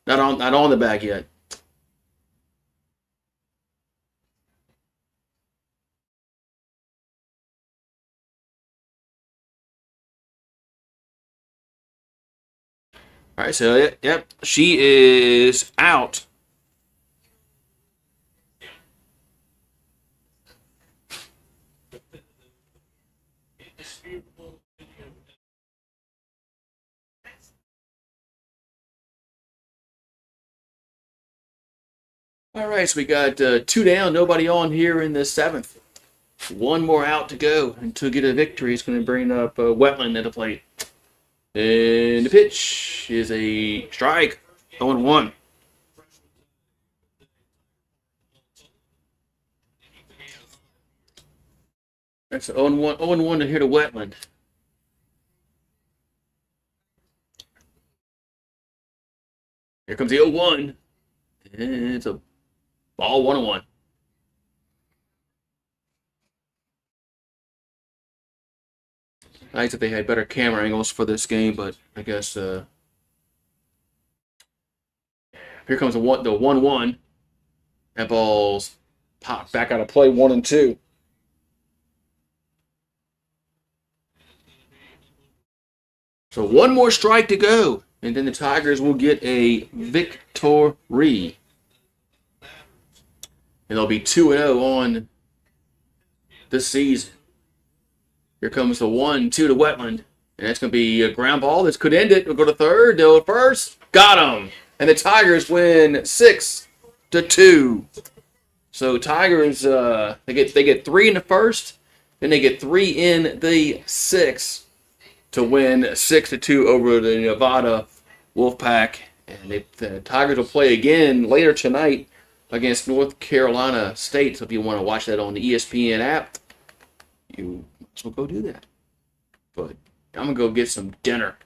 Not on the bag yet. All right, so yep, she is out. All right, so we got 2 down, nobody on here in the 7th. One more out to go, and to get a victory, it's going to bring up Wetland at the plate. And the pitch is a strike. 0-1. That's 0-1. 0-1 to here to Wetland. Here comes the 0-1. And it's a ball 1-1. Nice if they had better camera angles for this game, but I guess here comes the 1-1. That ball's popped back out of play. 1-2. So one more strike to go, and then the Tigers will get a victory. And they'll be 2-0 on this season. Here comes the 1-2 to Wetland. And that's going to be a ground ball. This could end it. We'll go to third. They'll first. Got him. And the Tigers win 6-2. So Tigers, they get 3 in the first. Then they get 3 in the sixth to win 6-2 over the Nevada Wolfpack. And the Tigers will play again later tonight against North Carolina State. So if you want to watch that on the ESPN app, you might as well go do that. But I'm gonna go get some dinner.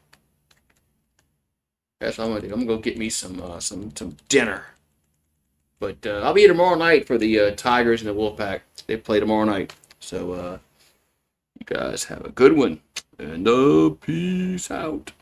That's what I'm gonna do. I'm gonna go get me some dinner. But I'll be here tomorrow night for the Tigers and the Wolfpack. They play tomorrow night. So you guys have a good one, and peace out.